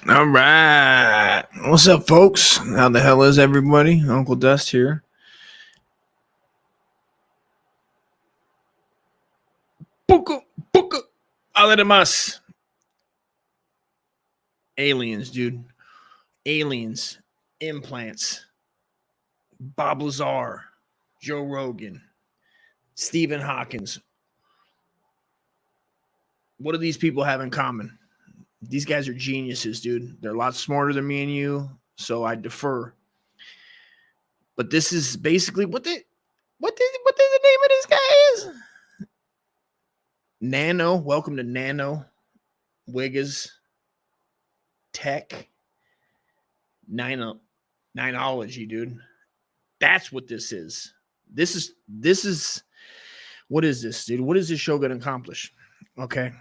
All right. What's up, folks? How the hell is everybody? Uncle Dust here. Buka. Aladamas. Aliens, dude. Aliens. Implants. Bob Lazar. Joe Rogan. Stephen Hawkins. What do these people have in common? These guys are geniuses, dude. They're a lot smarter than me and you, so I defer. But this is basically what the name of this guy is? Nano. Welcome to NanoWhiggazTek9ology, dude. That's what this is. This is what is this, dude? What is this show going to accomplish? Okay.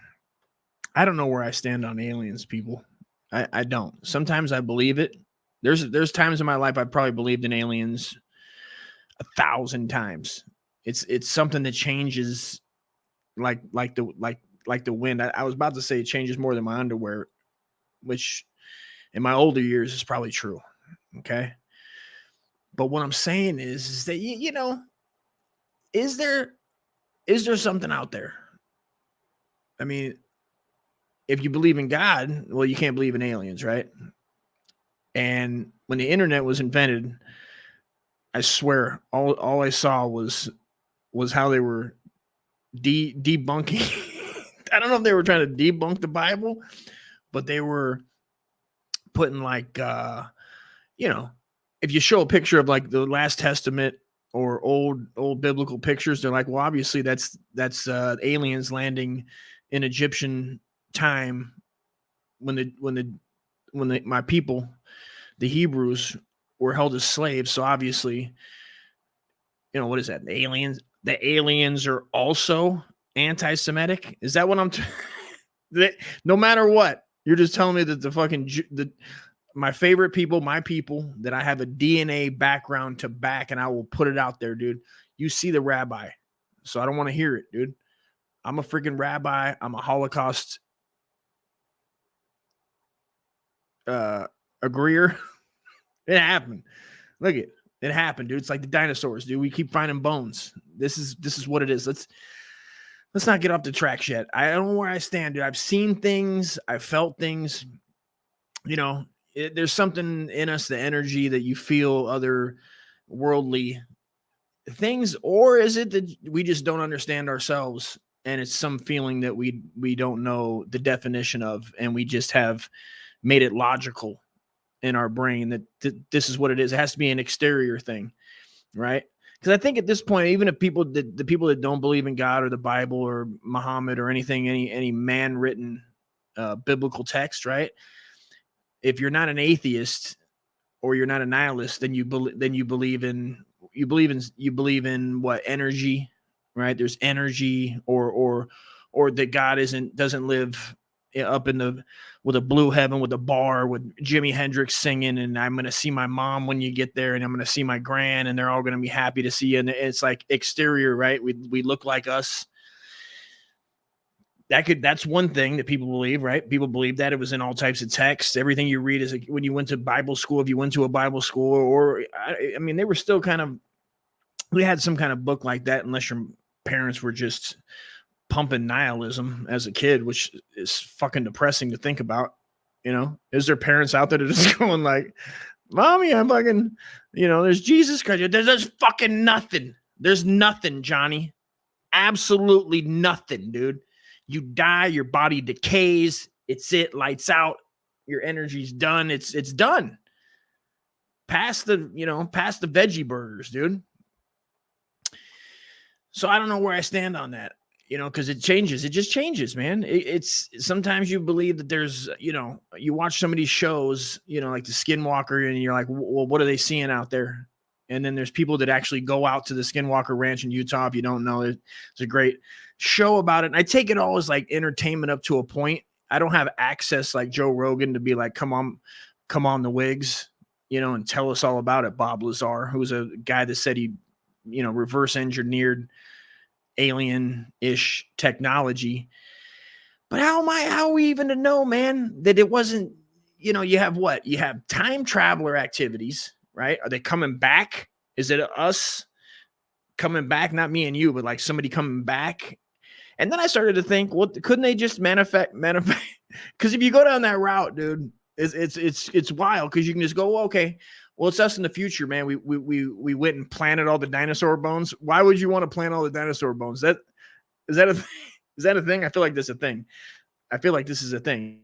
I don't know where I stand on aliens, people. I don't. Sometimes I believe it. There's times in my life I probably believed in aliens 1,000 times. It's something that changes like the wind. I was about to say it changes more than my underwear, which in my older years is probably true. Okay. But what I'm saying is that you know, is there something out there? I mean, if you believe in God, well, you can't believe in aliens, right? And when the internet was invented, I swear, all I saw was how they were debunking. I don't know if they were trying to debunk the Bible, but they were putting like, if you show a picture of like the Last Testament or old biblical pictures, they're like, well, obviously that's aliens landing in Egyptian time when my people, the Hebrews, were held as slaves. So obviously, what is that? The aliens are also anti-Semitic. Is that what I'm? No matter what, you're just telling me that my favorite people, my people, that I have a DNA background to back, and I will put it out there, dude. You see the rabbi, so I don't want to hear it, dude. I'm a freaking rabbi. I'm a Holocaust agreeer. It happened. Look it happened, dude. It's like the dinosaurs, dude. We keep finding bones. This is what it is. Let's not get off the tracks yet. I don't know where I stand, dude. I've seen things. I've felt things. There's something in us, the energy that you feel other worldly things, or is it that we just don't understand ourselves, and it's some feeling that we don't know the definition of, and we just have made it logical in our brain that this is what it is. It has to be an exterior thing, right? Because I think at this point, even if the people that don't believe in God or the Bible or Muhammad or anything, any man-written biblical text, right? If you're not an atheist or you're not a nihilist, then you believe in what? Energy, right? There's energy, or that God doesn't live up with a blue heaven with a bar with Jimi Hendrix singing, and I'm going to see my mom when you get there, and I'm going to see my gran, and they're all going to be happy to see you. And it's like exterior, right? We look like us. That's one thing that people believe, right? People believe that it was in all types of texts. Everything you read is when you went to Bible school, if you went to a Bible school, or I mean, they were still we had some kind of book like that, unless your parents were just pumping nihilism as a kid, which is fucking depressing to think about. Is there parents out there that are just going like, mommy, I'm fucking, there's Jesus Christ. There's fucking nothing. There's nothing, Johnny. Absolutely nothing, dude. You die, your body decays. It's lights out. Your energy's done. It's done. Past the veggie burgers, dude. So I don't know where I stand on that, because it changes. It just changes, man. It's sometimes you believe that there's, you watch some of these shows, like the Skinwalker, and you're like, well, what are they seeing out there? And then there's people that actually go out to the Skinwalker Ranch in Utah. If you don't know, it's a great show about it. And I take it all as like entertainment up to a point. I don't have access like Joe Rogan to be like, come on the Wigs, and tell us all about it. Bob Lazar, who was a guy that said he, reverse engineered alien-ish technology. But how are we even to know, man, that it wasn't, you know, you have what? You have time traveler activities, right? Are they coming back? Is it us coming back? Not me and you, but like somebody coming back. And then I started to think, well, couldn't they just manifest? Because if you go down that route, dude, it's wild. Because you can just go, well, okay, well, it's us in the future, man. We went and planted all the dinosaur bones. Why would you want to plant all the dinosaur bones? Is that a thing? I feel like that's a thing. I feel like this is a thing.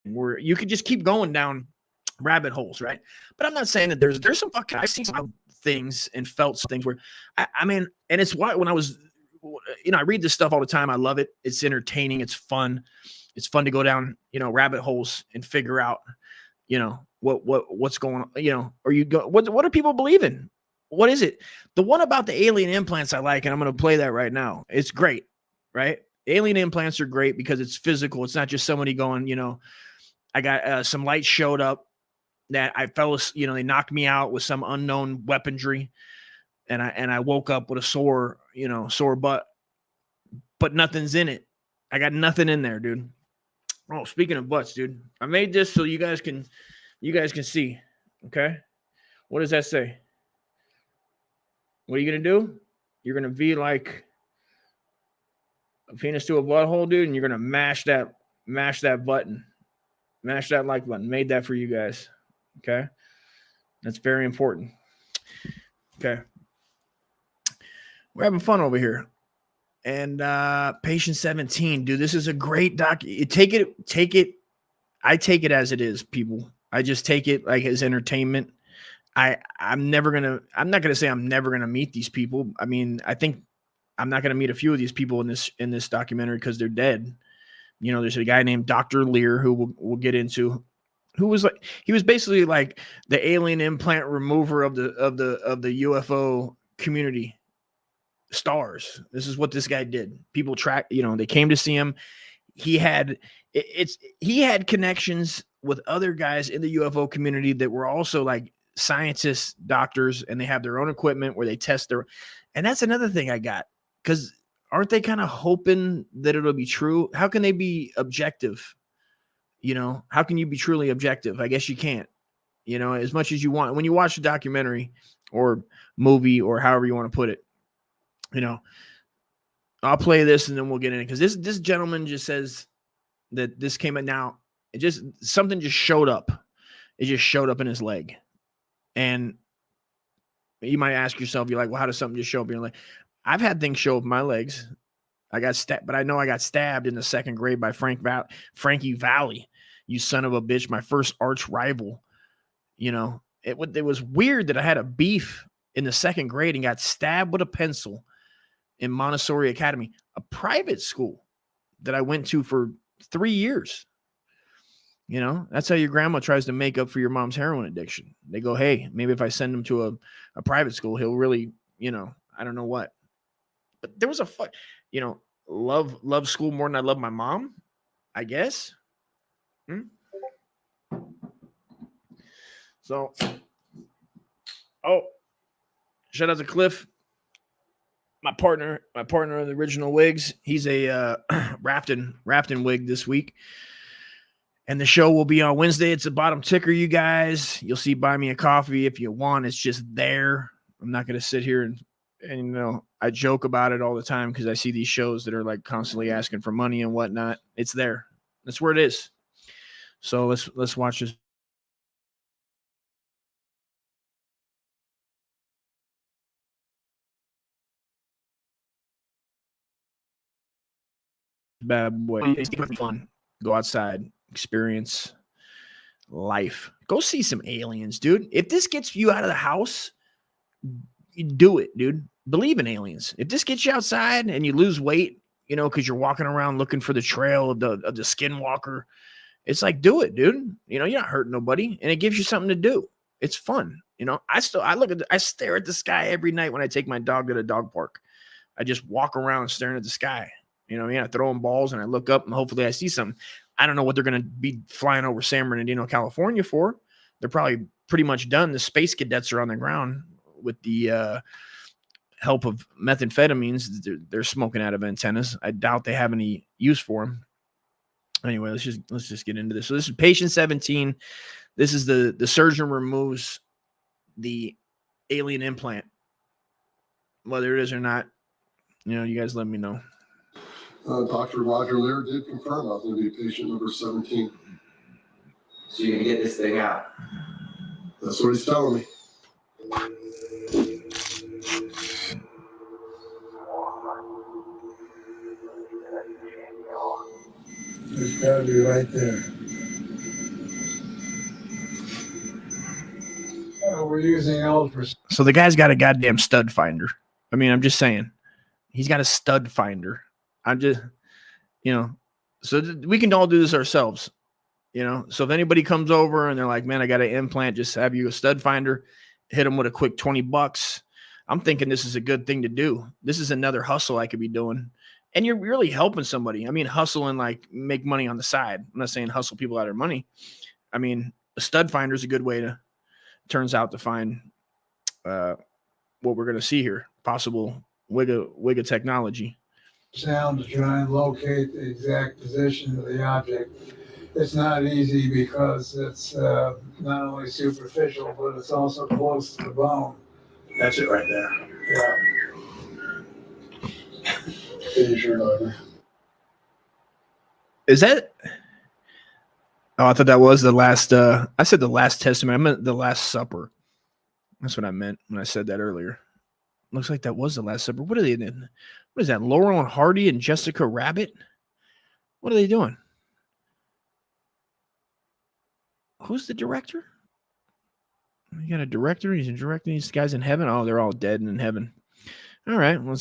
Where you could just keep going down rabbit holes, right? But I'm not saying that there's some fucking, I've seen some things and felt some things where I mean, and it's why when I was, you know, I read this stuff all the time. I love it. It's entertaining. It's fun. It's fun to go down, you know, rabbit holes and figure out, you know, what's going on, you know, or you go, what are people believing? What is it? The one about the alien implants I like, and I'm going to play that right now. It's great, right? Alien implants are great because it's physical. It's not just somebody going, you know, I got some lights showed up that I fell, you know, they knocked me out with some unknown weaponry, and I woke up with a sore butt, but nothing's in it. I got nothing in there, dude. Oh, speaking of butts, dude, I made this so you guys can see. Okay, what does that say? What are you gonna do? You're gonna be like a penis to a butthole, dude, and you're gonna mash that button. Mash that like button. Made that for you guys. Okay. That's very important. Okay. We're having fun over here. And Patient 17, dude, this is a great doc. Take it. I take it as it is, people. I just take it like as entertainment. I'm not gonna say I'm never gonna meet these people. I mean, I think I'm not gonna meet a few of these people in this documentary because they're dead. You know, there's a guy named Dr. Lear who we'll get into, who was like, he was basically like the alien implant remover of the UFO community stars. This is what this guy did. People you know, they came to see him. He had connections with other guys in the UFO community that were also like scientists, doctors, and they have their own equipment where they test and that's another thing I got, because aren't they kind of hoping that it'll be true? How can they be objective? You know, how can you be truly objective? I guess you can't, you know, as much as you want. When you watch a documentary or movie or however you want to put it, you know, I'll play this and then we'll get in it. Because this gentleman just says that this came out now. Something just showed up. It just showed up in his leg. And you might ask yourself, you're like, well, how does something just show up in your leg? I've had things show up in my legs. I got stabbed, but I know I got stabbed in the 2nd grade by Frankie Valli, you son of a bitch, my first arch rival. You know, it was weird that I had a beef in the 2nd grade and got stabbed with a pencil in Montessori Academy, a private school that I went to for 3 years. You know, that's how your grandma tries to make up for your mom's heroin addiction. They go, hey, maybe if I send him to a private school, he'll really, you know, I don't know what. But there was you know, love school more than I love my mom, I guess. So, shout out to Cliff, my partner in the original wigs. He's a Rafton wig this week. And the show will be on Wednesday. It's the bottom ticker, you guys. You'll see Buy Me a Coffee if you want. It's just there. I'm not going to sit here and you know, I joke about it all the time because I see these shows that are like constantly asking for money and whatnot. It's there. That's where it is. So let's watch this bad boy. It's fun. Go outside, experience life. Go see some aliens, dude. If this gets you out of the house, you do it, dude. Believe in aliens. If this gets you outside and you lose weight, you know, because you're walking around looking for the trail of the skinwalker, it's like, do it, dude. You know, you're not hurting nobody, and it gives you something to do. It's fun. You know, I stare at the sky every night when I take my dog to the dog park. I just walk around staring at the sky. You know, I throw them balls and I look up and hopefully I see something. I don't know what they're going to be flying over San Bernardino, California for. They're probably pretty much done. The space cadets are on the ground with the help of methamphetamines, they're smoking out of antennas. I doubt they have any use for them. Anyway, let's just get into this. So this is patient 17. This is the surgeon removes the alien implant. Whether it is or not, you guys let me know. Dr. Roger Lear did confirm I was going to be patient number 17. So you're going to get this thing out? That's what he's telling me. It's got to be right there. We're using L. So the guy's got a goddamn stud finder. I mean, I'm just saying. He's got a stud finder. I'm just, so we can all do this ourselves, So if anybody comes over and they're like, man, I got an implant, just have you a stud finder, hit them with a quick $20. I'm thinking this is a good thing to do. This is another hustle I could be doing. And you're really helping somebody. I mean, hustle and like make money on the side. I'm not saying hustle people out of their money. I mean, a stud finder is a good way to, turns out, to find what we're going to see here. Possible WHigga technology. Sound to try and locate the exact position of the object. It's not easy because it's not only superficial, but it's also close to the bone. That's it right there. Yeah. Is that? Oh, I thought that was the last. I said the Last Testament. I meant the Last Supper. That's what I meant when I said that earlier. Looks like that was the Last Supper. What are they in? What is that? Laurel and Hardy and Jessica Rabbit? What are they doing? Who's the director? You got a director? He's directing these guys in heaven? Oh, they're all dead and in heaven. All right. Well,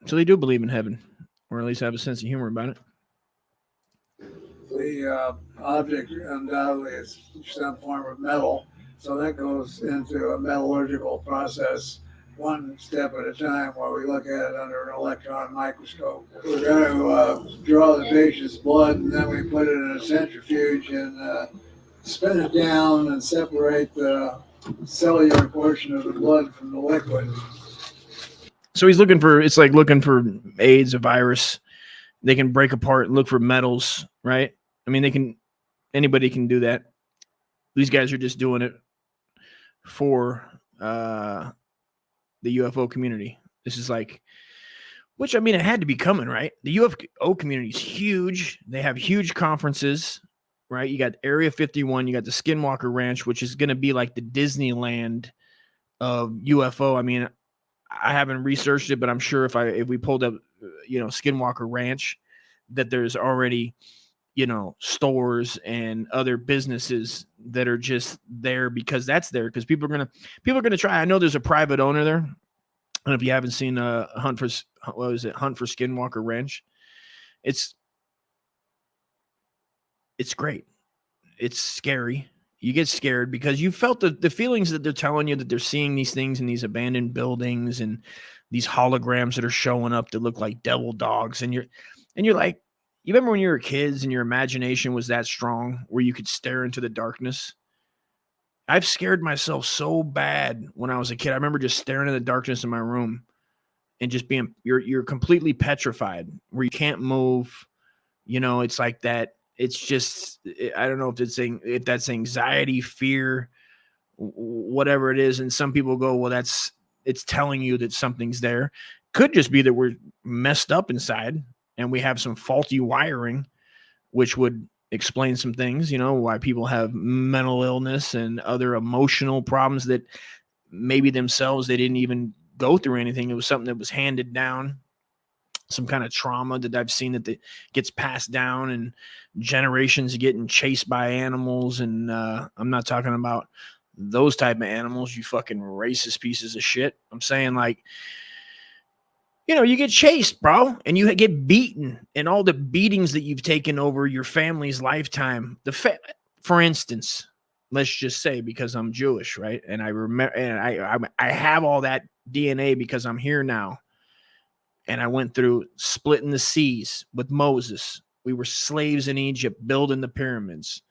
so they do believe in heaven, or at least have a sense of humor about it. The object undoubtedly is some form of metal, so that goes into a metallurgical process, one step at a time, where we look at it under an electron microscope. We're going to draw the patient's blood, and then we put it in a centrifuge and spin it down and separate the cellular portion of the blood from the liquid. So he's looking for, it's like looking for AIDS, a virus. They can break apart and look for metals, right? I mean, anybody can do that. These guys are just doing it for the UFO community. This is like, which, I mean, it had to be coming, right? The UFO community is huge. They have huge conferences, right? You got Area 51, you got the Skinwalker Ranch, which is going to be like the Disneyland of UFO. I mean, I haven't researched it, but I'm sure if we pulled up, Skinwalker Ranch, that there's already, stores and other businesses that are just there because that's there, because people are gonna try. I know there's a private owner there. And if you haven't seen Hunt for Skinwalker Ranch, it's great. It's scary. You get scared because you felt the feelings that they're telling you, that they're seeing these things in these abandoned buildings and these holograms that are showing up that look like devil dogs. And you're like, you remember when you were kids and your imagination was that strong where you could stare into the darkness? I've scared myself so bad when I was a kid. I remember just staring in the darkness in my room and just being, you're completely petrified where you can't move. It's like that. It's just, I don't know if that's anxiety, fear, whatever it is. And some people go, well, it's telling you that something's there. Could just be that we're messed up inside and we have some faulty wiring, which would explain some things, why people have mental illness and other emotional problems that maybe themselves, they didn't even go through anything. It was something that was handed down. Some kind of trauma that I've seen that gets passed down, and generations getting chased by animals. And I'm not talking about those type of animals, you fucking racist pieces of shit. I'm saying, like, you get chased, bro, and you get beaten, and all the beatings that you've taken over your family's lifetime. For instance, let's just say, because I'm Jewish, right? And I remember, and I have all that DNA because I'm here now. And I went through splitting the seas with Moses. We were slaves in Egypt, building the pyramids.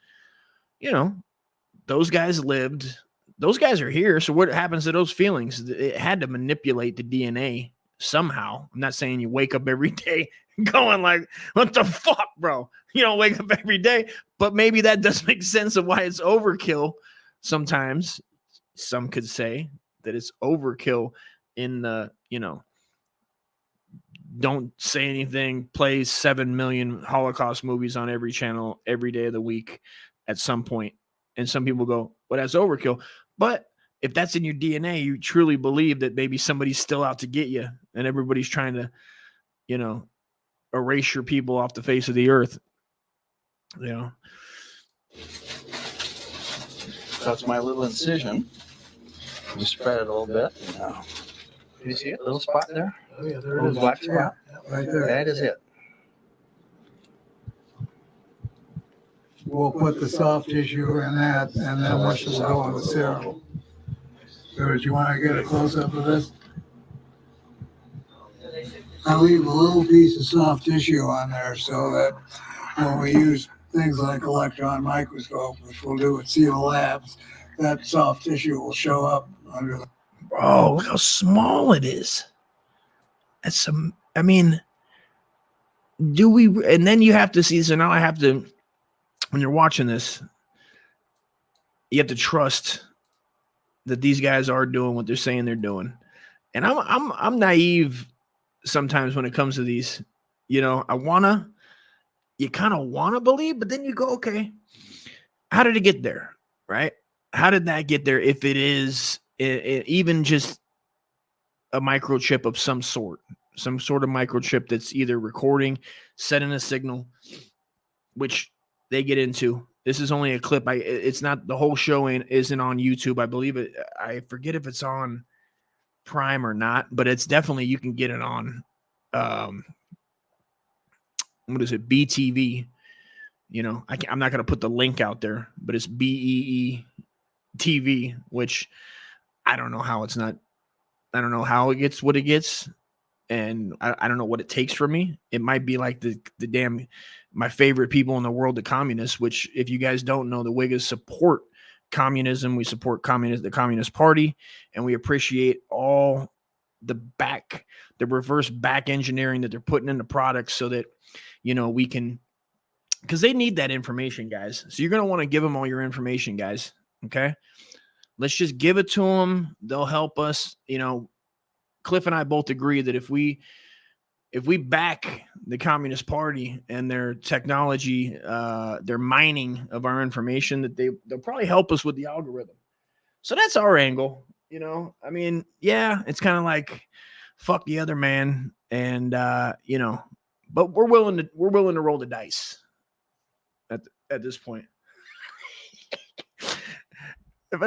Those guys lived those guys are here. So what happens to those feelings? It had to manipulate the DNA somehow. I'm not saying you wake up every day going like, what the fuck, bro? You don't wake up every day, but maybe that does make sense of why it's overkill. Sometimes some could say that it's overkill in the, don't say anything, play 7 million Holocaust movies on every channel every day of the week at some point. And some people go, well, that's overkill. But if that's in your DNA, you truly believe that maybe somebody's still out to get you and everybody's trying to, erase your people off the face of the earth. That's my little incision. We spread it a little bit. Now, do you see it? Little spot there? Oh, yeah, there it Little is. black Yeah, spot. right there. That is it. We'll put the soft tissue in that, and then this will go on the serum. So, do you want to get a close-up of this? I leave a little piece of soft tissue on there so that when we use things like electron microscope, which we'll do at SEAL Labs, that soft tissue will show up under the... Bro, look how small it is. That's some, and then you have to see, so now I have to, when you're watching this, you have to trust that these guys are doing what they're saying they're doing. And I'm naive sometimes when it comes to these, you kind of want to believe, but then you go, okay, how did it get there? Right? How did that get there? If it is even just a microchip of some sort of microchip that's either recording, sending a signal, which they get into. This is only a clip. It's not the whole show isn't on YouTube. I believe it. I forget if it's on Prime or not, but it's definitely, you can get it on what is it, BTV. I'm not going to put the link out there, but it's BEE TV, which I don't know how I don't know how it gets what it gets, and I don't know what it takes from me. It might be like the damn, my favorite people in the world, the communists, which if you guys don't know, the WHiggaz support communism. We support the Communist Party, and we appreciate all the reverse back engineering that they're putting into products so that, we can, because they need that information, guys. So you're going to want to give them all your information, guys. Okay. Let's just give it to them. They'll help us. Cliff and I both agree that if we back the Communist Party and their technology, their mining of our information, that they'll probably help us with the algorithm. So that's our angle. Yeah, it's kind of like fuck the other man, and but we're willing to roll the dice at this point. If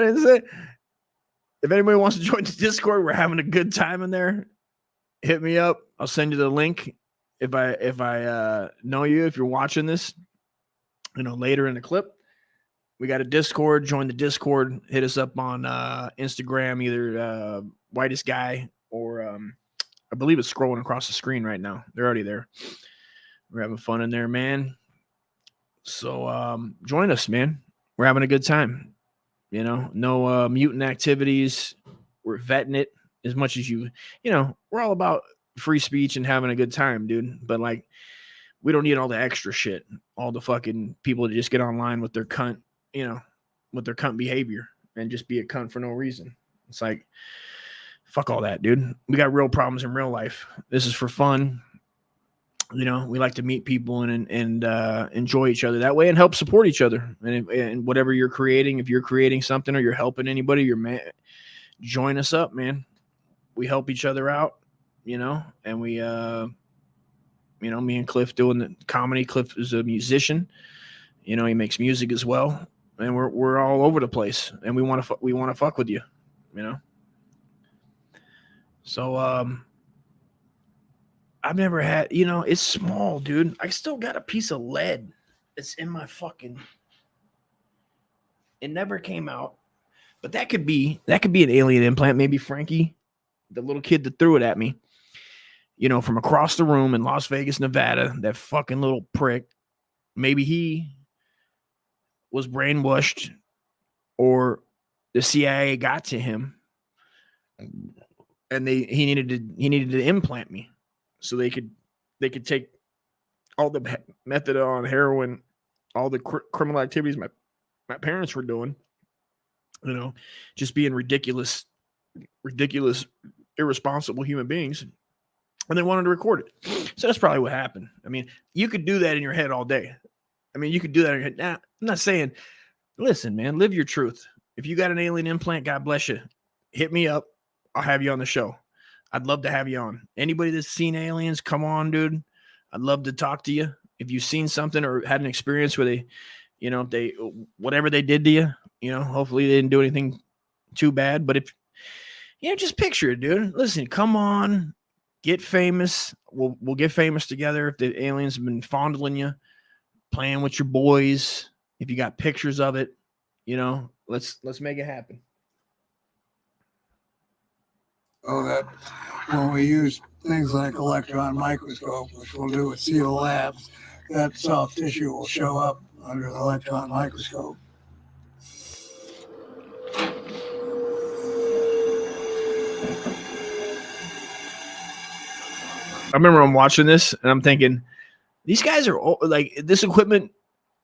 anybody wants to join the Discord, we're having a good time in there. Hit me up. I'll send you the link if I know you, if you're watching this, later in the clip. We got a Discord. Join the Discord. Hit us up on Instagram, either Whitest Guy or I believe it's scrolling across the screen right now. They're already there. We're having fun in there, man. So join us, man. We're having a good time. No mutant activities. We're vetting it as much as we're all about free speech and having a good time, dude. But like, we don't need all the extra shit. All the fucking people that just get online with their cunt, with their cunt behavior and just be a cunt for no reason. It's like, fuck all that, dude. We got real problems in real life. This is for fun. We like to meet people and enjoy each other that way and help support each other. And whatever you're creating, if you're creating something or you're helping anybody, join us up, man. We help each other out, and we, me and Cliff doing the comedy. Cliff is a musician, he makes music as well. And we're all over the place, and we want to fuck with you, So, I've never had, it's small, dude. I still got a piece of lead. It's in my it never came out, but that could be an alien implant. Maybe Frankie, the little kid that threw it at me, from across the room in Las Vegas, Nevada, that fucking little prick. Maybe he was brainwashed or the CIA got to him, and he needed to implant me, so they could take all the methadone, heroin, all the criminal activities my parents were doing, you know, just being ridiculous, irresponsible human beings, and they wanted to record it. So that's probably what happened. I mean, you could do that in your head all day. I mean, you could do that in your head. Now, I'm not saying, listen, man, live your truth. If you got an alien implant, God bless you. Hit me up. I'll have you on the show. I'd love to have you on. Anybody that's seen aliens, come on, dude. I'd love to talk to you. If you've seen something or had an experience where they, you know, whatever they did to you, you know, hopefully they didn't do anything too bad. But if, you know, just picture it, dude. Listen, come on, get famous. We'll get famous together. If the aliens have been fondling you, playing with your boys, if you got pictures of it, you know, let's make it happen. So that when we use things like electron microscope, which we'll do at SEAL Labs, that soft tissue will show up under the electron microscope. I remember I'm watching this and I'm thinking, these guys are like, this equipment,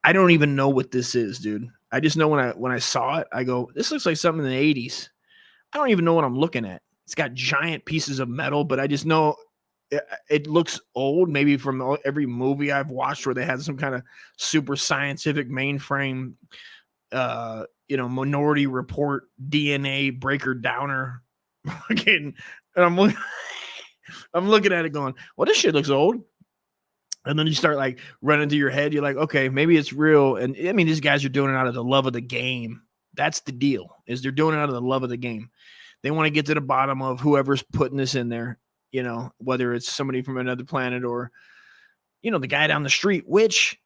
I don't even know what this is, dude. I just know when I saw it, I go, this looks like something in the 80s. I don't even know what I'm looking at. It's got giant pieces of metal, but I just know it looks old, maybe from every movie I've watched where they had some kind of super scientific mainframe, you know, Minority Report, DNA breaker downer. And I'm looking at it going, well, this shit looks old. And then you start like running through your head. You're like, okay, maybe it's real. And I mean, these guys are doing it out of the love of the game. That's the deal, is they're doing it out of the love of the game. They want to get to the bottom of whoever's putting this in there, you know, whether it's somebody from another planet or, you know, the guy down the street, which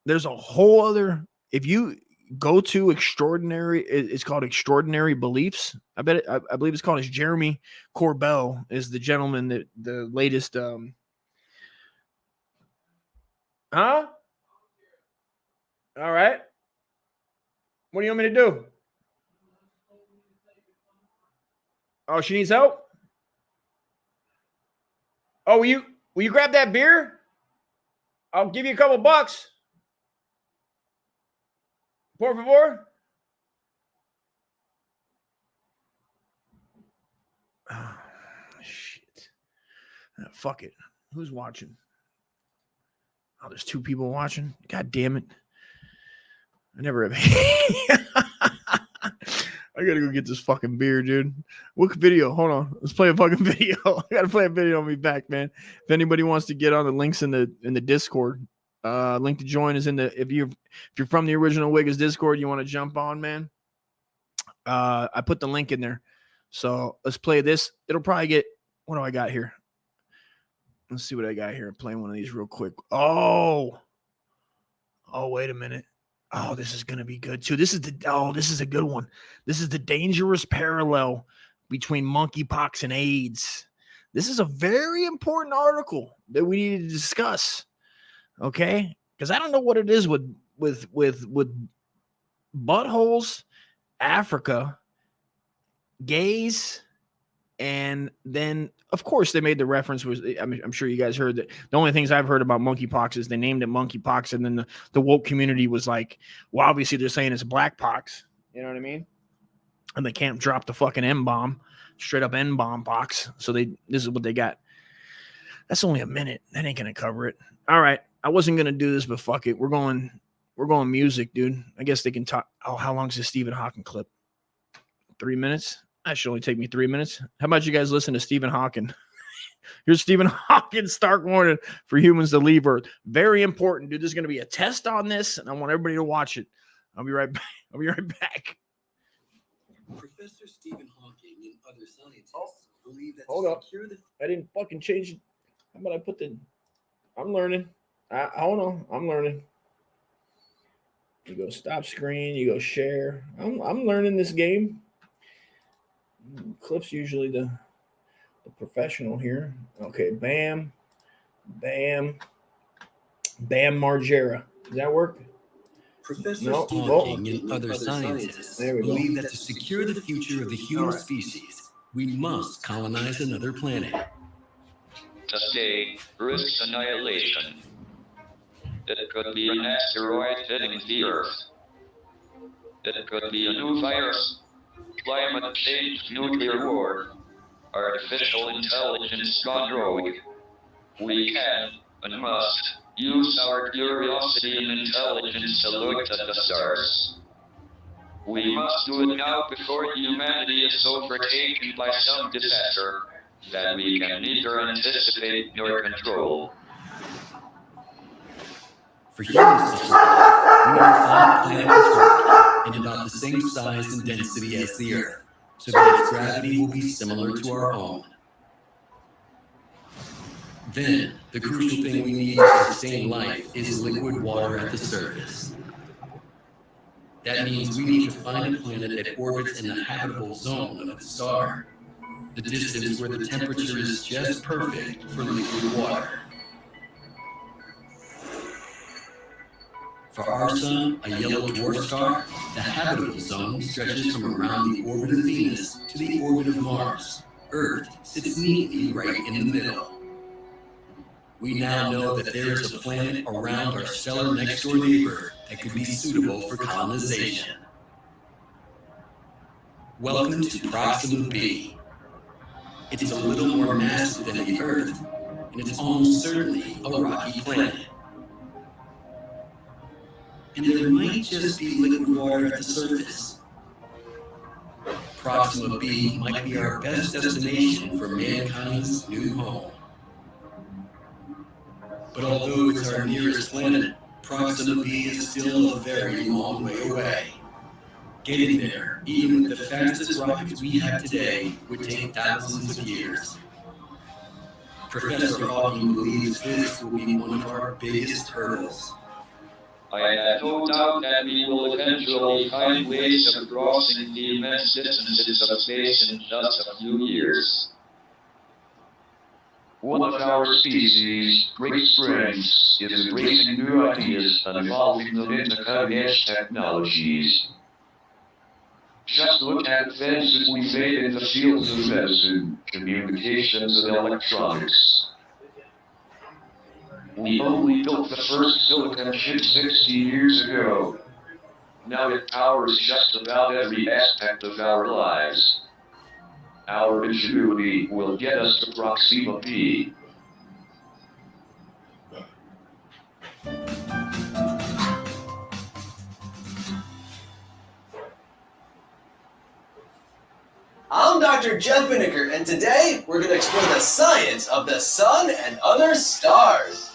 there's a whole other, if you go to Extraordinary, it's called Extraordinary Beliefs. I believe it's called, as Jeremy Corbell is the gentleman that the latest, Huh? All right. What do you want me to do? Oh, she needs help? Oh, will you grab that beer? I'll give you a couple bucks. Por favor. Oh, shit. Fuck it. Who's watching? Oh, there's 2 people watching. God damn it. I never have. I gotta go get this fucking beer, dude. What video? Hold on. Let's play a fucking video. I gotta play a video on me back, man. If anybody wants to get on the links in the Discord, link to join is in the, if you're from the original WHiggaz Discord, you want to jump on, man. I put the link in there. So let's play this. It'll probably get, what do I got here? Let's see what I got here. Playing one of these real quick. Oh, wait a minute. Oh, this is going to be good too. This is a good one. This is the dangerous parallel between monkeypox and AIDS. This is a very important article that we need to discuss. Okay? Because I don't know what it is with buttholes, Africa, gays, and then, of course, they made the reference was, I'm sure you guys heard that the only things I've heard about monkeypox is they named it monkeypox, and then the woke community was like, well, obviously they're saying it's black pox. You know what I mean? And they can't drop the fucking M-bomb, straight up N-bomb pox. So this is what they got. That's only a minute. That ain't going to cover it. All right. I wasn't going to do this, but fuck it. We're going music, dude. I guess they can talk. Oh, how long is this Stephen Hawking clip? 3 minutes? That should only take me 3 minutes. How about you guys listen to Stephen Hawking? Here's Stephen Hawking's stark warning for humans to leave Earth. Very important, dude. There's going to be a test on this, and I want everybody to watch it. I'll be right back. Professor Stephen Hawking and other scientists believe that hold up. I didn't fucking change it. How about I put the... I'm learning. Hold on. I'm learning. You go stop screen. You go share. I'm learning this game. Cliff's usually the professional here. Okay, Bam Margera. Does that work? Professor No, Stephen oh. Hawking and other scientists There we go. believe that to secure the future of the human All right. species, we must colonize another planet. To stay, risks annihilation. It could be an asteroid hitting the Earth. It could be a new virus, climate change, nuclear war, artificial intelligence gone rogue. We can and must use our curiosity and intelligence to look at the stars. We must do it now before humanity is overtaken by some disaster that we can neither anticipate nor control. For humans to survive, we need to find a planet that's rocky and about the same size and density as the Earth, so that its gravity will be similar to our own. Then, the crucial thing we need to sustain life is liquid water at the surface. That means we need to find a planet that orbits in the habitable zone of the star, the distance where the temperature is just perfect for liquid water. For our sun, a yellow dwarf star, the habitable zone stretches from around the orbit of Venus to the orbit of Mars. Earth sits neatly right in the middle. We now know that there is a planet around our stellar next-door neighbor that could be suitable for colonization. Welcome to Proxima B. It's a little more massive than the Earth, and it's almost certainly a rocky planet. And there might just be liquid water at the surface. Proxima B might be our best destination for mankind's new home. But although it's our nearest planet, Proxima B is still a very long way away. Getting there, even with the fastest rockets we have today, would take thousands of years. Professor Hawking believes this will be one of our biggest hurdles. I have no doubt that we will eventually find ways of crossing the immense distances of space in just a few years. One of our species' great strengths is embracing new ideas and evolving them into cutting-edge technologies. Just look at the advances we made in the fields of medicine, communications, and electronics. We only built the first silicon chip 60 years ago. Now it powers just about every aspect of our lives. Our ingenuity will get us to Proxima B. I'm Dr. Jeff Binnicker, and today we're going to explore the science of the sun and other stars.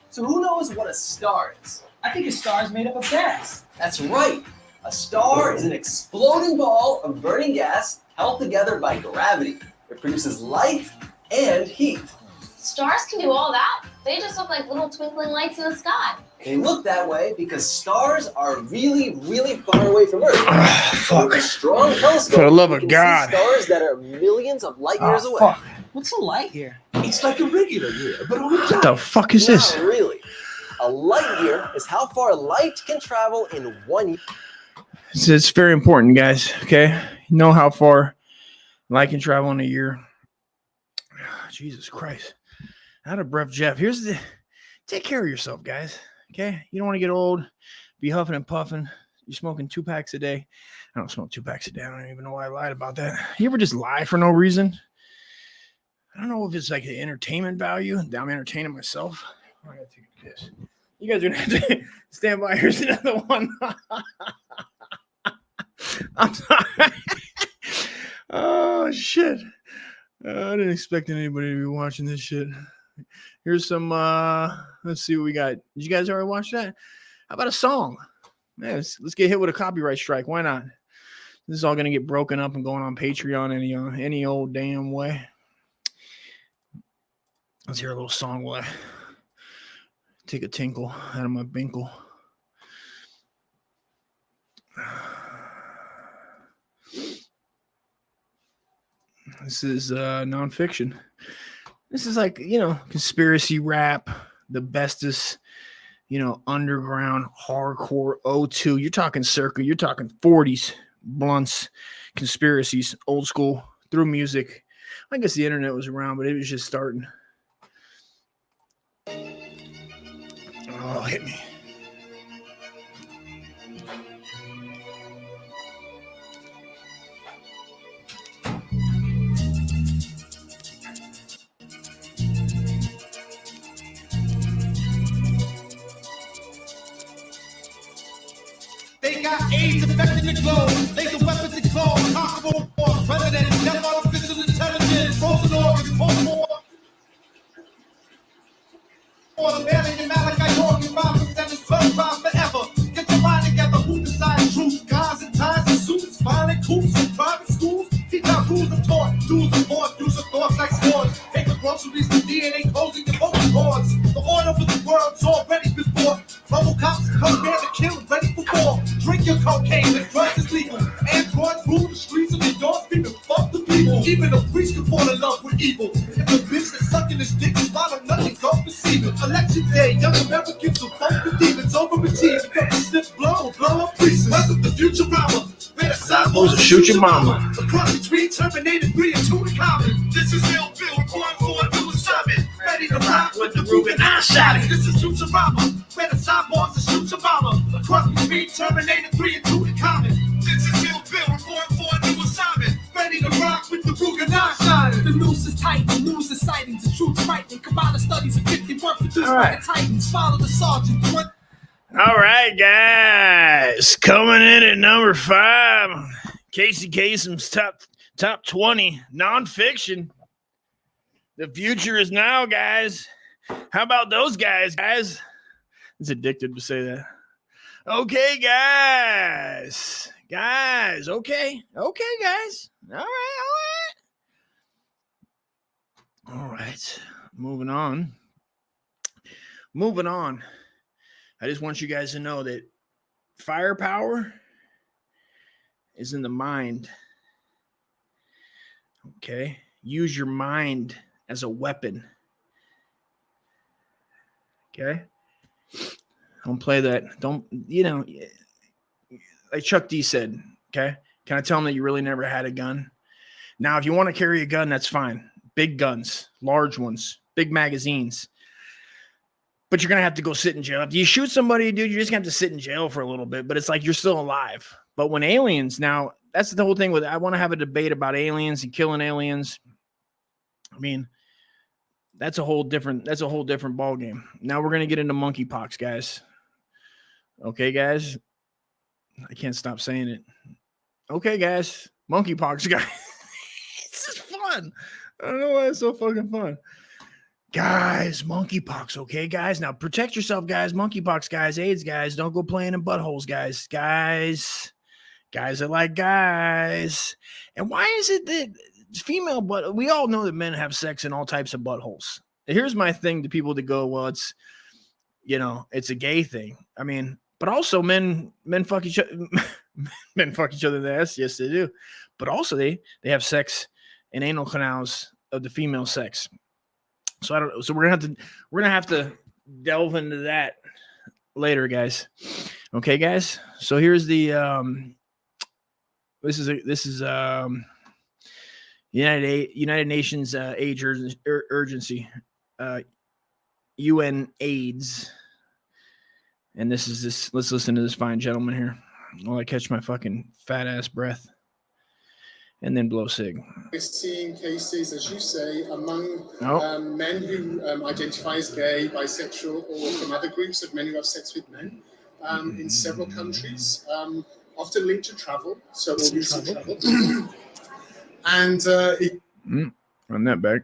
So who knows what a star is? I think a star is made up of gas. That's right. A star is an exploding ball of burning gas held together by gravity. It produces light and heat. Stars can do all that. They just look like little twinkling lights in the sky. They look that way because stars are really, really far away from Earth. Fuck. With a strong telescope, For the love you of can God. see stars that are millions of light years away. Fuck. What's a light year? It's like a regular year, but on What the fuck is this? Not really. A light year is how far light can travel in 1 year. It's very important, guys. Okay, you know how far light can travel in a year. Jesus Christ, out of breath, Jeff. Here's the. Take care of yourself, guys. Okay, you don't want to get old. Be huffing and puffing. You're smoking 2 packs a day. I don't smoke 2 packs a day. I don't even know why I lied about that. You ever just lie for no reason? I don't know if it's like the entertainment value. I'm entertaining myself. I gotta take a piss. You guys are gonna have to stand by. Here's another one. I'm sorry. Oh shit. I didn't expect anybody to be watching this shit. Here's some let's see what we got. Did you guys already watch that? How about a song? Man, let's get hit with a copyright strike. Why not? This is all gonna get broken up and going on Patreon any old damn way. Let's hear a little song while I take a tinkle out of my binkle. This is nonfiction. This is like, you know, conspiracy rap, the bestest, you know, underground hardcore O2. You're talking circa, you're talking 40s, blunts, conspiracies, old school, through music. I guess the internet was around, but it was just starting. Oh, hit me. They got AIDS affecting the globe, laser weapons and clones, conquerable wars, presidents, death artificial intelligence, frozen organs, post-war. The Bailey and Malachi Morgan, 5% club rhyme forever. Get your mind together, who decides truth? Guys and ties and suits, violent coops in private schools. Teach our rules are taught, dues are fought, use of thoughts like swords. Take the groceries, the DNA closing your vocal cords. The order for the world's already been bought. Bubble cops come there to kill, ready for war. Drink your cocaine, the drugs is legal. Androids rule the streets of New York, people fuck the people. Even a priest can fall in love with evil. If the bitch that's sucking his dick is bottom, nothing go receive it. Election day, young Americans will vote for demons over routine. Become a stiff blow up priests. Welcome to Futurama. Where the cyborgs shoot your mama. Across between Terminator 3 and 2 in common. This is Ill Bill, reporting for a new assignment. Ready to rock with the Ruben I shot it. This is Futurama. Where the cyborgs will shoot your mama. Across between Terminator 3 and 2 in common. This is Ill Bill, reporting for a new assignment. Ready to rock with the Ruben I shot it. The news is tight, the news is sightings, the truth frightening. Combine the studies of 50 work produced by the Titans. Follow the sergeant. All right, guys, coming in at number 5, Casey Kasem's top 20 nonfiction. The future is now, guys. How about those guys? It's addictive to say that. Okay, guys. Okay, guys. All right. Moving on. I just want you guys to know that firepower is in the mind. Okay? Use your mind as a weapon. Okay? Don't play that. Don't, you know, like Chuck D said, okay? Can I tell them that you really never had a gun? Now, if you want to carry a gun, that's fine. Big guns, large ones, big magazines. But you're going to have to go sit in jail. If you shoot somebody, dude, you're just going to have to sit in jail for a little bit. But it's like you're still alive. But when aliens, now, that's the whole thing with, I want to have a debate about aliens and killing aliens. I mean, that's a whole different ball game. Now we're going to get into monkeypox, guys. Okay, guys? I can't stop saying it. Okay, guys. Monkeypox, guys. This is fun. I don't know why it's so fucking fun. Guys, monkeypox, okay, guys? Now, protect yourself, guys. Monkeypox, guys. AIDS, guys. Don't go playing in buttholes, guys. Guys are like guys. And why is it that female butt... We all know that men have sex in all types of buttholes. Here's my thing to people that go, well, it's, you know, it's a gay thing. I mean, but also men fuck each other. Men fuck each other in the ass. Yes, they do. But also they have sex in anal canals of the female sex. So I don't. So we're gonna have to delve into that later, guys. Okay, guys. So here's the this is United Nations AIDS urgency, UN AIDS, and this is this. Let's listen to this fine gentleman here while I catch my fucking fat ass breath. And then blow sig. We're seeing cases, as you say, among men who identify as gay, bisexual, or from other groups of men who have sex with men in several countries, often linked to travel, so or recent travel. And run that back.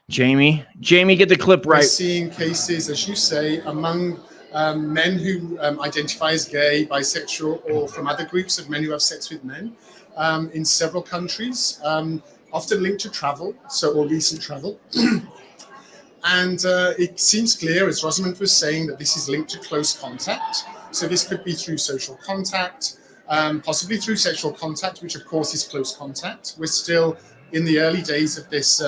Jamie, get the clip right. We're seeing cases, as you say, among men who identify as gay, bisexual, or from other groups of men who have sex with men in several countries, often linked to travel, so or recent travel. And it seems clear, as Rosamund was saying, that this is linked to close contact. So this could be through social contact, possibly through sexual contact, which of course is close contact. We're still in the early days of this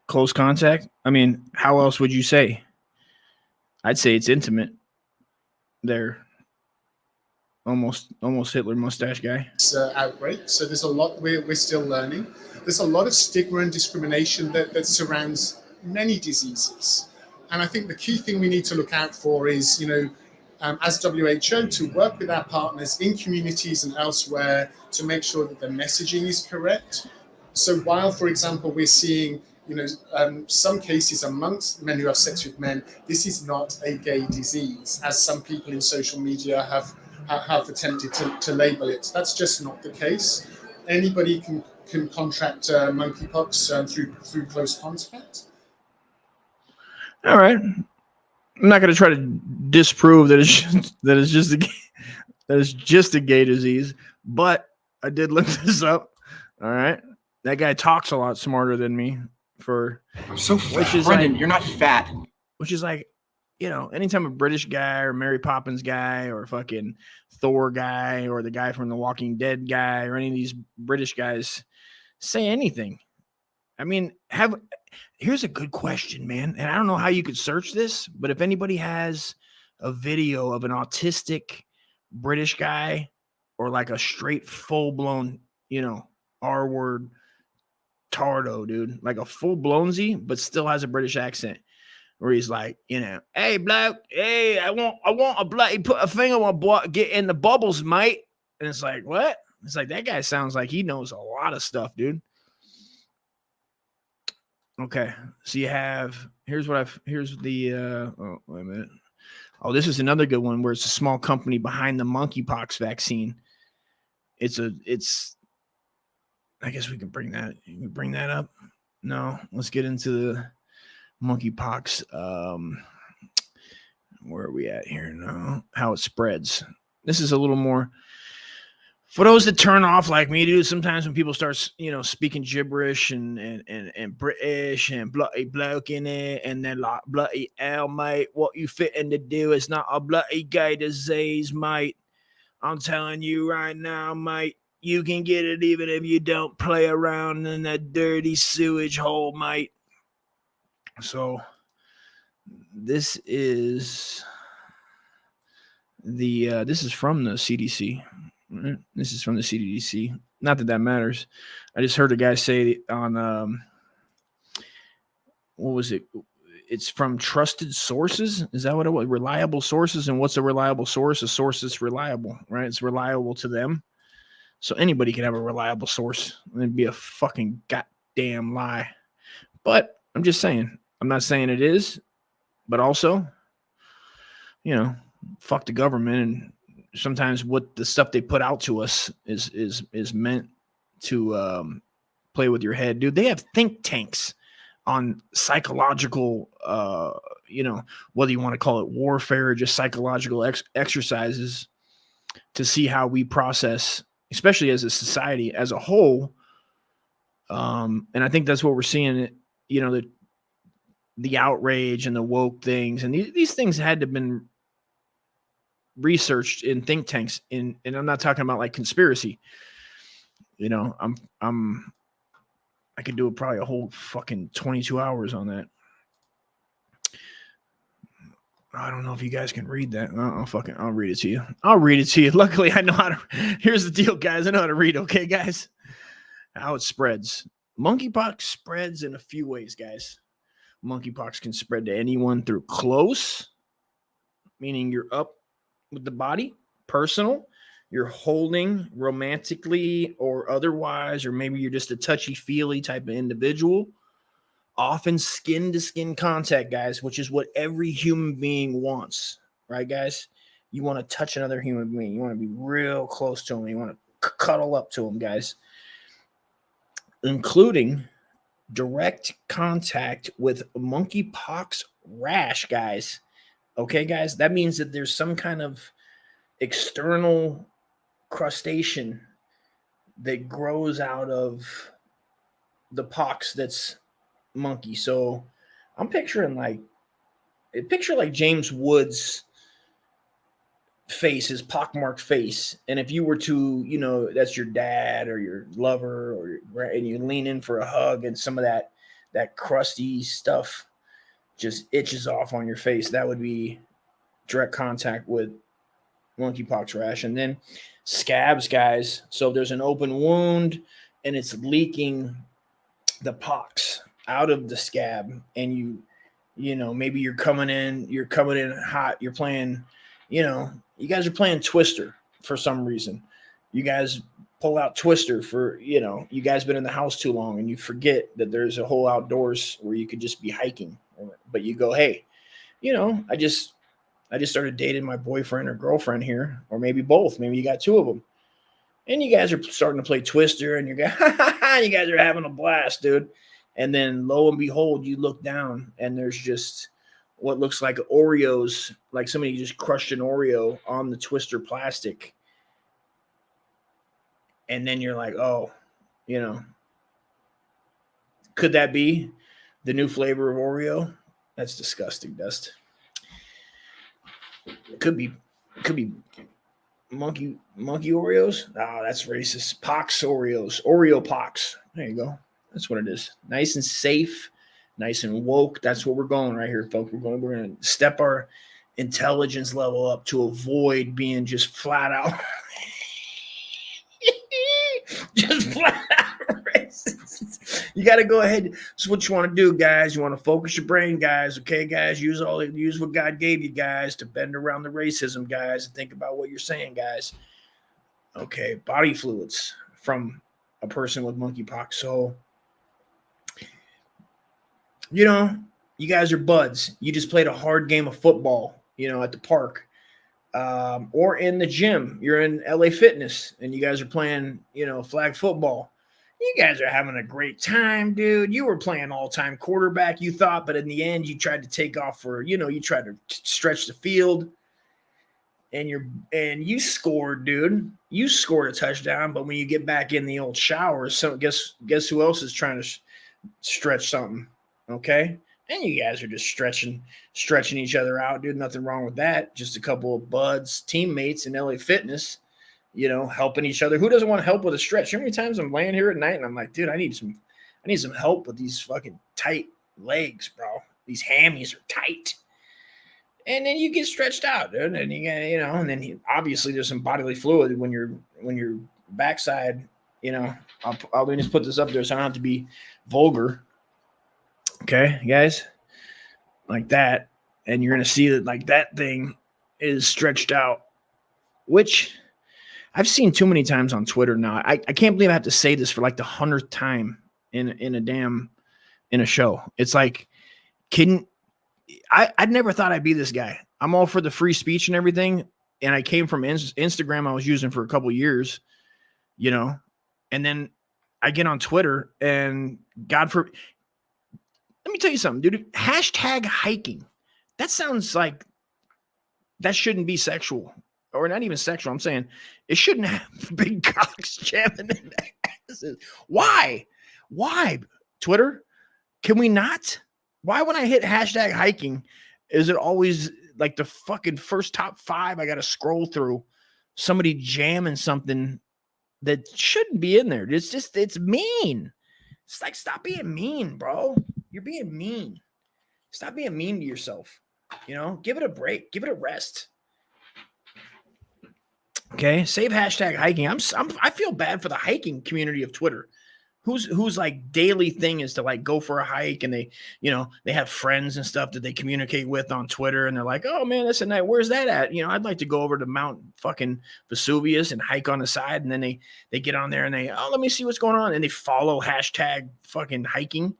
Close contact. I mean, how else would you say? I'd say it's intimate. There, almost Hitler mustache guy. Outbreak. So there's a lot we're still learning. There's a lot of stigma and discrimination that surrounds many diseases. And I think the key thing we need to look out for is, as WHO, to work with our partners in communities and elsewhere to make sure that the messaging is correct. So while, for example, we're seeing, some cases amongst men who have sex with men, this is not a gay disease, as some people in social media have attempted to label it. That's just not the case. Anybody can contract monkeypox through close contact. All right, I'm not going to try to disprove that it's just a gay disease, but I did look this up. All right, that guy talks a lot smarter than me. I'm so fat. Brendan, you're not fat. Which is like, anytime a British guy or Mary Poppins guy or fucking Thor guy or the guy from The Walking Dead guy or any of these British guys say anything. I mean, here's a good question, man. And I don't know how you could search this, but if anybody has a video of an autistic British guy or like a straight full-blown, R-word tardo, dude, like a full-blown-zy, but still has a British accent. Where he's like, hey, bloke, hey, I want a bloke, put a finger on my butt, get in the bubbles, mate. And it's like, what? It's like, that guy sounds like he knows a lot of stuff, dude. Okay, so you have, here's the, oh, wait a minute. Oh, this is another good one where it's a small company behind the monkeypox vaccine. I guess we can bring that up. No, let's get into the monkeypox. Where are we at here now? How it spreads. This is a little more for those that turn off like me, dude. Sometimes when people start, speaking gibberish and British and bloody bloke in it, and then like bloody hell, mate, what you fitting to do? It's not a bloody gay disease, mate. I'm telling you right now, mate. You can get it even if you don't play around in that dirty sewage hole, mate. So this is this is from the CDC. This is from the CDC. Not that matters. I just heard a guy say on what was it? It's from trusted sources. Is that what it was? Reliable sources. And what's a reliable source? A source that's reliable, right? It's reliable to them. So anybody can have a reliable source. It'd be a fucking goddamn lie. But I'm just saying. I'm not saying it is, but also, fuck the government. And sometimes what the stuff they put out to us is meant to play with your head, dude. They have think tanks on psychological, whether you want to call it warfare or just psychological exercises to see how we process, especially as a society as a whole. And I think that's what we're seeing. The outrage and the woke things, and these things had to have been researched in think tanks. And I'm not talking about like conspiracy. I could do probably a whole fucking 22 hours on that. I don't know if you guys can read that. I'll read it to you. I'll read it to you. Luckily, I know how to. Here's the deal, guys. I know how to read. Okay, guys. How it spreads. Monkeypox spreads in a few ways, guys. Monkeypox can spread to anyone through close, meaning you're up with the body, personal, you're holding romantically or otherwise, or maybe you're just a touchy-feely type of individual. Often skin-to-skin contact, guys, which is what every human being wants, right, guys? You want to touch another human being. You want to be real close to them. You want to cuddle up to them, guys, including direct contact with monkeypox rash, guys. Okay, guys, that means that there's some kind of external crustacean that grows out of the pox that's monkey. So I'm picturing like James Woods face, his pockmarked face. And if you were to, you know, that's your dad or your lover, or and you lean in for a hug, and some of that crusty stuff just itches off on your face, that would be direct contact with monkeypox rash. And then scabs, guys. So if there's an open wound and it's leaking the pox out of the scab, and you know, maybe you're coming in hot, you're playing, you know, you guys are playing Twister for some reason. You guys pull out Twister for, you know, you guys been in the house too long and you forget that there's a whole outdoors where you could just be hiking. But you go, hey, you know, I just started dating my boyfriend or girlfriend here, or maybe both. Maybe you got two of them. And you guys are starting to play Twister, and you guys are having a blast, dude. And then lo and behold, you look down and there's just what looks like Oreos, like somebody just crushed an Oreo on the Twister plastic. And then you're like, oh, you know, could that be the new flavor of Oreo? That's disgusting, Dust. It could be monkey Oreos. Oh, that's racist. Pox Oreos. Oreo Pox. There you go. That's what it is. Nice and safe, nice and woke. That's what we're going right here, folks. We're going to step our intelligence level up to avoid being just flat out just flat out racist. You got to go ahead. So what you want to do, guys, you want to focus your brain, guys. Okay, guys, use what God gave you, guys, to bend around the racism, guys, and think about what you're saying, guys. Okay, body fluids from a person with monkeypox. So, you know, you guys are buds. You just played a hard game of football, you know, at the park, or in the gym. You're in LA Fitness and you guys are playing, you know, flag football. You guys are having a great time, dude. You were playing all-time quarterback, you thought, but in the end, you tried to take off for, you know, you tried to stretch the field, and you scored, dude. You scored a touchdown, but when you get back in the old shower, so guess who else is trying to stretch something? Okay, and you guys are just stretching each other out, dude. Nothing wrong with that. Just a couple of buds, teammates in LA Fitness, you know, helping each other. Who doesn't want help with a stretch? How many times I'm laying here at night and I'm like, dude, I need some help with these fucking tight legs, bro. These hammies are tight. And then you get stretched out, dude. And you get, you know, and then obviously there's some bodily fluid when your backside, you know, I'll just put this up there so I don't have to be vulgar. Okay, guys, like that. And you're going to see that like that thing is stretched out, which I've seen too many times on Twitter now. I can't believe I have to say this for like the 100th time in a show. It's like, I'd never thought I'd be this guy. I'm all for the free speech and everything. And I came from Instagram I was using for a couple years, you know, and then I get on Twitter and let me tell you something, dude. Hashtag hiking. That sounds like that shouldn't be sexual, or not even sexual. I'm saying it shouldn't have big cocks jamming in the asses. Why? Twitter? Can we not? Why when I hit hashtag hiking, is it always like the fucking first top 5 I got to scroll through? Somebody jamming something that shouldn't be in there. It's mean. It's like, stop being mean, bro. You're being mean. Stop being mean to yourself. You know, give it a break. Give it a rest. Okay, save hashtag hiking. I feel bad for the hiking community of Twitter. Whose like daily thing is to like go for a hike, and they, you know, they have friends and stuff that they communicate with on Twitter, and they're like, oh man, that's a night. Where's that at? You know, I'd like to go over to Mount fucking Vesuvius and hike on the side, and then they get on there and let me see what's going on, and they follow hashtag fucking hiking,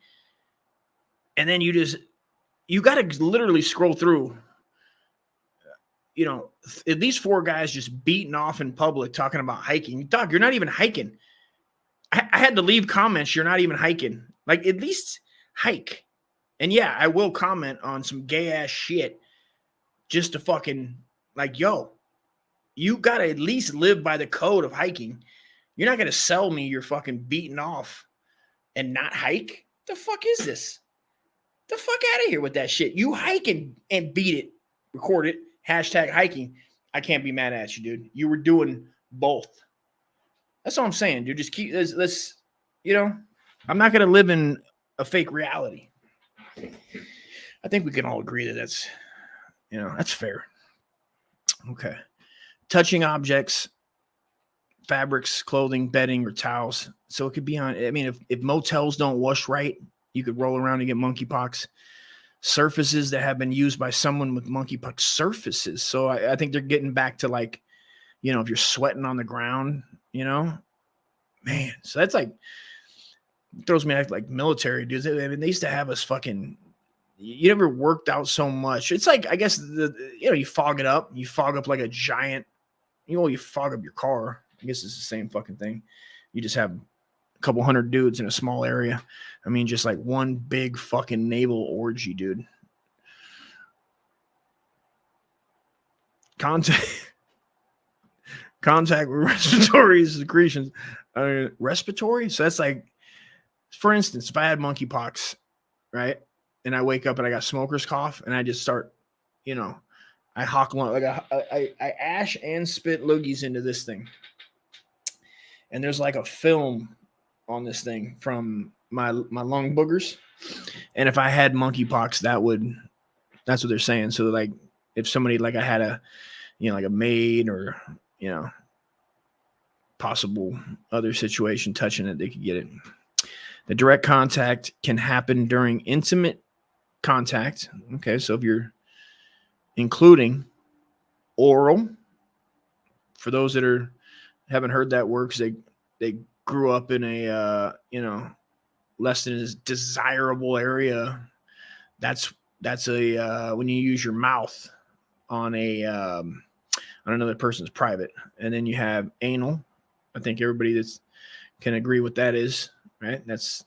and then you got to literally scroll through, you know, at least 4 guys just beating off in public talking about hiking. Dog, you're not even hiking. I had to leave comments. You're not even hiking. Like, at least hike. And yeah, I will comment on some gay ass shit just to fucking like, yo, you got to at least live by the code of hiking. You're not going to sell me your fucking beating off and not hike. The fuck is this? The fuck out of here with that shit. You hike and beat it, record it, hashtag hiking. I can't be mad at you, dude. You were doing both. That's all I'm saying, dude. Just keep let's you know, I'm not gonna live in a fake reality. I think we can all agree that that's, you know, that's fair. Okay. Touching objects, fabrics, clothing, bedding, or towels. So it could be on, I mean, if motels don't wash right, you could roll around and get monkeypox. Surfaces that have been used by someone with monkeypox surfaces. So I think they're getting back to like, you know, if you're sweating on the ground, you know, man. So that's like, throws me like military dudes. I mean, they used to have us fucking, you never worked out so much. It's like, I guess, you fog it up. You fog up like a giant, you fog up your car. I guess it's the same fucking thing. You just have a couple hundred dudes in a small area. I mean, just like one big fucking naval orgy, dude. Contact with respiratory secretions. Respiratory? So that's like, for instance, if I had monkeypox, right? And I wake up and I got smoker's cough and I just start, you know, I hawk like I ash and spit loogies into this thing. And there's like a film on this thing from my lung boogers. And if I had monkeypox, that's what they're saying. So like if somebody, like I had a, you know, like a maid or, you know, possible other situation touching it, they could get it. The direct contact can happen during intimate contact. Okay, so if you're including oral, for those that haven't heard that word because they grew up in a you know, less than as desirable area, that's a when you use your mouth on another person's private. And then you have anal. I think everybody that's can agree what that is, right? That's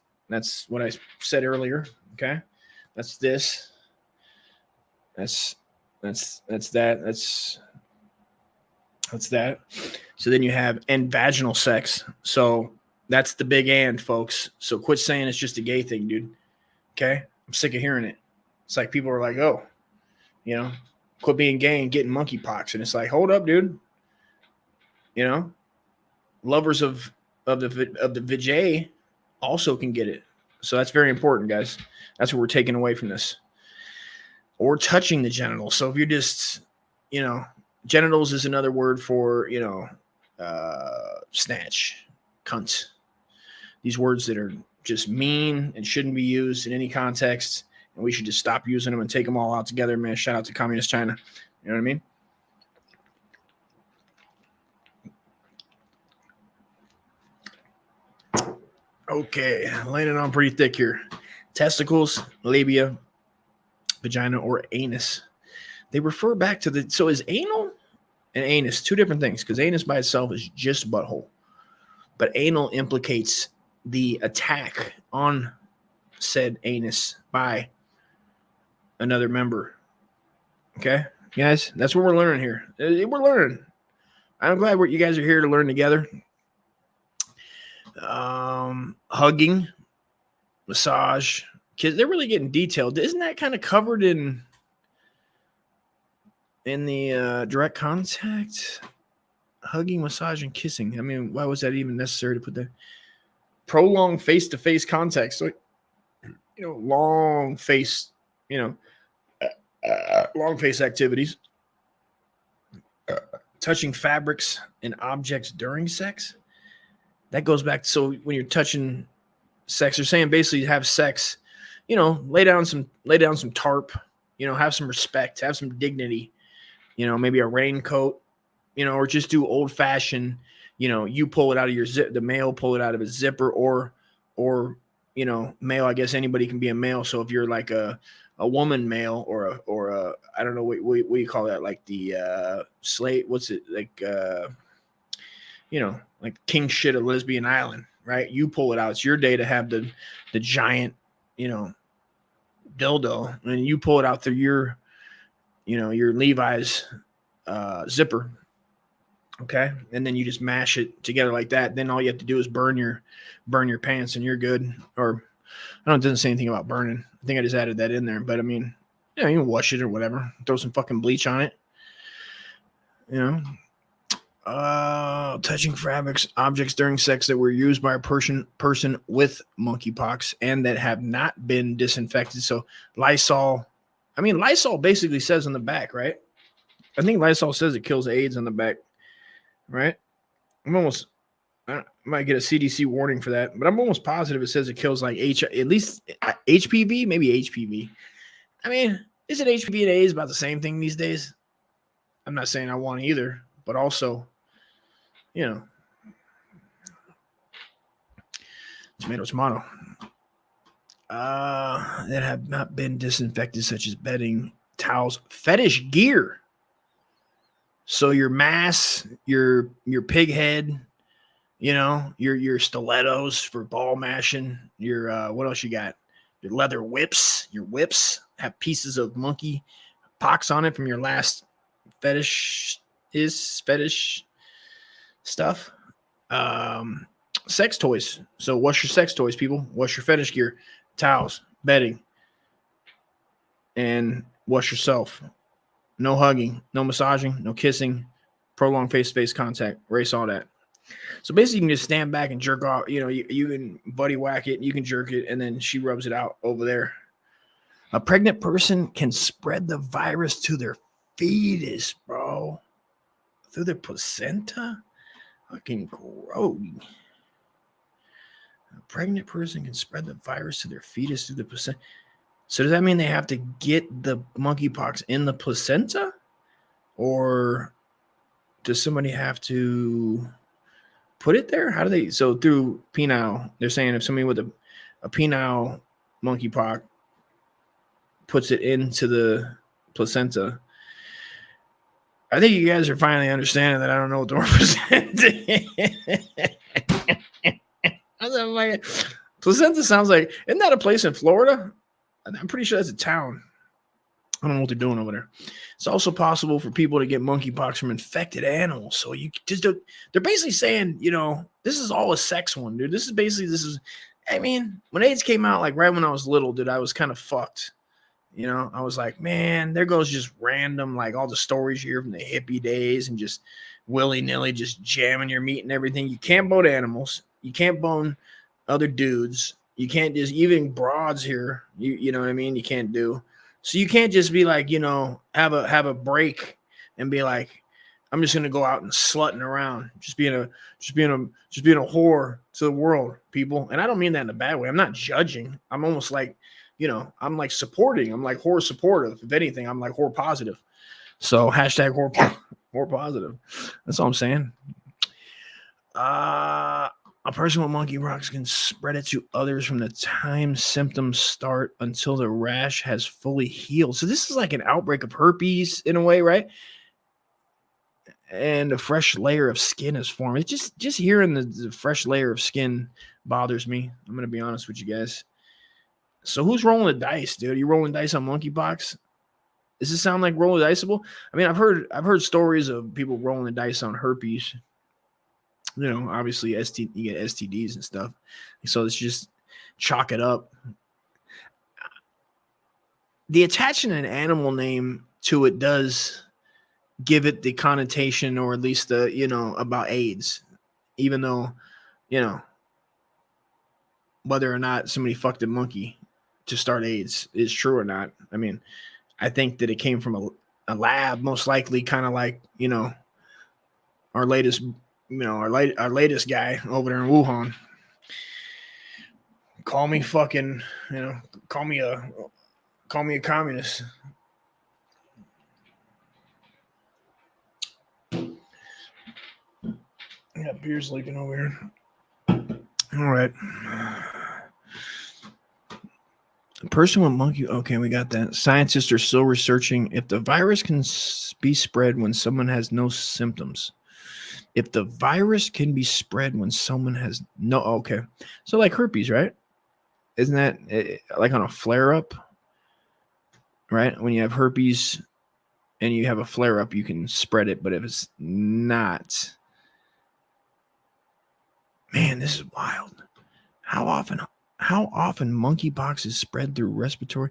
what I said earlier. Okay, that's this. That's that. That's that. So then you have vaginal sex. So that's the big and, folks. So quit saying it's just a gay thing, dude. Okay, I'm sick of hearing it. It's like people are like, oh, you know, quit being gay and getting monkeypox, and it's like, hold up, dude. You know, lovers of the vajay also can get it. So that's very important, guys. That's what we're taking away from this. Or touching the genitals. So if you're just, you know, genitals is another word for, you know, snatch, cunt. These words that are just mean and shouldn't be used in any context. And we should just stop using them and take them all out together, man. Shout out to Communist China. You know what I mean? Okay, laying it on pretty thick here. Testicles, labia, vagina, or anus. They refer back to the... So is anal and anus two different things? Because anus by itself is just butthole. But anal implicates the attack on said anus by another member. Okay, guys? That's what we're learning here. We're learning. I'm glad you guys are here to learn together. Hugging, massage, kids, they're really getting detailed. Isn't that kind of covered in the direct contact? Hugging, massage, and kissing. I mean, why was that even necessary to put that? Prolonged face-to-face contact. So, you know, long face, you know, long face activities. Touching fabrics and objects during sex. That goes back to, so when you're touching sex, they're saying basically have sex, you know, lay down some tarp, you know, have some respect, have some dignity, you know, maybe a raincoat, you know, or just do old fashioned, you know, you pull it out of your zip, the male pull it out of his zipper, or, you know, male, I guess anybody can be a male. So if you're like a woman male or a, I don't know, what you call that? Like the slave, what's it like, you know, like king shit of Lesbian Island, right? You pull it out. It's your day to have the giant, you know, dildo, and you pull it out through your, you know, your Levi's zipper. Okay. And then you just mash it together like that. Then all you have to do is burn your pants and you're good. Or I don't know, it doesn't say anything about burning. I think I just added that in there. But I mean, you know, you can wash it or whatever. Throw some fucking bleach on it. You know, touching fabrics, objects during sex that were used by a person with monkeypox and that have not been disinfected. So Lysol, I mean, Lysol basically says on the back, right? I think Lysol says it kills AIDS on the back, right? I might get a CDC warning for that, but I'm almost positive it says it kills like at least HPV, maybe HPV. I mean, isn't HPV and AIDS about the same thing these days? I'm not saying I want either, but also, you know, tomato. That have not been disinfected, such as bedding, towels, fetish gear. So your mask, your pig head, you know, your stilettos for ball mashing, your what else you got? Your leather whips, your whips have pieces of monkey pox on it from your last fetish stuff. Sex toys. So what's your sex toys, people? What's your fetish gear? Towels, bedding, and wash yourself. No hugging, no massaging, no kissing, prolonged face-to-face contact. Erase all that. So basically, you can just stand back and jerk off. You know, you can buddy whack it, you can jerk it, and then she rubs it out over there. A pregnant person can spread the virus to their fetus, bro. Through their placenta? Fucking gross. A pregnant person can spread the virus to their fetus through the placenta. So does that mean they have to get the monkeypox in the placenta? Or does somebody have to put it there? How do they? So through penile, they're saying if somebody with a penile monkeypox puts it into the placenta. I think you guys are finally understanding that I don't know what the word placenta. Placenta sounds like, isn't that a place in Florida? I'm pretty sure that's a town. I don't know what they're doing over there. It's also possible for people to get monkeypox from infected animals. So you just do, they're basically saying, you know, this is all a sex one, dude. I mean, when AIDS came out, like right when I was little, dude, I was kind of fucked. You know, I was like, man, there goes just random, like all the stories you hear from the hippie days and just willy-nilly just jamming your meat and everything. You can't bone animals. You can't bone other dudes. You can't just, even broads here, you know what I mean? You can't do. So you can't just be like, you know, have a break and be like, I'm just gonna go out and slutting around, just being a whore to the world, people. And I don't mean that in a bad way. I'm not judging. I'm almost like, you know, I'm like supporting. I'm like whore supportive. If anything, I'm like whore positive. So hashtag whore positive. That's all I'm saying. A person with monkeypox can spread it to others from the time symptoms start until the rash has fully healed. So this is like an outbreak of herpes in a way, right? And a fresh layer of skin is formed. It's just hearing the fresh layer of skin bothers me. I'm going to be honest with you guys. So who's rolling the dice, dude? Are you rolling dice on monkeypox? Does this sound like rolling diceable? I mean, I've heard stories of people rolling the dice on herpes. You know, obviously you get STDs and stuff. So it's just chalk it up. The attaching an animal name to it does give it the connotation, or at least the, you know, about AIDS, even though, you know, whether or not somebody fucked a monkey to start AIDS is true or not. I mean, I think that it came from a lab, most likely, kind of like, you know, our latest guy over there in Wuhan. Call me fucking, you know, call me a communist. I got beers leaking over here. All right. A person with monkey. Okay, we got that. Scientists are still researching if the virus can be spread when someone has no symptoms. If the virus can be spread when someone has no. Okay. So like herpes, right? Isn't that like on a flare up? Right? When you have herpes and you have a flare up, you can spread it. But if it's not. Man, this is wild. How often monkeypox is spread through respiratory?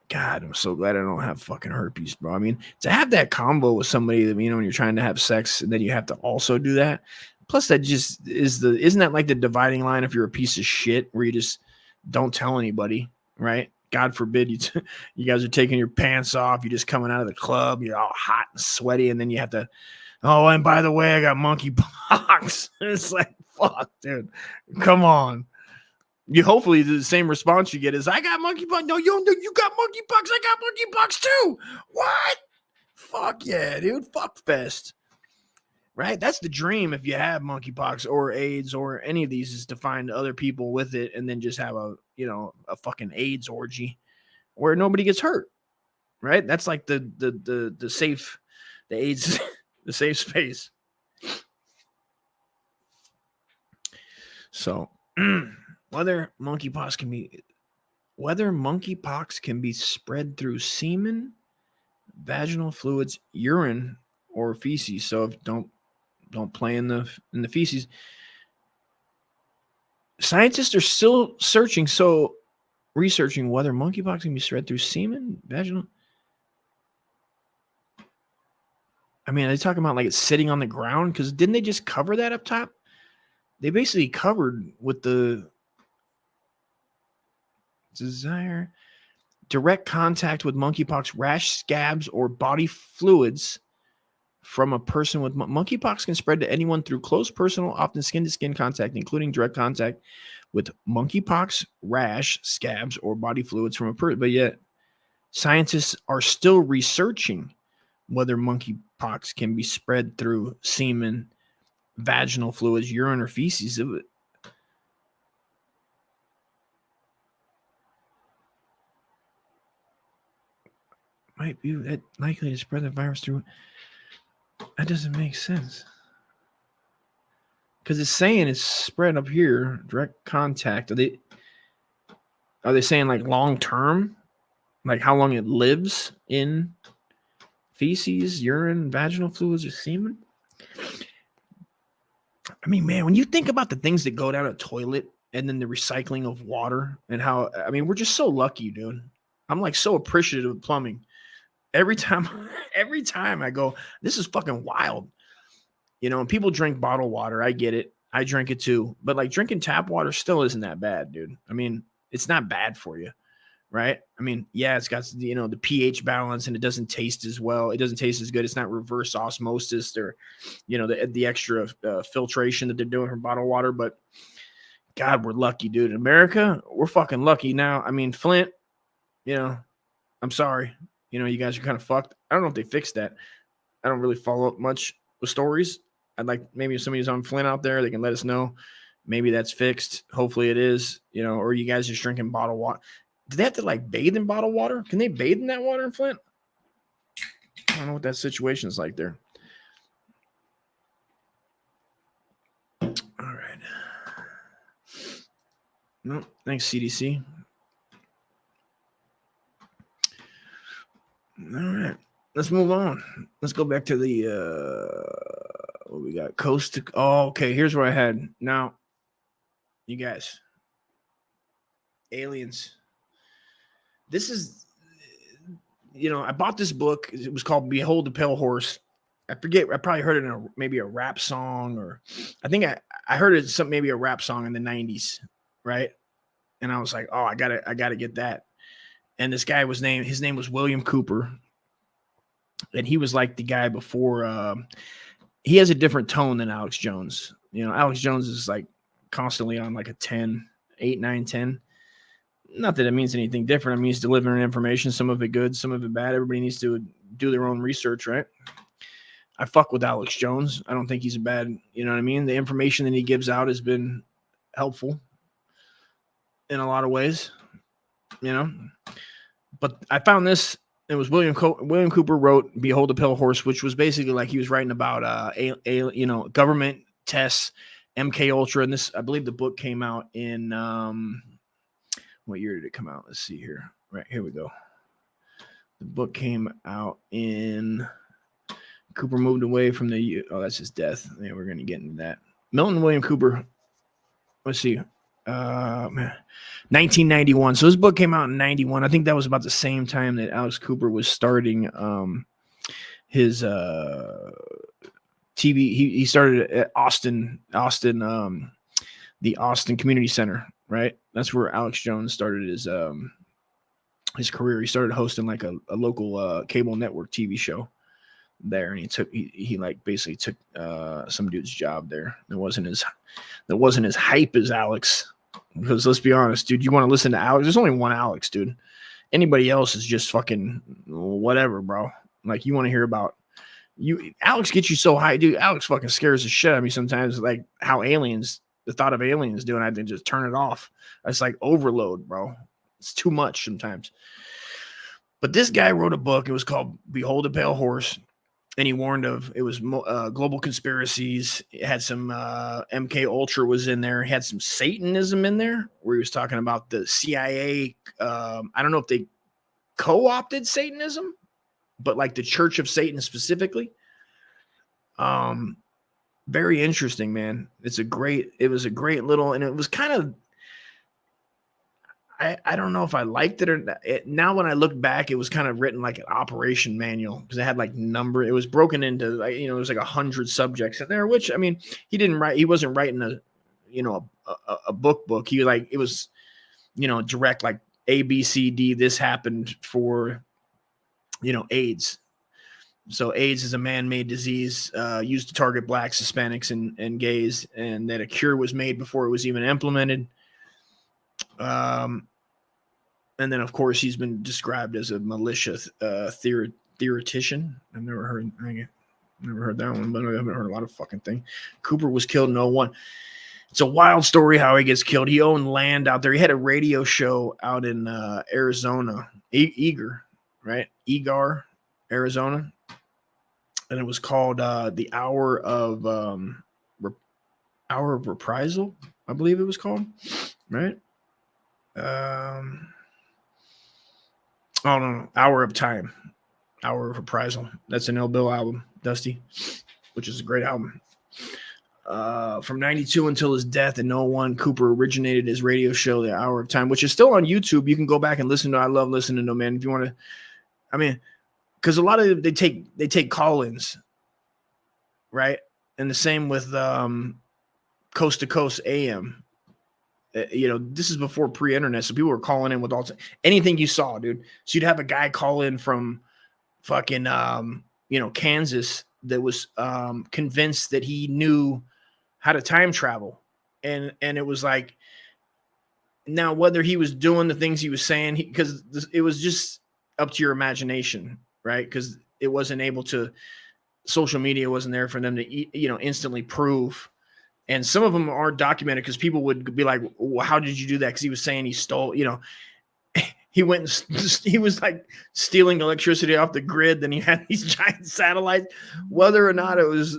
God, I'm so glad I don't have fucking herpes, bro. I mean, to have that combo with somebody that, you know, when you're trying to have sex and then you have to also do that. Plus, that just isn't that like the dividing line if you're a piece of shit where you just don't tell anybody, right? God forbid you guys are taking your pants off. You're just coming out of the club. You're all hot and sweaty. And then you have to, oh, and by the way, I got monkeypox. It's like, fuck, dude. Come on. You hopefully the same response you get is, I got monkeypox. No, you got monkeypox. I got monkeypox too. What? Fuck yeah, dude. Fuck fest. Right? That's the dream if you have monkeypox or AIDS or any of these, is to find other people with it and then just have a fucking AIDS orgy where nobody gets hurt. Right? That's like the safe, the AIDS, the safe space. So whether monkeypox can be spread through semen, vaginal fluids, urine, or feces. So if don't play in the feces. Scientists are still researching whether monkeypox can be spread through semen, vaginal. I mean, are they talking about like it's sitting on the ground? Because didn't they just cover that up top? They basically covered with the desire direct contact with monkeypox rash, scabs, or body fluids from a person with monkeypox can spread to anyone through close personal, often skin-to-skin contact, including direct contact with monkeypox rash, scabs, or body fluids from a person. But yet, scientists are still researching whether monkeypox can be spread through semen, vaginal fluids, urine, or feces. Might be that likely to spread the virus through. That doesn't make sense. Because it's saying it's spread up here, direct contact. Are they saying like long term? Like how long it lives in feces, urine, vaginal fluids, or semen? I mean, man, when you think about the things that go down a toilet and then the recycling of water and how, I mean, we're just so lucky, dude. I'm like so appreciative of plumbing. Every time I go, this is fucking wild. You know, and people drink bottled water. I get it. I drink it too. But like drinking tap water still isn't that bad, dude. I mean, it's not bad for you, right? I mean, yeah, it's got, you know, the pH balance and it doesn't taste as well. It doesn't taste as good. It's not reverse osmosis or, you know, the extra filtration that they're doing from bottled water. But God, we're lucky, dude. In America, we're fucking lucky now. I mean, Flint, you know, I'm sorry. You know, you guys are kind of fucked. I don't know if they fixed that. I don't really follow up much with stories. I'd like maybe if somebody's on Flint out there, they can let us know. Maybe that's fixed. Hopefully it is, you know, or you guys just drinking bottled water. Do they have to like bathe in bottled water? Can they bathe in that water in Flint? I don't know what that situation is like there. All right. No, thanks, CDC. All right, let's move on. Let's go back to the what we got. Coast to okay, here's where I had. Now, you guys, aliens. This is, you know, I bought this book. It was called Behold the Pale Horse. I forget. I probably heard it in maybe a rap song, or I think I heard it maybe a rap song in the 90s, right? And I was like, oh, I gotta get that. And this guy his name was William Cooper. And he was like the guy before. He has a different tone than Alex Jones. You know, Alex Jones is like constantly on like a 10, 8, 9, 10. Not that it means anything different. It means delivering information, some of it good, some of it bad. Everybody needs to do their own research, right? I fuck with Alex Jones. I don't think he's a bad, you know what I mean? The information that he gives out has been helpful in a lot of ways, you know? But I found this. It was William Cooper wrote "Behold the Pale Horse," which was basically like he was writing about you know, government tests, MK Ultra, and this, I believe the book came out in what year did it come out? Let's see here. Right, here we go. The book came out in Cooper moved away from the that's his death. Yeah, we're gonna get into that. Milton William Cooper. Let's see. 1991. So this book came out in 91. I think that was about the same time that Alex Cooper was starting his TV. He started at Austin, the Austin Community Center, right? That's where Alex Jones started his career. He started hosting like a local cable network TV show there, and he like basically took some dude's job there. That wasn't as hype as Alex, because let's be honest, dude, you want to listen to Alex? There's only one Alex, dude. Anybody else is just fucking whatever, bro. Like, you want to hear about you? Alex gets you so high, dude. Alex fucking scares the shit out of me sometimes. Like how the thought of aliens doing, I think just turn it off. It's like overload, bro. It's too much sometimes. But this guy wrote a book. It was called Behold a Pale Horse. And he warned of, it was global conspiracies. It had some MK Ultra was in there. He had some Satanism in there, where he was talking about the CIA. I don't know if they co-opted Satanism, but like the Church of Satan specifically. Very interesting, man. It was a great little, and it was kind of, I don't know if I liked it or not. Now when I look back, it was kind of written like an operation manual, because it had like it was broken into, like, there was like 100 subjects in there, which, I mean, he wasn't writing a book. He it was, direct, like A, B, C, D, this happened for, AIDS. So AIDS is a man-made disease used to target blacks, Hispanics, and gays, and that a cure was made before it was even implemented. And then, of course, he's been described as a malicious theoretician. I've never heard that one, but I haven't heard a lot of fucking things. Cooper was killed in 01. It's a wild story how he gets killed. He owned land out there. He had a radio show out in Arizona, Eagar, right? Eagar, Arizona. And it was called the Hour of Reprisal, I believe it was called, right? No, Hour of Time, Hour of Reprisal. That's an Ill Bill album, Dusty, which is a great album. From 92 until his death in 01, Cooper originated his radio show, The Hour of Time, which is still on YouTube. You can go back and listen to it. I love listening to it, man. If you want to, I mean, because a lot of them, they take call-ins, right? And the same with Coast to Coast AM. This is before pre-internet, so people were calling in with anything you saw, dude. So you'd have a guy call in from fucking Kansas that was convinced that he knew how to time travel, and it was like, now whether he was doing the things he was saying, because it was just up to your imagination, right? Because it wasn't able to, social media wasn't there for them to instantly prove. And some of them are documented, because people would be like, well, how did you do that? Because he was saying he stole, he went and he was like stealing electricity off the grid. Then he had these giant satellites. Whether or not it was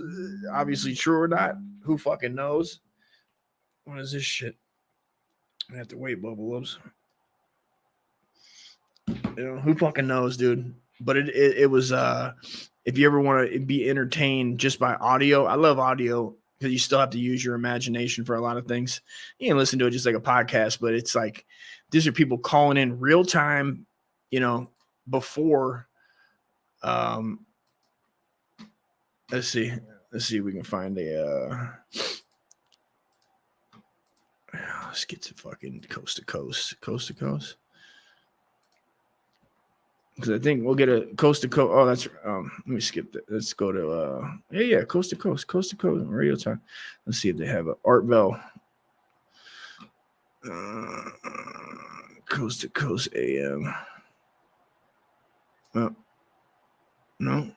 obviously true or not, who fucking knows? What is this shit? I have to wait, Bubble Lips. Who fucking knows, dude? But it was, if you ever want to be entertained just by audio, I love audio, because you still have to use your imagination for a lot of things. You can listen to it just like a podcast, but it's like, these are people calling in real time, before. Let's see if we can find let's get to fucking coast to coast. Because I think we'll get a coast to coast. Oh, that's let me skip that. Let's go to coast to coast radio time. Let's see if they have a Art Bell. Coast to coast AM. Oh, no.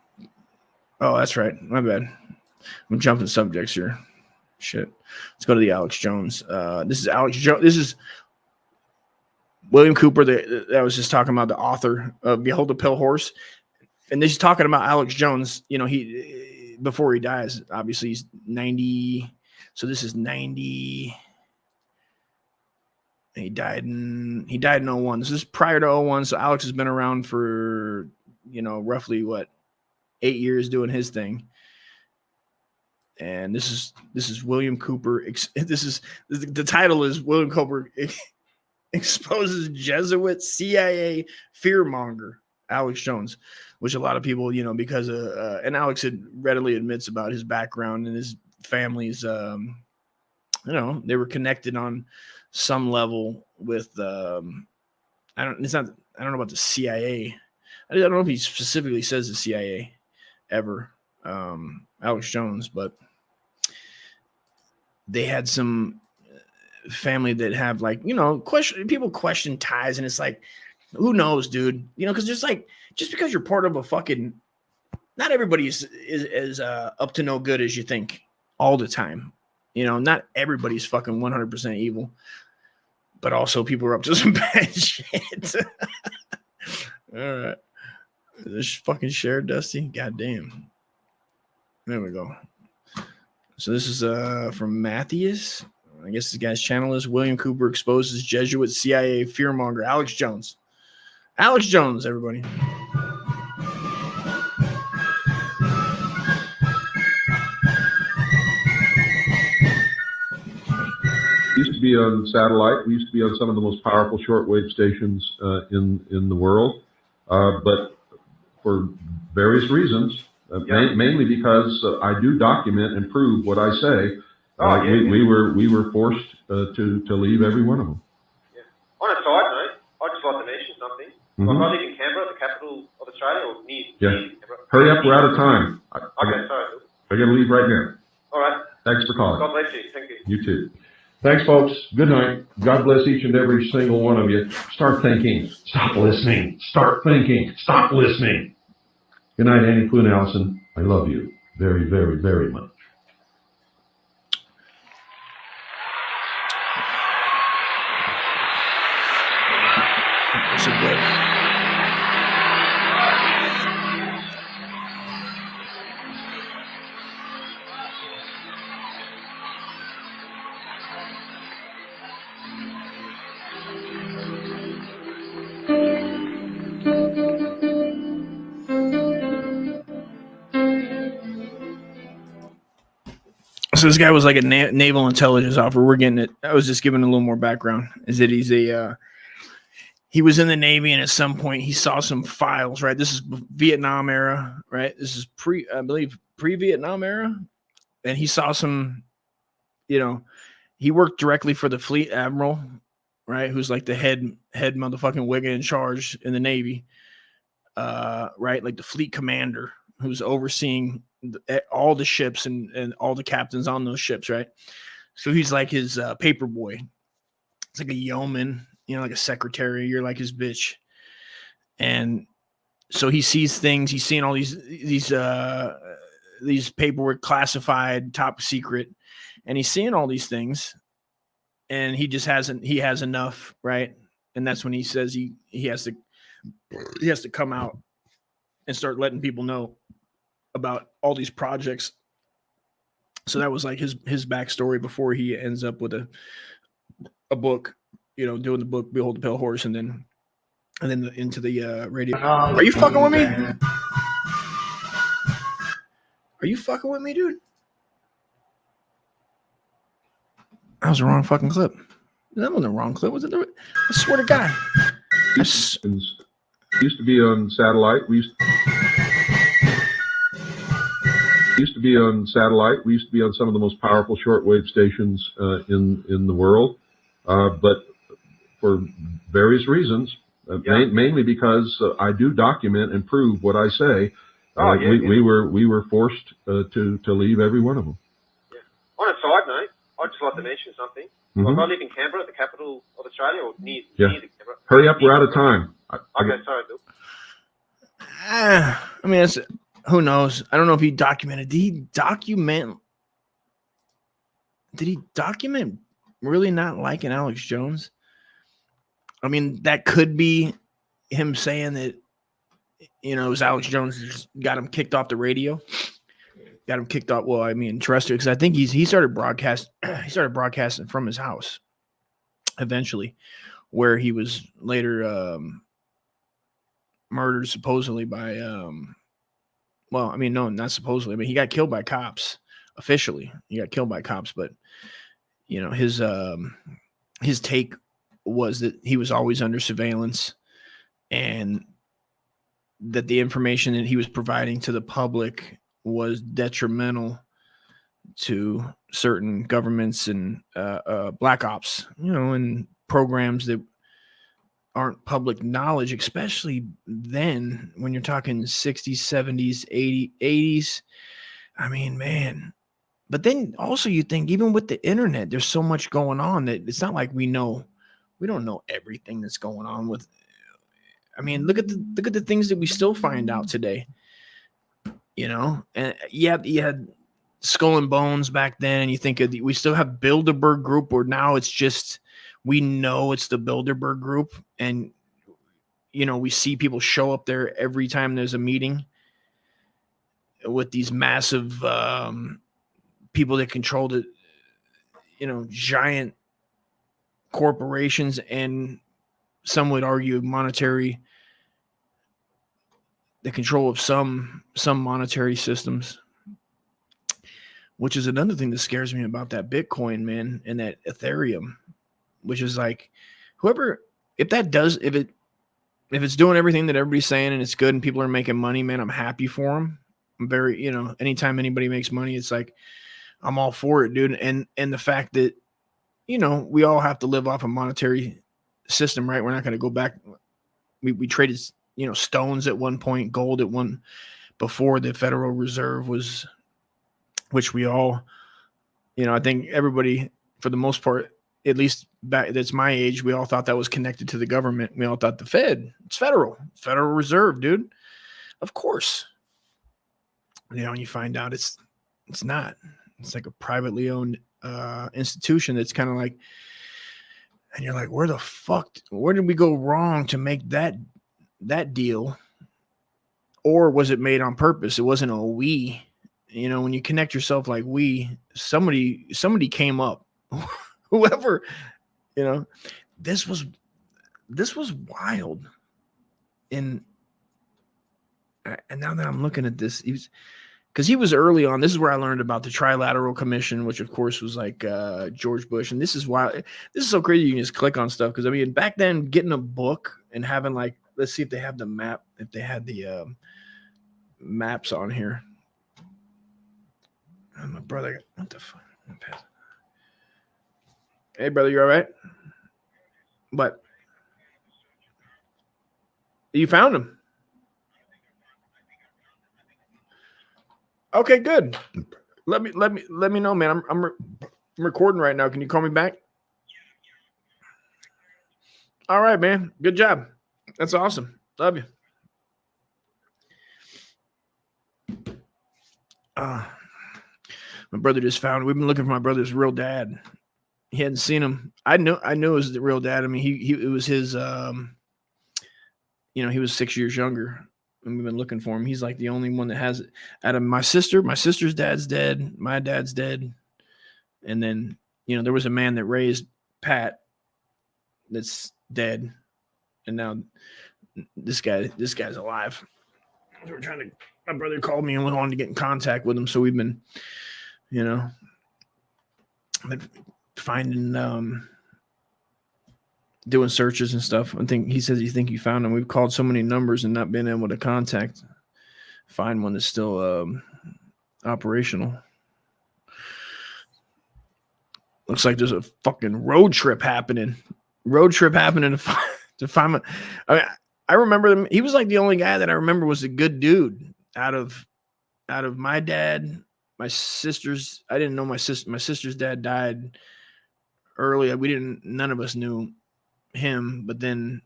Oh, that's right. My bad. I'm jumping subjects here. Shit. Let's go to the Alex Jones. This is Alex Jones. This is William Cooper, that I was just talking about, the author of Behold a Pale Horse. And this is talking about Alex Jones. He before he dies, obviously he's 90. So this is 90. He died in 01. This is prior to 01. So Alex has been around for, roughly 8 years doing his thing. And this is William Cooper. The title is William Cooper exposes Jesuit CIA fearmonger Alex Jones, which a lot of people, because and Alex readily admits about his background and his family's, they were connected on some level with, I don't know about the CIA. I don't know if he specifically says the CIA ever, Alex Jones, but they had some family that have people question ties, and it's like, who knows, dude? Because just because you're part of a fucking, not everybody is up to no good as you think all the time. Not everybody's fucking 100% evil, but also people are up to some bad shit. All right. This fucking share, Dusty. God damn. There we go. So this is from Matthias. I guess this guy's channel is William Cooper exposes Jesuit CIA fearmonger Alex Jones. Alex Jones, everybody. Used to be on satellite. We used to be on some of the most powerful shortwave stations in the world, but for various reasons, mainly because I do document and prove what I say. We were forced to leave every one of them. Yeah. On a side note, I'd just like to mention something. Mm-hmm. I live in Canberra, the capital of Australia, or near Canberra. Hurry up, we're out of time. Okay, sorry. I got to leave right now. All right. Thanks for calling. God bless you. Thank you. You too. Thanks, folks. Good night. God bless each and every single one of you. Start thinking. Stop listening. Start thinking. Stop listening. Good night, Annie Poon Allison. I love you very, very, very much. That's a good. So this guy was like a naval intelligence officer. We're getting it. I was just giving a little more background. Is that he was in the Navy, and at some point he saw some files, right? This is Vietnam era, right? This is pre-Vietnam era. And he saw some, he worked directly for the fleet admiral, right? Who's like the head motherfucking wigga in charge in the Navy, right? Like the fleet commander who's overseeing all the ships and all the captains on those ships, right? So he's like his paper boy. It's like a yeoman, like a secretary. You're like his bitch. And so he sees things. He's seeing all these paperwork, classified, top secret, and he's seeing all these things. And he has enough, right? And that's when he says he has to come out and start letting people know about all these projects. So that was like his backstory before he ends up with a book, doing the book Behold the Pale Horse, and then into the radio. Are you fucking with me? Are you fucking with me, dude? That was the wrong fucking clip. That wasn't the wrong clip, was it? I swear to God. Used to be on satellite. We used to be on satellite. We used to be on some of the most powerful shortwave stations in the world, but for various reasons, mainly because I do document and prove what I say. We were forced to leave every one of them. Yeah. On a side note, I'd just like to mention something. Mm-hmm. I live in Canberra, the capital of Australia, or near the Canberra. Hurry up, we're out of time. Okay, sorry, Bill. I mean, who knows? I don't know if he documented. Did he document really not liking Alex Jones? I mean, that could be him saying that, it was Alex Jones that just got him kicked off the radio. Got him kicked off. Well, I mean, terrestrial, because I think he started broadcasting from his house eventually, where he was later murdered supposedly by well, I mean, no, not supposedly, but he got killed by cops officially. He got killed by cops, but you know, his take was that he was always under surveillance and that the information that he was providing to the public was detrimental to certain governments and black ops, you know, and programs that aren't public knowledge, especially then when you're talking 60s, 70s, 80s. I mean, man. But then also you think even with the internet, there's so much going on that it's not like we don't know everything that's going on with. I mean, look at the things that we still find out today. You know, and you had Skull and Bones back then. You think we still have Bilderberg Group, or now it's just we know it's the Bilderberg Group, and you know we see people show up there every time there's a meeting with these massive people that control the, you know, giant corporations, and some would argue the control of some monetary systems, which is another thing that scares me about that Bitcoin, man, and that Ethereum, which is like, if it's doing everything that everybody's saying and it's good and people are making money, man, I'm happy for them. I'm very, you know, anytime anybody makes money, it's like, I'm all for it, dude. And the fact that, you know, we all have to live off a monetary system, right? We're not going to go back. We traded, you know, stones at one point, gold at one, before the Federal Reserve was, which we all, you know, I think everybody, for the most part, at least back, that's my age, we all thought that was connected to the government. We all thought the Fed, it's Federal Reserve, dude. Of course. You know, and you find out it's not. It's like a privately owned institution that's kind of like, and you're like, where did we go wrong to make that deal? Or was it made on purpose? It wasn't a we. You know, when you connect yourself like somebody came up. Whoever, you know, this was wild. And now that I'm looking at this, because he was early on. This is where I learned about the Trilateral Commission, which of course was like George Bush. And this is why this is so crazy. You can just click on stuff. Because I mean, back then, getting a book and having like, let's see if they have the map, if they had the maps on here. Oh, my brother, what the fuck? Hey, brother, you all right? But you found him. Okay, good. Let me know, man. I'm recording right now. Can you call me back? All right, man. Good job. That's awesome. Love you. My brother just found. We've been looking for my brother's real dad. He hadn't seen him. I knew it was the real dad. I mean, it was his. You know, he was 6 years younger. And we've been looking for him. He's like the only one that has it. Out of my sister's dad's dead. My dad's dead. And then, you know, there was a man that raised Pat that's dead. And now this guy's alive. We're my brother called me and wanted to get in contact with him. So we've been, you know, finding, doing searches and stuff. I think he says he think he found him. We've called so many numbers and not been able to find one that's still operational. Looks like there's a fucking road trip happening to find. I remember him. He was like the only guy that I remember was a good dude out of my dad, my sister's. I didn't know my sister's dad died early. None of us knew him, but then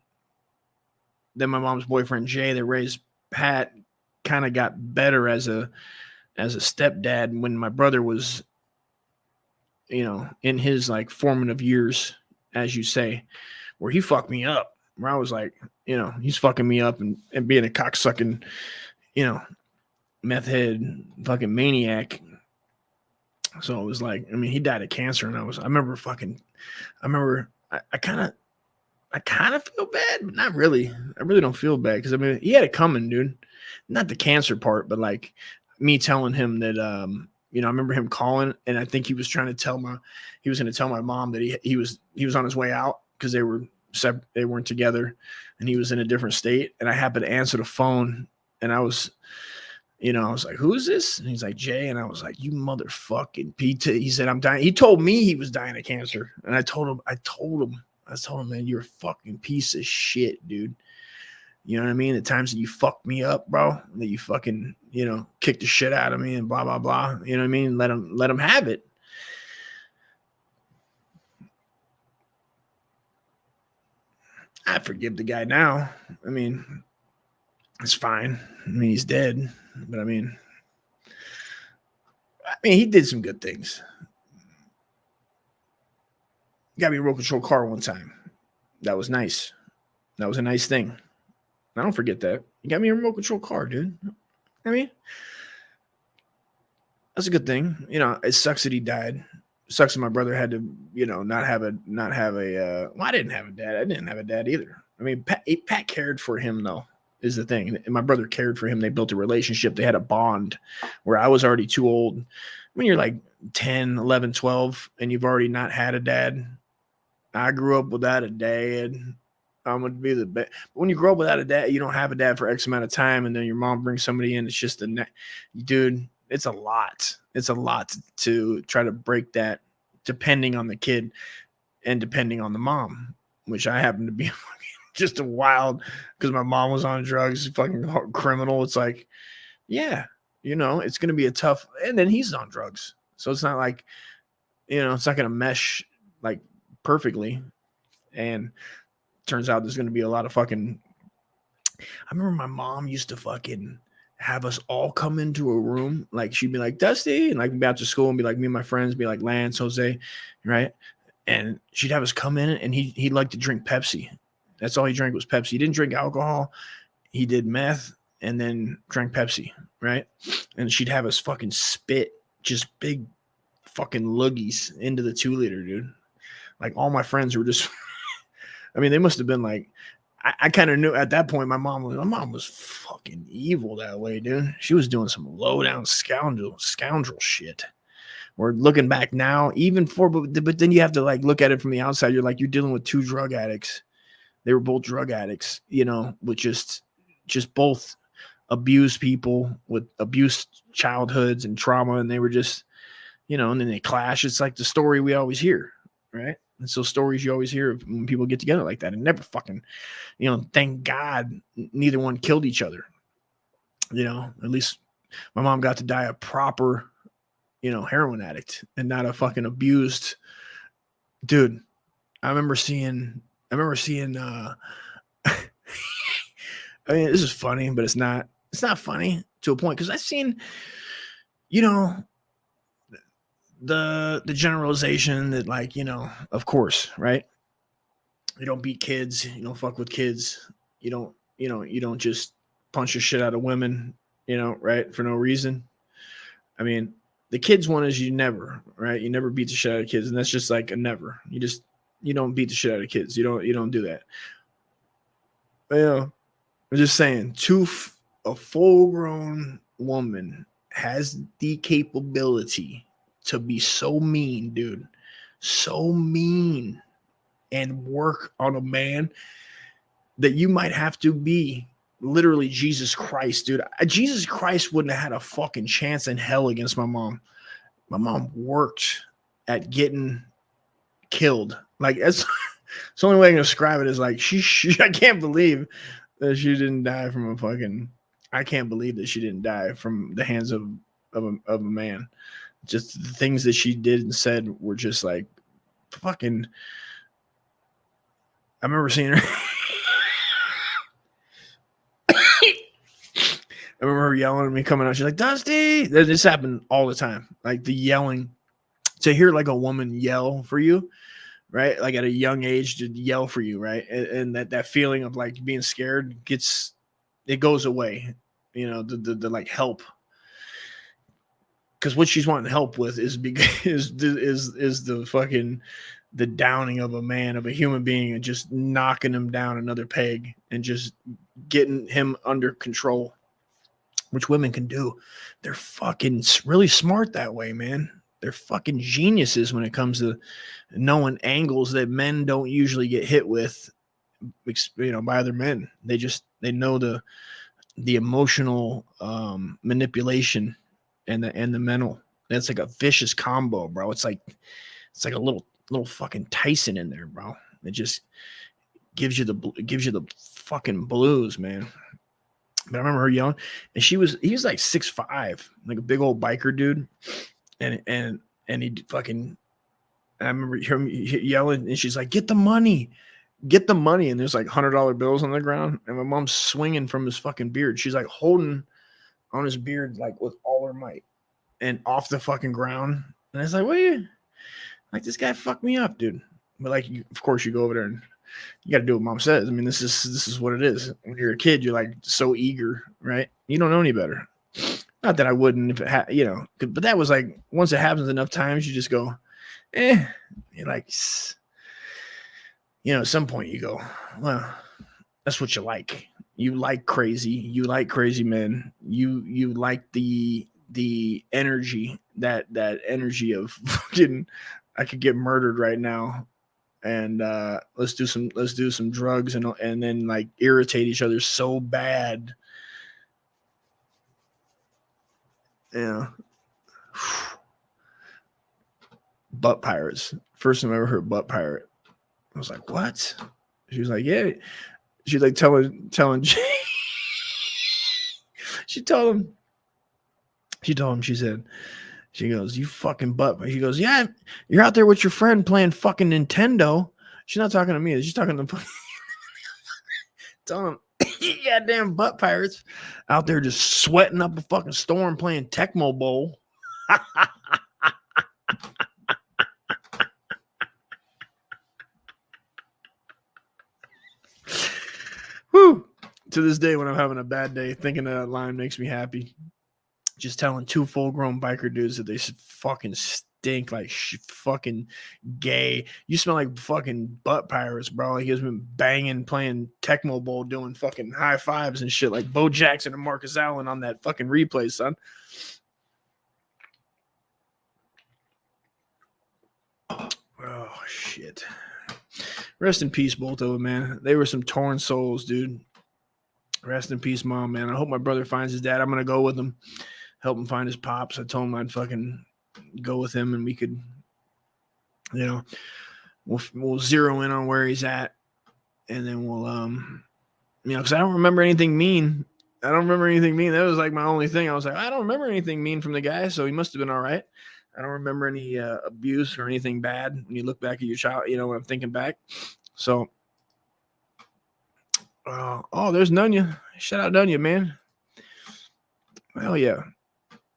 my mom's boyfriend Jay that raised Pat kind of got better as a stepdad when my brother was, you know, in his like formative years, as you say, where he fucked me up, where I was like, you know, he's fucking me up and being a cocksucking, you know, meth head fucking maniac. So it was like, I mean, he died of cancer, and I remember I kind of feel bad, but not really. I really don't feel bad because I mean, he had it coming, dude. Not the cancer part, but like me telling him that, You know, I remember him calling, and I think he was trying to tell my mom that he was on his way out because they weren't together, and he was in a different state. And I happened to answer the phone, and I was like, "Who is this?" And he's like, "Jay." And I was like, "You motherfucking Pete." He said, "I'm dying." He told me he was dying of cancer, and I told him, "Man, you're a fucking piece of shit, dude." You know what I mean? The times that you fucked me up, bro, that you fucking, kicked the shit out of me and blah, blah, blah. You know what I mean? Let him have it. I forgive the guy now. I mean, it's fine. I mean, he's dead, but I mean, he did some good things. Got me a remote control car one time. That was nice. That was a nice thing. I don't forget that. You got me a remote control car, dude. I mean, that's a good thing. It sucks that he died. It sucks that my brother had to, not have a well, I didn't have a dad. I didn't have a dad either. I mean, Pat cared for him, though, is the thing. And my brother cared for him. They built a relationship. They had a bond where I was already too old. When you're like 10, 11, 12, and you've already not had a dad. I grew up without a dad. I'm going to be the best. But when you grow up without a dad, you don't have a dad for X amount of time, and then your mom brings somebody in. It's just dude, it's a lot. It's a lot to try to break that, depending on the kid and depending on the mom, which I happen to be just a wild, because my mom was on drugs, fucking criminal. It's like, yeah, it's going to be a tough, and then he's on drugs. So it's not like, it's not going to mesh like perfectly. And turns out there's going to be a lot of fucking, I remember my mom used to fucking have us all come into a room. Like, she'd be like, Dusty, and like be out to school and be like, me and my friends be like Lance, Jose, right? And she'd have us come in, and he liked to drink Pepsi. That's all he drank was Pepsi. He didn't drink alcohol. He did meth and then drank Pepsi, right? And she'd have us fucking spit just big fucking loogies into the 2-liter, dude. Like, all my friends were just I mean, they must have been like, I kind of knew at that point, my mom was fucking evil that way, dude. She was doing some low down scoundrel shit. We're looking back now, but then you have to like look at it from the outside. You're like, you're dealing with 2 drug addicts. They were both drug addicts, with just both abused people with abused childhoods and trauma. And they were just, and then they clash. It's like the story we always hear, right? And so stories you always hear when people get together like that, and never fucking, thank God neither one killed each other. At least my mom got to die a proper, heroin addict and not a fucking abused dude. I remember seeing, I mean, this is funny, but it's not funny to a point. Cause I've seen, the generalization that, like, of course, right? You don't beat kids, you don't fuck with kids, you don't just punch the shit out of women, right, for no reason. I mean, the kids one is you never, right? You never beat the shit out of kids, and that's just like a never. You don't beat the shit out of kids. You don't do that. But, I'm just saying, a full-grown woman has the capability to be so mean, dude, so mean, and work on a man that you might have to be literally Jesus Christ, dude. Jesus Christ wouldn't have had a fucking chance in hell against my mom. My mom worked at getting killed. Like, that's the only way I can describe it is like, I can't believe that she didn't die from I can't believe that she didn't die from the hands of a man. Just the things that she did and said were just like fucking. I remember seeing her. I remember her yelling at me coming out. She's like, Dusty. This happened all the time. Like the yelling, to hear like a woman yell for you, right? Like at a young age to yell for you, right? And that feeling of like being scared goes away. The like help. Because what she's wanting help with is the fucking the downing of a man, of a human being, and just knocking him down another peg and just getting him under control. which women can do. They're fucking really smart that way, man. They're fucking geniuses when it comes to knowing angles that men don't usually get hit with, by other men. They know the emotional manipulation and the mental. That's like a vicious combo, bro. It's like a little fucking Tyson in there, bro. It just gives you the fucking blues, man. But I remember her yelling, and he was like 6'5", like a big old biker dude, and he fucking. I remember him yelling, and she's like, "Get the money, get the money!" And there's like $100 bills on the ground, and my mom's swinging from his fucking beard. She's like holding on his beard like with all her might, and off the fucking ground. And it's like, what are you? Like, this guy fucked me up, dude. But like, of course, you go over there and you got to do what mom says. I mean, this is what it is. When you're a kid, you're like so eager, right? You don't know any better. Not that I wouldn't if it but that was like, once it happens enough times, you just go, you're like, at some point you go, well, that's what you like. You like crazy. You like crazy men. You like the energy, that energy of fucking, I could get murdered right now, and let's do some drugs and then like irritate each other so bad. Yeah. Butt pirates. First time I ever heard butt pirate. I was like, what? She was like, yeah. She's like telling she told him, she said, she goes, you fucking butt. He goes, yeah, you're out there with your friend playing fucking Nintendo. She's not talking to me. She's talking to telling him, you goddamn butt pirates out there just sweating up a fucking storm playing Tecmo Bowl. Whew. To this day, when I'm having a bad day, thinking of that line makes me happy. Just telling two full-grown biker dudes that they fucking stink like fucking gay. You smell like fucking butt pirates, bro. Like, he has been banging, playing Tecmo Bowl, doing fucking high fives and shit like Bo Jackson and Marcus Allen on that fucking replay, son. Oh, shit. Rest in peace, both of them, man. They were some torn souls, dude. Rest in peace, mom, man. I hope my brother finds his dad. I'm going to go with him. Help him find his pops. I told him I'd fucking go with him, and we could, we'll zero in on where he's at, and then we'll, because I don't remember anything mean. That was like my only thing. I was like, I don't remember anything mean from the guy, so he must have been all right. I don't remember any abuse or anything bad when you look back at your child, when I'm thinking back. So, there's Nunya. Shout out Nunya, man. Hell yeah.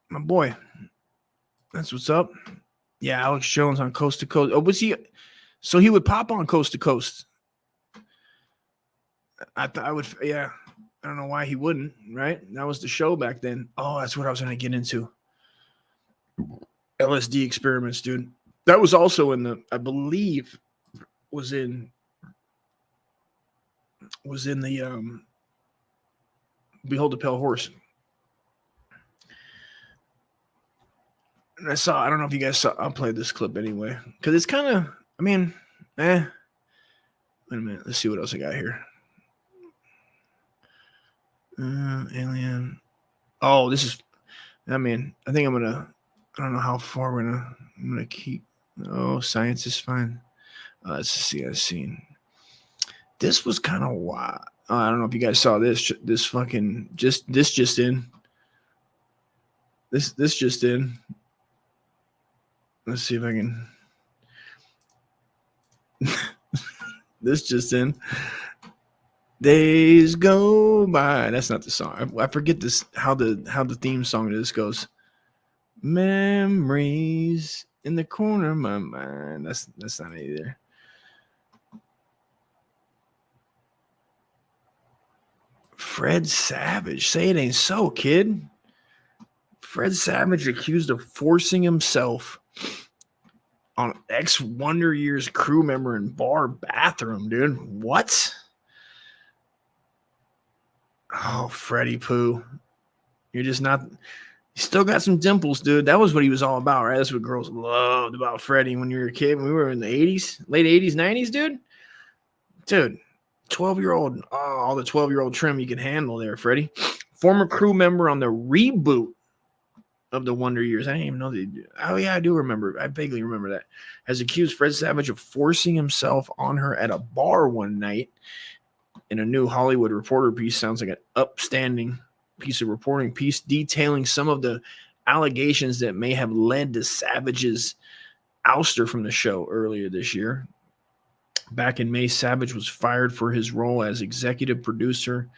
My boy. That's what's up. Yeah, Alex Jones on Coast to Coast. Oh, was he? So he would pop on Coast to Coast. I thought I would. Yeah. I don't know why he wouldn't, right? That was the show back then. Oh, that's what I was going to get into. LSD experiments, dude. That was also I believe, was in the Behold the Pale Horse. And I don't know if you guys saw, I'll play this clip anyway. Because it's kind of, wait a minute. Let's see what else I got here. Alien. Oh, this is, I think I don't know how far I'm going to keep. Oh, science is fine. Let's see a scene. This was kind of wild. I don't know if you guys saw this. This fucking, just in. This just in. Let's see if I can. This just in. Days go by. That's not the song. I forget this. How the theme song to this goes. Memories in the corner of my mind. That's not it either. Fred Savage. Say it ain't so, kid. Fred Savage accused of forcing himself on ex-Wonder Years crew member in bar bathroom, dude. What? Oh, Freddie Pooh. You're just not. You still got some dimples, dude. That was what he was all about, right? That's what girls loved about Freddie when you were a kid. When we were in the 80s, late 80s, 90s, dude. Dude, 12-year-old, all the 12-year-old trim you can handle there, Freddie. Former crew member on the reboot of the Wonder Years. I didn't even know they did. Oh, yeah, I do remember. I vaguely remember that. Has accused Fred Savage of forcing himself on her at a bar one night. In a new Hollywood Reporter piece, sounds like an upstanding piece of reporting piece detailing some of the allegations that may have led to Savage's ouster from the show earlier this year. Back in May, Savage was fired for his role as executive producer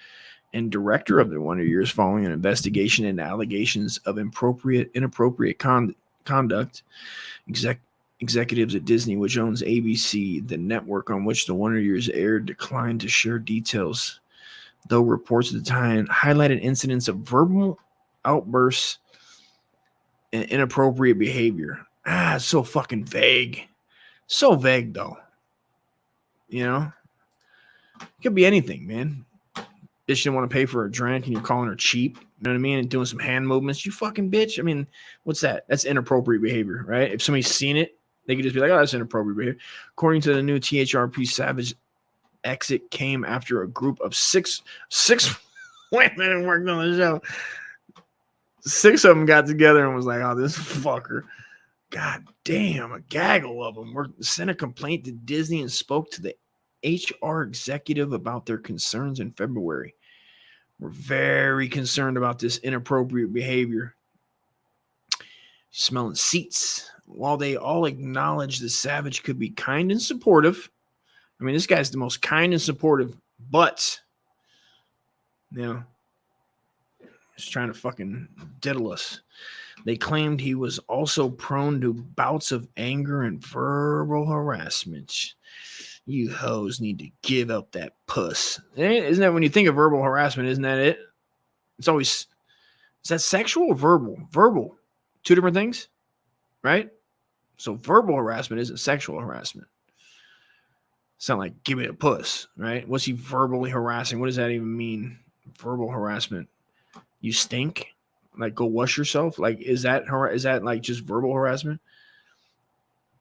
and director of the Wonder Years following an investigation into allegations of inappropriate conduct. Executives at Disney, which owns ABC, the network on which the Wonder Years aired, declined to share details, though reports at the time highlighted incidents of verbal outbursts and inappropriate behavior. It's so fucking vague. So vague, though. You know? It could be anything, man. Bitch didn't want to pay for a drink and you're calling her cheap. You know what I mean? And doing some hand movements. You fucking bitch. I mean, what's that? That's inappropriate behavior, right? If somebody's seen it, they could just be like, oh, that's inappropriate behavior. According to the new THRP, Savage exit came after a group of six women worked on the show. 6 of them got together and was like, oh, this fucker. God damn, a gaggle of them sent a complaint to Disney and spoke to the HR executive about their concerns in February. We're very concerned about this inappropriate behavior. Smelling seats. While they all acknowledge the Savage could be kind and supportive, I mean, this guy's the most kind and supportive, but, you know, he's trying to fucking diddle us. They claimed he was also prone to bouts of anger and verbal harassment. You hoes need to give up that puss. Isn't that when you think of verbal harassment, isn't that it? It's always, is that sexual or verbal? Verbal. 2 different things, right? So verbal harassment isn't sexual harassment. Sound like give me a puss, right? What's he verbally harassing? What does that even mean? Verbal harassment. You stink? Like go wash yourself? Like is that like just verbal harassment?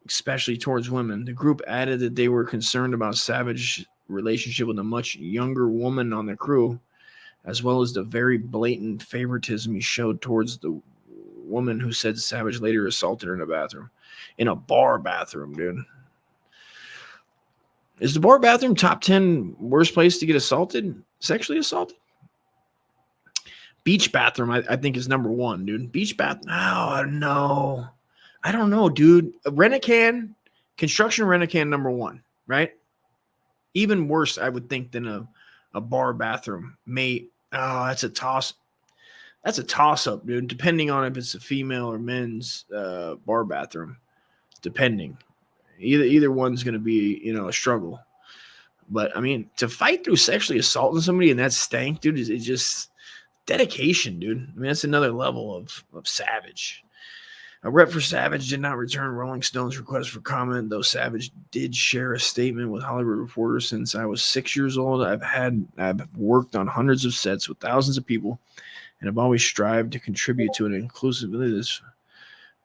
Especially towards women. The group added that they were concerned about Savage's relationship with a much younger woman on the crew, as well as the very blatant favoritism he showed towards the woman who said Savage later assaulted her in a bathroom. In a bar bathroom, dude. Is the bar bathroom top 10 worst place to get assaulted? Sexually assaulted? Beach bathroom, I think, is number 1, dude. Beach bathroom. Oh, no. I don't know, dude. Rent-A-Can, construction Rent-A-Can number 1, right? Even worse, I would think, than a bar bathroom. That's a toss. That's a toss-up, dude, depending on if it's a female or men's bar bathroom. Depending. Either one's going to be, you know, a struggle. But, I mean, to fight through sexually assaulting somebody and that stank, dude, is just dedication, dude. I mean, that's another level of Savage. A rep for Savage did not return Rolling Stone's request for comment, though Savage did share a statement with Hollywood Reporter. Since I was 6 years old, I've worked on hundreds of sets with thousands of people, and I've always strived to contribute to an inclusive. This.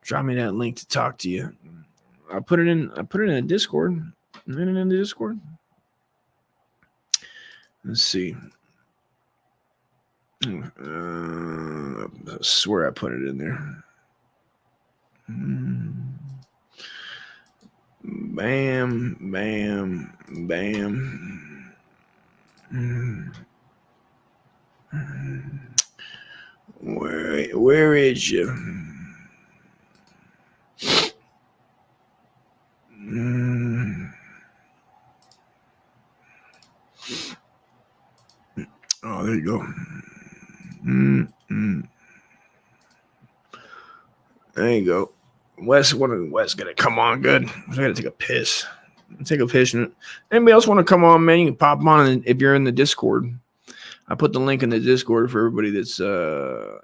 Drop me that link to talk to you. I put it in a Discord. In the Discord. Let's see. I swear I put it in there. Bam, bam, bam. Where is you? Oh, there you go. There you go. Wes gonna come on good. I gotta take a piss. Take a piss. Anybody else want to come on, man? You can pop on if you're in the Discord. I put the link in the Discord for everybody that's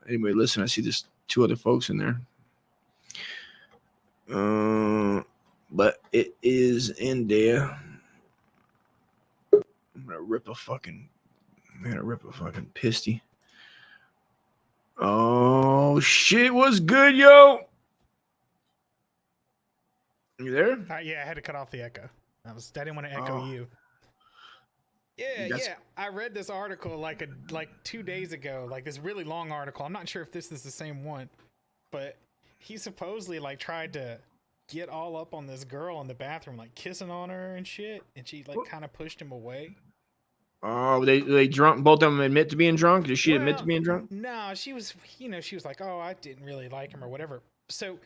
anybody listen. I see there's 2 other folks in there. But it is in there. I'm gonna rip a fucking pisty. Oh shit, what's good, yo? You there? Yeah, I had to cut off the echo. I didn't want to echo you. Yeah, yeah. I read this article like 2 days ago, like this really long article. I'm not sure if this is the same one, but he supposedly like tried to get all up on this girl in the bathroom, like kissing on her and shit, and she like kind of pushed him away. Oh, they drunk. Both of them admit to being drunk. Did she admit to being drunk? No, she was, she was like, oh, I didn't really like him or whatever. So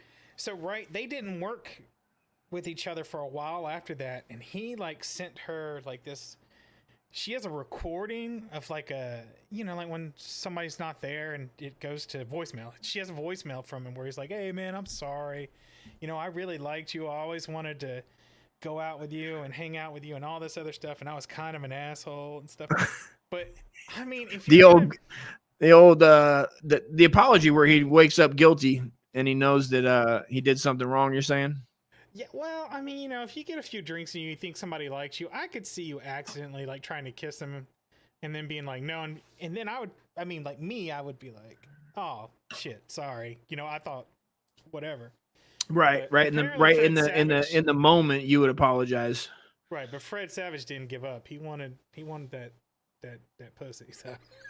right, they didn't work with each other for a while after that, and he like sent her like this. She has a recording of like a, like when somebody's not there and it goes to voicemail. She has a voicemail from him where he's like, hey man, I'm sorry. I really liked you. I always wanted to go out with you and hang out with you and all this other stuff. And I was kind of an asshole and stuff. But I mean, if the apology where he wakes up guilty and he knows that he did something wrong, you're saying? Yeah, well, I mean, if you get a few drinks and you think somebody likes you, I could see you accidentally like trying to kiss them and then being like, no. And then I would be like, oh shit, sorry. I thought whatever. Right. But In the moment you would apologize. Right. But Fred Savage didn't give up. He wanted that pussy.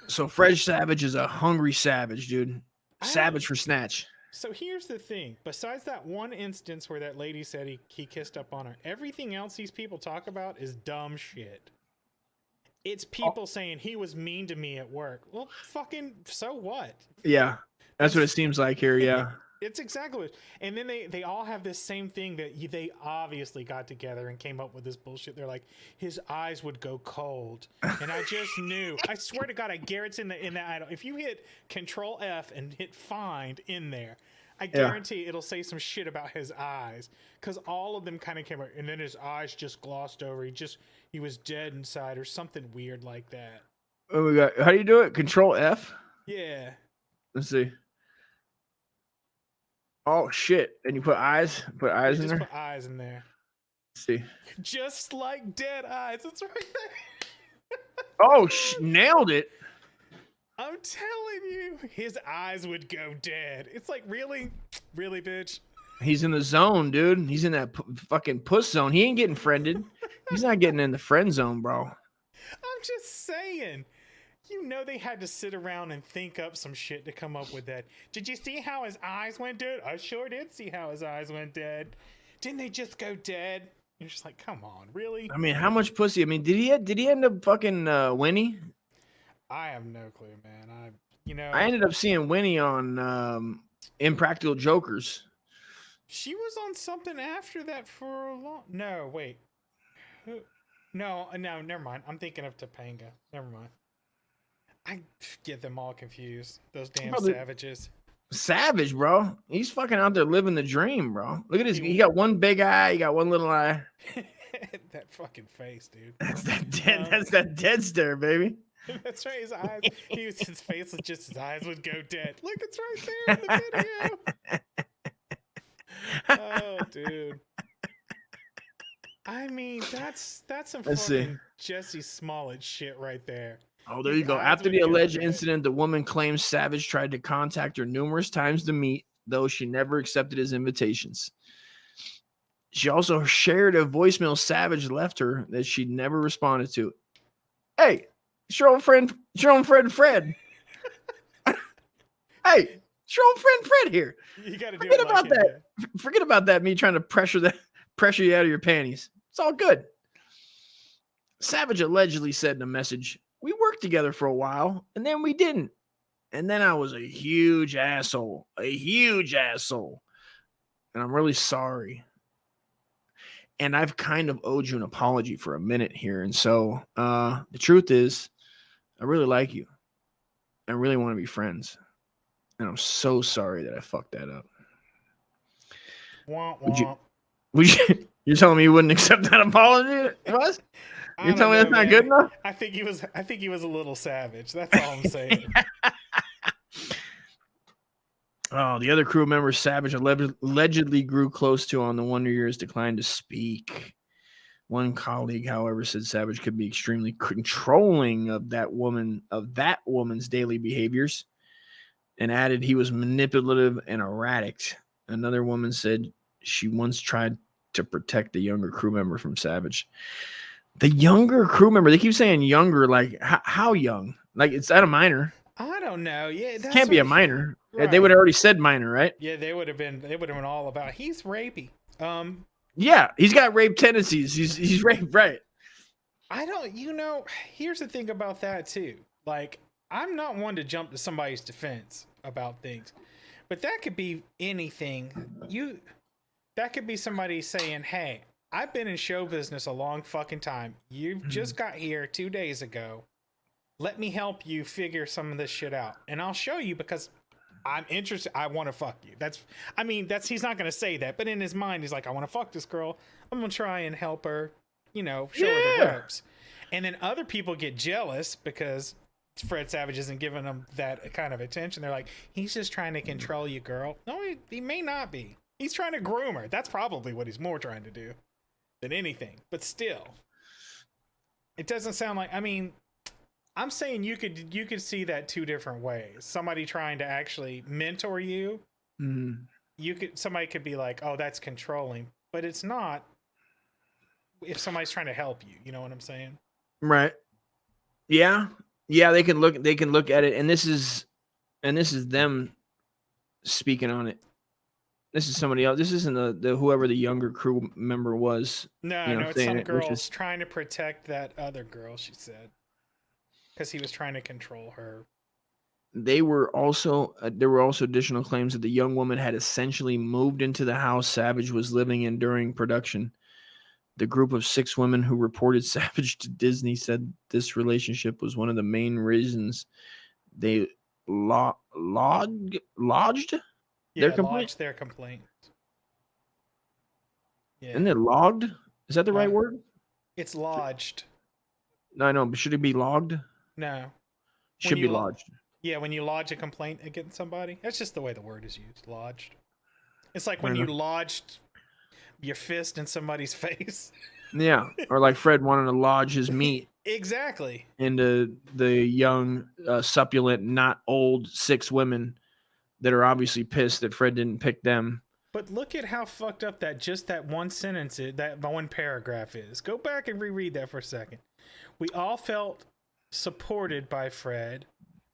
So Fred Savage is a hungry savage, dude. Savage for snatch. So here's the thing. Besides that one instance where that lady said he kissed up on her, everything else these people talk about is dumb shit. It's people saying he was mean to me at work. Well, fucking, so what? Yeah. That's what it seems like here, yeah. It's exactly what. And then they all have this same thing that they obviously got together and came up with this bullshit. They're like, his eyes would go cold. And I just knew. I swear to God, I guarantee in that item. If you hit Control F and hit find in there, I guarantee it'll say some shit about his eyes. Because all of them kind of came out. And then his eyes just glossed over. He was dead inside or something weird like that. Oh, we got. How do you do it? Control F? Yeah. Let's see. Oh shit! And you put eyes in there. Just put eyes in there. Let's see. Just like dead eyes. It's right there. Oh, nailed it. I'm telling you, his eyes would go dead. It's like, really, bitch. He's in the zone, dude. He's in that fucking puss zone. He ain't getting friended. He's not getting in the friend zone, bro. I'm just saying. They had to sit around and think up some shit to come up with that. Did you see how his eyes went dead? I sure did see how his eyes went dead. Didn't they just go dead? You're just like, come on, really? I mean, how much pussy? I mean, did he end up fucking Winnie? I have no clue, man. I ended up seeing Winnie on Impractical Jokers. She was on something after that for a long. No, wait. No, never mind. I'm thinking of Topanga. Never mind. I get them all confused. Those damn savages. Savage, bro. He's fucking out there living the dream, bro. Look at this. He got one big eye. He got one little eye. That fucking face, dude. That's that dead stare, baby. That's right. His eyes. His face was just his eyes would go dead. Look, it's right there in the video. Oh, dude. I mean, that's some fucking Jesse Smollett shit right there. Oh, there you go. After the alleged incident, the woman claims Savage tried to contact her numerous times to meet, though she never accepted his invitations. She also shared a voicemail Savage left her that she never responded to. Hey, it's your old friend Fred. Hey, it's your old friend Fred here. You gotta Forget about that. Forget about that. Me trying to pressure you out of your panties. It's all good. Savage allegedly said in a message, "We worked together for a while, and then we didn't. And then I was a huge asshole. And I'm really sorry. And I've kind of owed you an apology for a minute here. And so the truth is, I really like you. I really want to be friends. And I'm so sorry that I fucked that up." You're telling me you wouldn't accept that apology? What? You're telling me that's not good enough? I think he was a little savage. That's all I'm saying. Oh, the other crew member Savage allegedly grew close to on the Wonder Years declined to speak. One colleague, however, said Savage could be extremely controlling of that woman's daily behaviors. and added he was manipulative and erratic. Another woman said she once tried to protect the younger crew member from Savage. The younger crew member, they keep saying younger, like how young? Like, is that a minor? I don't know. Yeah, It can't be a minor. Right. They would have already said minor, right? Yeah, they would have been all about. He's rapey. Yeah, he's got rape tendencies. He's raped, right? I don't. Here's the thing about that too. Like, I'm not one to jump to somebody's defense about things, but that could be anything. That could be somebody saying, "Hey, I've been in show business a long fucking time. You've just got here 2 days ago. Let me help you figure some of this shit out, and I'll show you because I'm interested. I want to fuck you." He's not going to say that, but in his mind, he's like, "I want to fuck this girl. I'm going to try and help her, show her the ropes." And then other people get jealous because Fred Savage isn't giving them that kind of attention. They're like, "He's just trying to control you, girl." No, he may not be. He's trying to groom her. That's probably what he's more trying to do than anything. But still, it doesn't sound like. I'm saying you could see that two different ways. Somebody trying to actually mentor you. Mm-hmm. Somebody could be like, "Oh, that's controlling," but it's not. If somebody's trying to help you, you know what I'm saying? Right. Yeah. Yeah. They can look at it, and this is them speaking on it. This is somebody else. This isn't the whoever the younger crew member was. No, it's some girl trying to protect that other girl. She said. Because he was trying to control her. There were also additional claims that the young woman had essentially moved into the house Savage was living in during production. The group of 6 women who reported Savage to Disney said this relationship was one of the main reasons they lodged their complaint. Lodged their complaint. Yeah. Isn't it logged? Is that the right word? It's lodged. No, I know, but should it be logged? No. Should be lodged. Yeah, when you lodge a complaint against somebody. That's just the way the word is used, lodged. It's like when you lodged your fist in somebody's face. Yeah, or like Fred wanted to lodge his meat. Exactly. Into the young, succulent, not old 6 women that are obviously pissed that Fred didn't pick them. But look at how fucked up that one sentence is, that one paragraph is. Go back and reread that for a second. We all felt supported by Fred.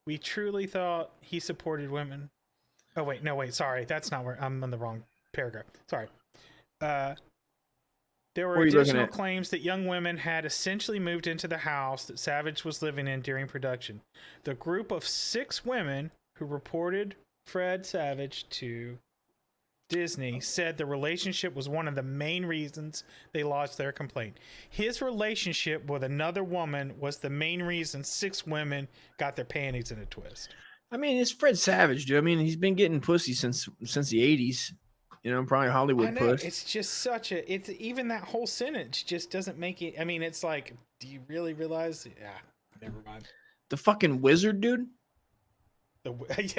We truly thought he supported women. Oh, wait. No, wait. Sorry. That's not where I'm on the wrong paragraph. Sorry. There were additional claims that young women had essentially moved into the house that Savage was living in during production. The group of 6 women who reported Fred Savage to Disney said the relationship was one of the main reasons they lodged their complaint. His relationship with another woman was the main reason 6 women got their panties in a twist. It's Fred Savage, dude. He's been getting pussy since the 80s. Probably Hollywood puss. It's just it's even that whole sentence just doesn't make it. It's like, do you really realize? Yeah, never mind. The fucking wizard, dude.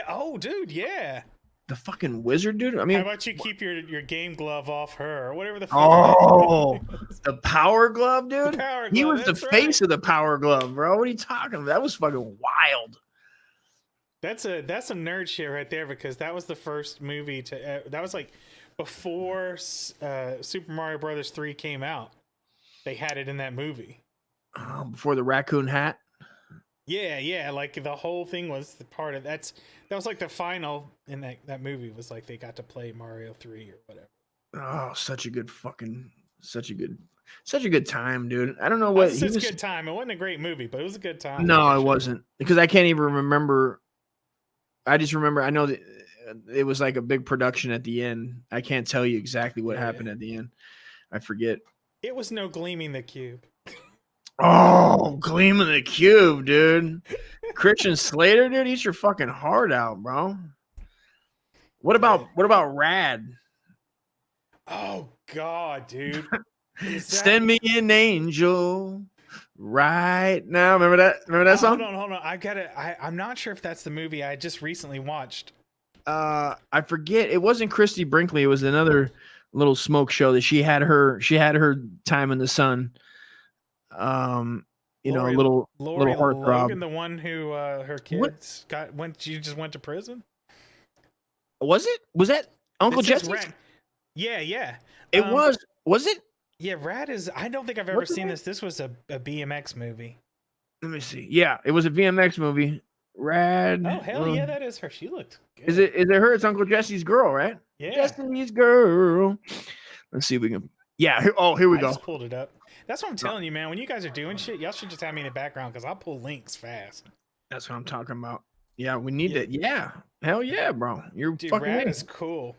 Oh, dude, yeah. The fucking wizard, dude. How about you keep your game glove off her or whatever the fuck? Oh, the power glove, dude. Power glove, he was the face of the power glove, bro. What are you talking about? That was fucking wild. That's some nerd shit right there, because that was the first movie to that was like before Super Mario Brothers 3 came out. They had it in that movie. Before the raccoon hat. Yeah, like the whole thing was the part of that was like the final in that movie was like they got to play Mario 3 or whatever. Oh, such a good time, dude. I don't know what It's a good time. It wasn't a great movie, but it was a good time. No, it wasn't, because I can't even remember. I just remember, I know that it was like a big production at the end. I can't tell you exactly what happened at the end. I forget. It was no Gleaming the Cube. Oh, Gleaming the Cube, dude. Christian Slater, dude, eat your fucking heart out, bro. What about Rad? Oh God, dude. Send me an angel right now. Remember that song? Hold on. I'm not sure if that's the movie I just recently watched. I forget. It wasn't Christy Brinkley. It was another little smoke show that she had her time in the sun. Little heartthrob. Logan, the one who her kids went to prison. Was it? Was that Uncle This is Jesse's? Rad. Yeah, yeah. It was. Was it? Yeah, Rad is. I don't think I've ever What's the seen name? this. This was a BMX movie. Let me see. Yeah, it was a VMX movie. Rad. Oh hell yeah, that is her. She looked good. Is it her? It's Uncle Jesse's girl, right? Yeah. Jesse's girl. Let's see if we can. Yeah. Here we I go. just pulled it up. That's what I'm telling you, man. When you guys are doing shit, y'all should just have me in the background because I'll pull links fast. That's what I'm talking about. Yeah, we need it. Yeah. Hell yeah, bro. You're Dude, fucking Rad in. is cool.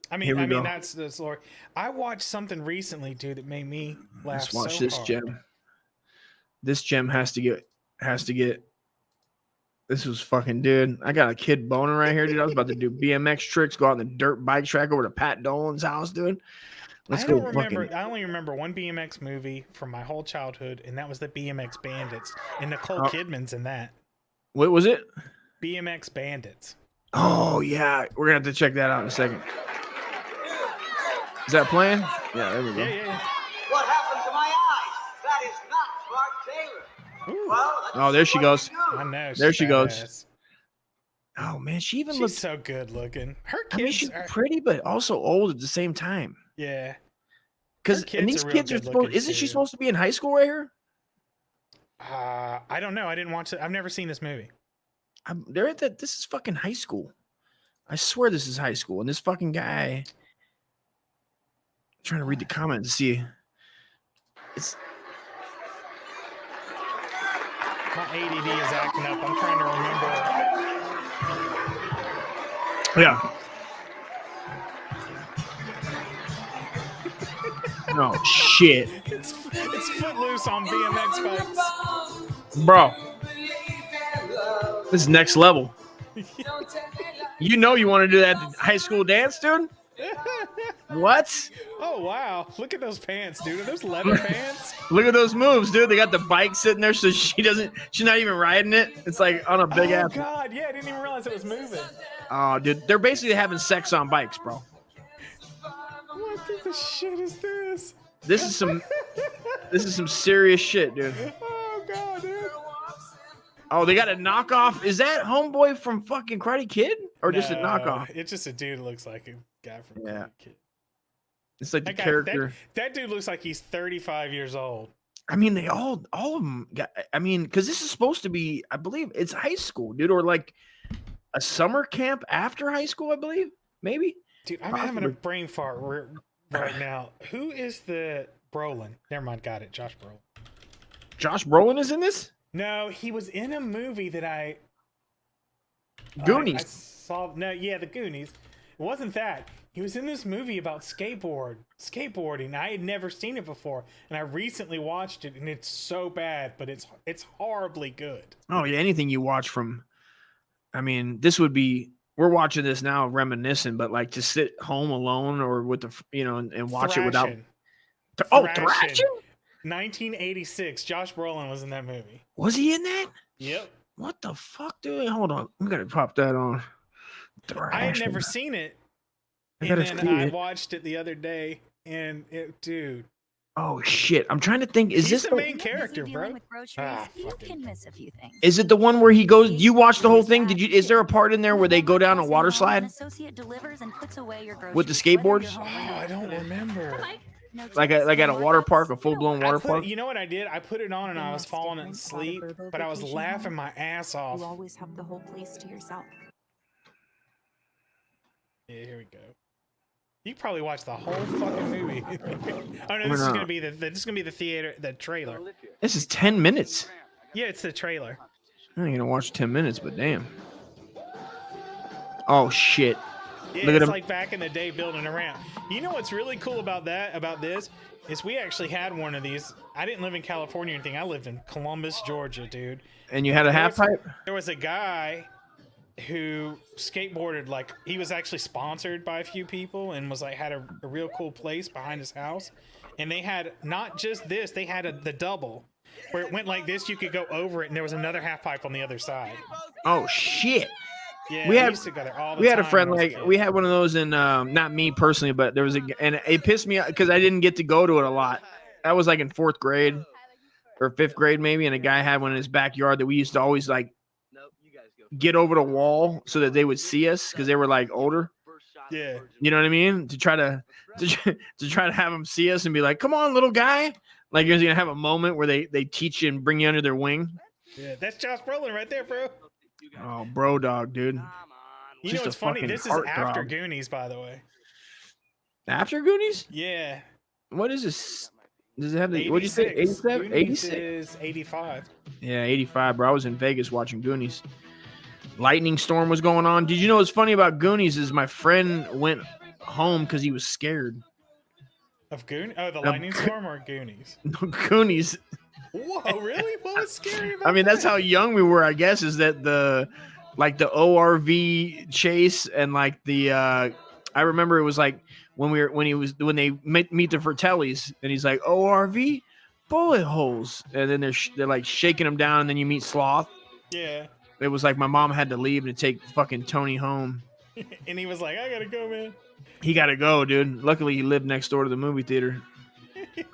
I Here mean, we go. that's the story. I watched something recently, dude, that made me laugh. Let's watch so this hard. gem. This gem has to get. This was fucking, dude. I got a kid boner right here, dude. I was about to do BMX tricks, go out on the dirt bike track over to Pat Dolan's house, dude. Let's I go. don't remember. Fucking. I only remember one BMX movie from my whole childhood, and that was the BMX Bandits. And Nicole Oh. Kidman's in that. What was it? BMX Bandits. Oh yeah, we're gonna have to check that out in a second. Is that playing? Yeah, there we go. Yeah. What happened to my eyes? That is not Clark Taylor. Well, Oh, there she goes. I know. There she's she goes. badass. Oh man, she even She's looks. so good looking. Her kids I mean, she's are. pretty, but also old at the same time. Yeah. Because Her kids these are real kids are good supposed. looking, Isn't she too. supposed to be in high school right here? I don't know. I didn't watch it. I've never seen this movie. They're at that. This is fucking high school. I swear this is high school. And this fucking guy. I'm trying to read the comments to see. It's. My ADD is acting up. I'm trying to remember. Yeah. No shit, It's Footloose on BMX bikes. bro. This is next level. You know you want to do that high school dance, dude? What? Oh wow! Look at those pants, dude. Are those leather pants? Look at those moves, dude. They got the bike sitting there, so she's not even riding it. It's like on a big Oh ass. god, yeah, I didn't even realize it was moving. Oh, dude, they're basically having sex on bikes, bro. What the shit is this? This is some serious shit, dude. Oh god, dude. Oh, they got a knockoff. Is that homeboy from fucking Karate Kid or just a No, knockoff? It's just a dude who looks like a guy from Karate Kid. It's like the That guy- character. That dude looks like he's 35 years old. I mean, they all of them got. I mean, because this is supposed to be, I believe, it's high school, dude, or like a summer camp after high school, I believe, maybe. Dude, I'm having a brain fart right now. Who is the Brolin? Never mind, got it. Josh Brolin. Josh Brolin is in this? No, he was in a movie that I Goonies. saw. No, yeah, the Goonies. It wasn't that. He was in this movie about skateboarding. I had never seen it before, and I recently watched it, and it's so bad, but it's horribly good. Oh yeah, anything you watch from. I mean, this would be. We're watching this now, reminiscent, but like to sit home alone or with the, and watch it without. Thrashing. Thrashing? 1986. Josh Brolin was in that movie. Was he in that? Yep. What the fuck, dude? Hold on, I'm gonna pop that on. I had never Thrashing. seen it, I and gotta then see I it. watched it the other day, and dude, Oh shit! I'm trying to think. Is he's this the main character, bro? You can miss a few things. Is it the one where he goes? You watched the whole thing? Did you? Is there a part in there where they go down a water slide Associate delivers and puts away your groceries. with the skateboards? Oh, I don't remember. Like at a water park, a full blown water park. You know what I did? I put it on and I was falling asleep, but I was laughing my ass off. You always have the whole place to yourself. Yeah, here we go. You probably watched the whole fucking movie. Oh no, We're this is not. gonna be the trailer. This is 10 minutes. Yeah, it's the trailer. I ain't gonna watch 10 minutes, but damn. Oh shit! Yeah, Look at it's him. like back in the day building a ramp. You know what's really cool about this, is we actually had one of these. I didn't live in California or anything. I lived in Columbus, Georgia, dude. And you had a half pipe? There was a guy who skateboarded, like he was actually sponsored by a few people and was like had a real cool place behind his house. And they had not just this, they had the double where it went like this, you could go over it and there was another half pipe on the other side. Oh shit! Yeah, we had used to go there all the we had a time friend when I was like kid. we had one of those in not me personally, but there was and it pissed me off because I didn't get to go to it a lot. That was like in 4th grade or 5th grade maybe, and a guy had one in his backyard that we used to always like get over the wall so that they would see us because they were like older. Yeah. You know what I mean? To try to have them see us and be like, "Come on, little guy!" Like you're gonna have a moment where they teach you and bring you under their wing. Yeah, that's Josh Brolin right there, bro. Oh, bro, dog, dude. You Just know what's a funny? fucking This is after heartthrob. Goonies, by the way. After Goonies? Yeah. What is this? Does it have the? What did you say? 86. 87? Goonies 86. is 85. Yeah, 85, bro. I was in Vegas watching Goonies. Lightning storm was going on. Did you know what's funny about Goonies is my friend went home because he was scared. Of Goonies? Oh, the Lightning Storm or Goonies? Goonies. Whoa, really? What was scary about I mean, that's that? how young we were, I guess, is that the ORV chase and like the I remember it was like when they meet the Fratellis and he's like ORV bullet holes and then they're like shaking him down and then you meet Sloth. Yeah. It was like my mom had to leave to take fucking Tony home. And he was like, I gotta go, man. He got to go, dude. Luckily, he lived next door to the movie theater.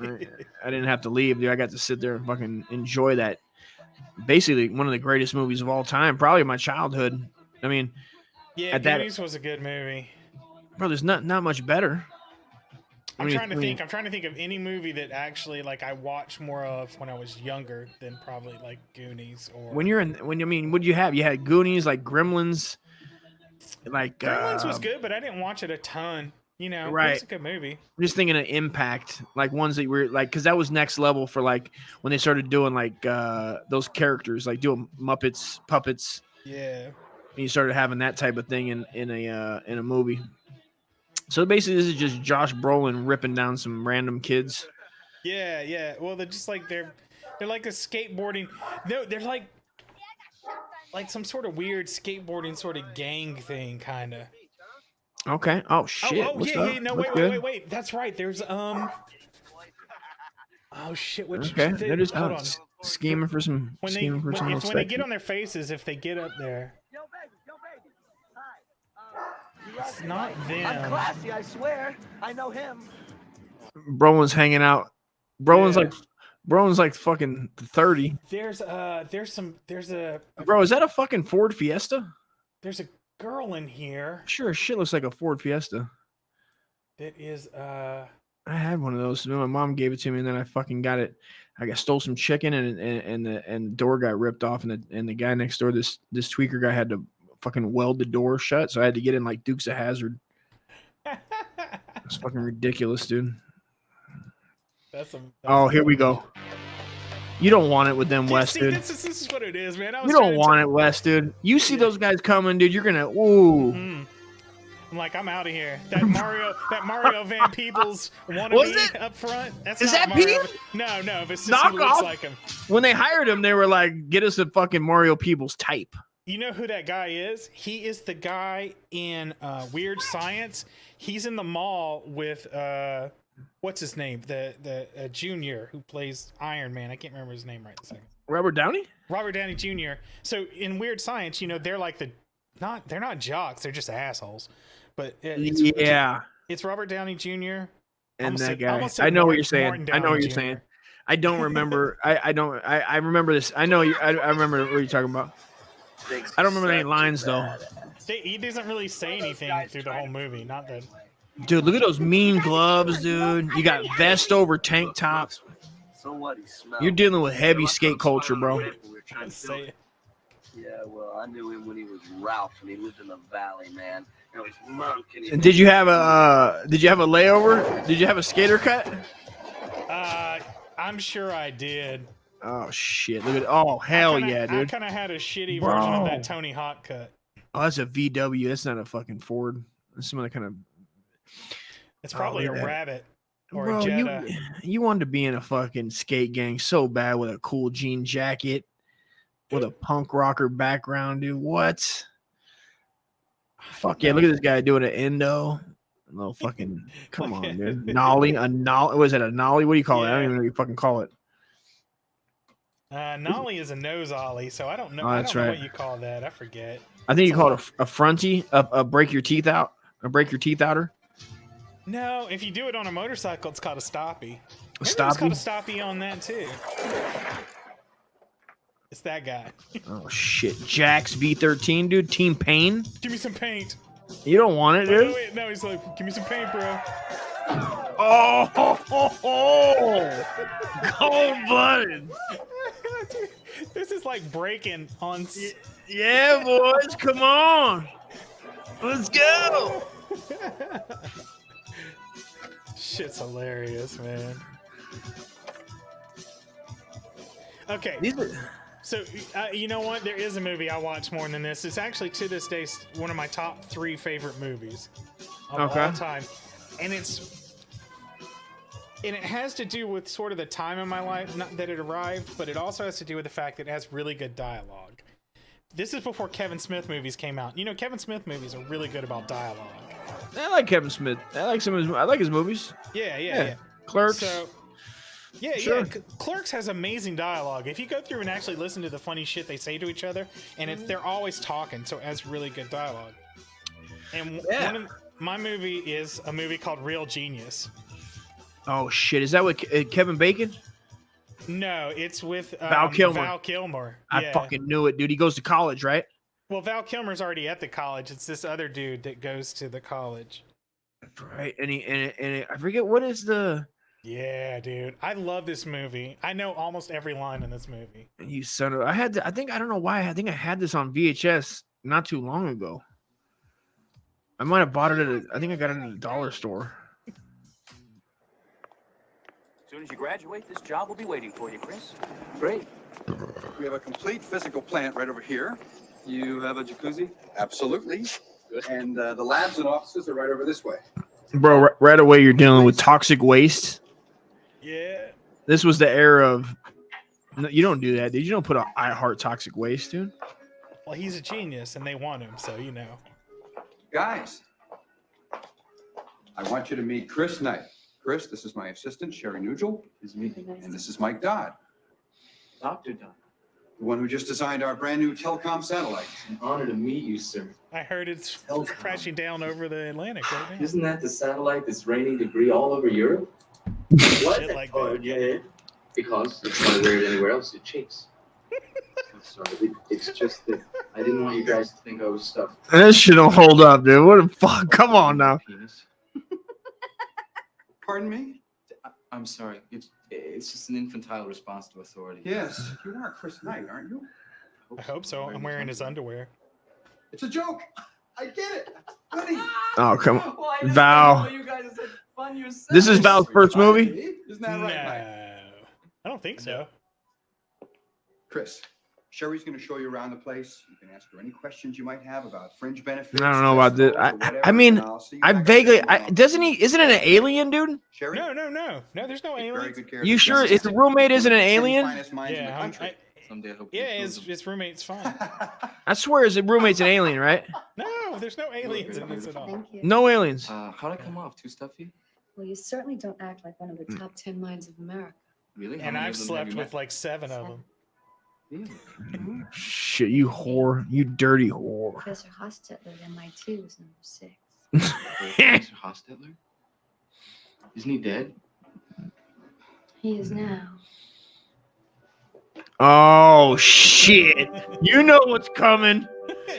I didn't have to leave, dude. I got to sit there and fucking enjoy that. Basically, one of the greatest movies of all time. Probably my childhood. I mean, Yeah, at that, Goonies was a good movie. bro, there's not much better. I'm trying to think of any movie that actually like I watched more of when I was younger than probably like Goonies or What did you have? You had Goonies, like Gremlins. Like Gremlins was good, but I didn't watch it a ton. You know, Right. It was a good movie. I'm just thinking of Impact, like ones that were like, because that was next level for like when they started doing like those characters, like doing Muppets, puppets. Yeah. And you started having that type of thing in a movie. So basically, this is just Josh Brolin ripping down some random kids. Yeah, yeah. Well, they're just like they're like a skateboarding. No, they're like some sort of weird skateboarding sort of gang thing, kind of. Okay. Oh shit. Oh, What's yeah, up? yeah. No, What's wait, good? wait. That's right. There's Oh shit. Which Okay. They're just hold out on. scheming for some. When scheming for some they little when they sex. get on their faces, if they get up there, it's not I'm them. classy, I swear. I know him. Brolin's hanging out. Brolin's like fucking 30. There's a Bro, is that a fucking Ford Fiesta? there's a girl in here Sure as shit looks like a Ford Fiesta. that is I had one of those. My mom gave it to me, and then I fucking got it. Stole some chicken, and the door got ripped off, and the guy next door, this tweaker guy, had to fucking weld the door shut, so I had to get in like Dukes of Hazzard. It's fucking ridiculous, dude. Oh, here we go. You don't want it with them, West, see, dude. this is what it is, man. You don't want it, West, dude. You see those guys coming, dude. You're gonna I'm like, I'm out of here. That Mario Van Peebles wannabe up front. That's Is not that Mario. Pete? No, but it's just Knock he looks off. like him. When they hired him, they were like, "Get us a fucking Mario Peebles type." You know who that guy is? He is the guy in Weird Science. He's in the mall with what's his name? The junior who plays Iron Man. I can't remember his name right this second. Robert Downey? Robert Downey Jr. So in Weird Science, you know, they're like they're not jocks, they're just assholes. But it's Robert Downey Jr. And that guy. I know what you're saying. I know what you're saying. I don't remember. I remember this. I know. I remember what you're talking about. I don't remember any lines though. He doesn't really say anything through the whole movie. Not that. Dude, look at those mean gloves, dude. You got vest over tank top. So what? He smells. You're dealing with heavy skate culture, bro. Say it. Yeah, well, I knew him when he was Ralph, and he lived in the valley, man. It was Monk. And And did you have a layover? Did you have a skater cut? I'm sure I did. Oh shit! Look at hell yeah, I dude. kind of had a shitty version of Bro. that Tony Hawk cut. Oh, that's a VW. That's not a fucking Ford. That's some other kind of. It's probably a look at that. Rabbit or Bro, a Jetta. you wanted to be in a fucking skate gang so bad with a cool jean jacket, with a punk rocker background, dude. What? Fuck yeah! Look at this guy doing an endo. A little fucking. Come on, dude. Nollie, a nollie. Was it a nollie? What do you call it? I don't even know what you fucking call it. Nollie is a nose ollie, so I don't know. Oh, I that's don't know right. what you call that. I forget. I think you call it a fronty, a break your teeth out, a break your teeth outer. No, if you do it on a motorcycle, it's called a stoppie. Maybe it's stoppie? called a stoppie on that too. It's that guy. Oh shit, Jax V13, dude. Team Pain. Give me some paint. You don't want it, dude. Wait, no, he's like, give me some paint, bro. Oh, cold-blooded. This is like breaking on. Yeah, boys, come on. Let's go. Shit's hilarious, man. Okay. So, you know what? There is a movie I watch more than this. It's actually, to this day, one of my top 3 favorite movies of all time. And it has to do with sort of the time in my life, not that it arrived, but it also has to do with the fact that it has really good dialogue. This is before Kevin Smith movies came out. You know, Kevin Smith movies are really good about dialogue. I like Kevin Smith. I like his movies. Yeah. Clerks. So, yeah. Clerks has amazing dialogue. If you go through and actually listen to the funny shit they say to each other, and they're always talking, so it has really good dialogue. And one of my movie is a movie called Real Genius. Oh shit! Is that with Kevin Bacon? No, it's with Val Kilmer. Val Kilmer. I fucking knew it, dude. He goes to college, right? Well, Val Kilmer's already at the college. It's this other dude that goes to the college. Right, and I forget what is the. Yeah, dude, I love this movie. I know almost every line in this movie. You son of! I don't know why. I think I had this on VHS not too long ago. I might have bought it I think I got it at a dollar store. As soon as you graduate, this job will be waiting for you, Chris. Great. We have a complete physical plant right over here. You have a jacuzzi? Absolutely. Good. And the labs and offices are right over this way. Bro, right away you're dealing with toxic waste. Yeah. This was the era of. No, you don't do that, dude. You don't put I heart toxic waste, dude. Well, he's a genius, and they want him, so you know. Guys, I want you to meet Chris Knight. Chris, this is my assistant, Sherry Nugel. And this is Mike Dodd. Dr. Dodd. The one who just designed our brand new telecom satellite. An honor to meet you, sir. I heard it's crashing down over the Atlantic right now. Isn't that the satellite that's raining debris all over Europe? Shit like that. Yeah. Because it's not weird anywhere else. It shakes. I'm sorry. It's just that I didn't want you guys to think I was stuffed. This shit don't hold up, dude. What the fuck? Come on now. Pardon me? I'm sorry. It's just an infantile response to authority. Yes, you are Chris Knight, aren't you? I hope so. I'm wearing his underwear. It's a joke. I get it. Funny. Oh, come on. Well, Val. You guys had fun yourselves. This is Val's first movie? Isn't that right, Mike? No, I don't think so. Chris, Sherry's going to show you around the place. You can ask her any questions you might have about fringe benefits. I don't know about this. I mean, I vaguely. Isn't it an alien, dude? Sherry? No. There's no aliens. You sure? If the roommate isn't an alien? Yeah, Someday I hope his roommate's fine. I swear his roommate's an alien, right? No, there's no aliens in this at all. Thank you. No aliens. How'd I come off? Too stuffy? Well, you certainly don't act like one of the top 10 minds of America. Really? How And many I've of them slept have you with like 7 of them. Shit, you whore. You dirty whore. Professor Hostetler at MIT was number 6. Professor Hostetler? Isn't he dead? He is now. Oh shit! You know what's coming.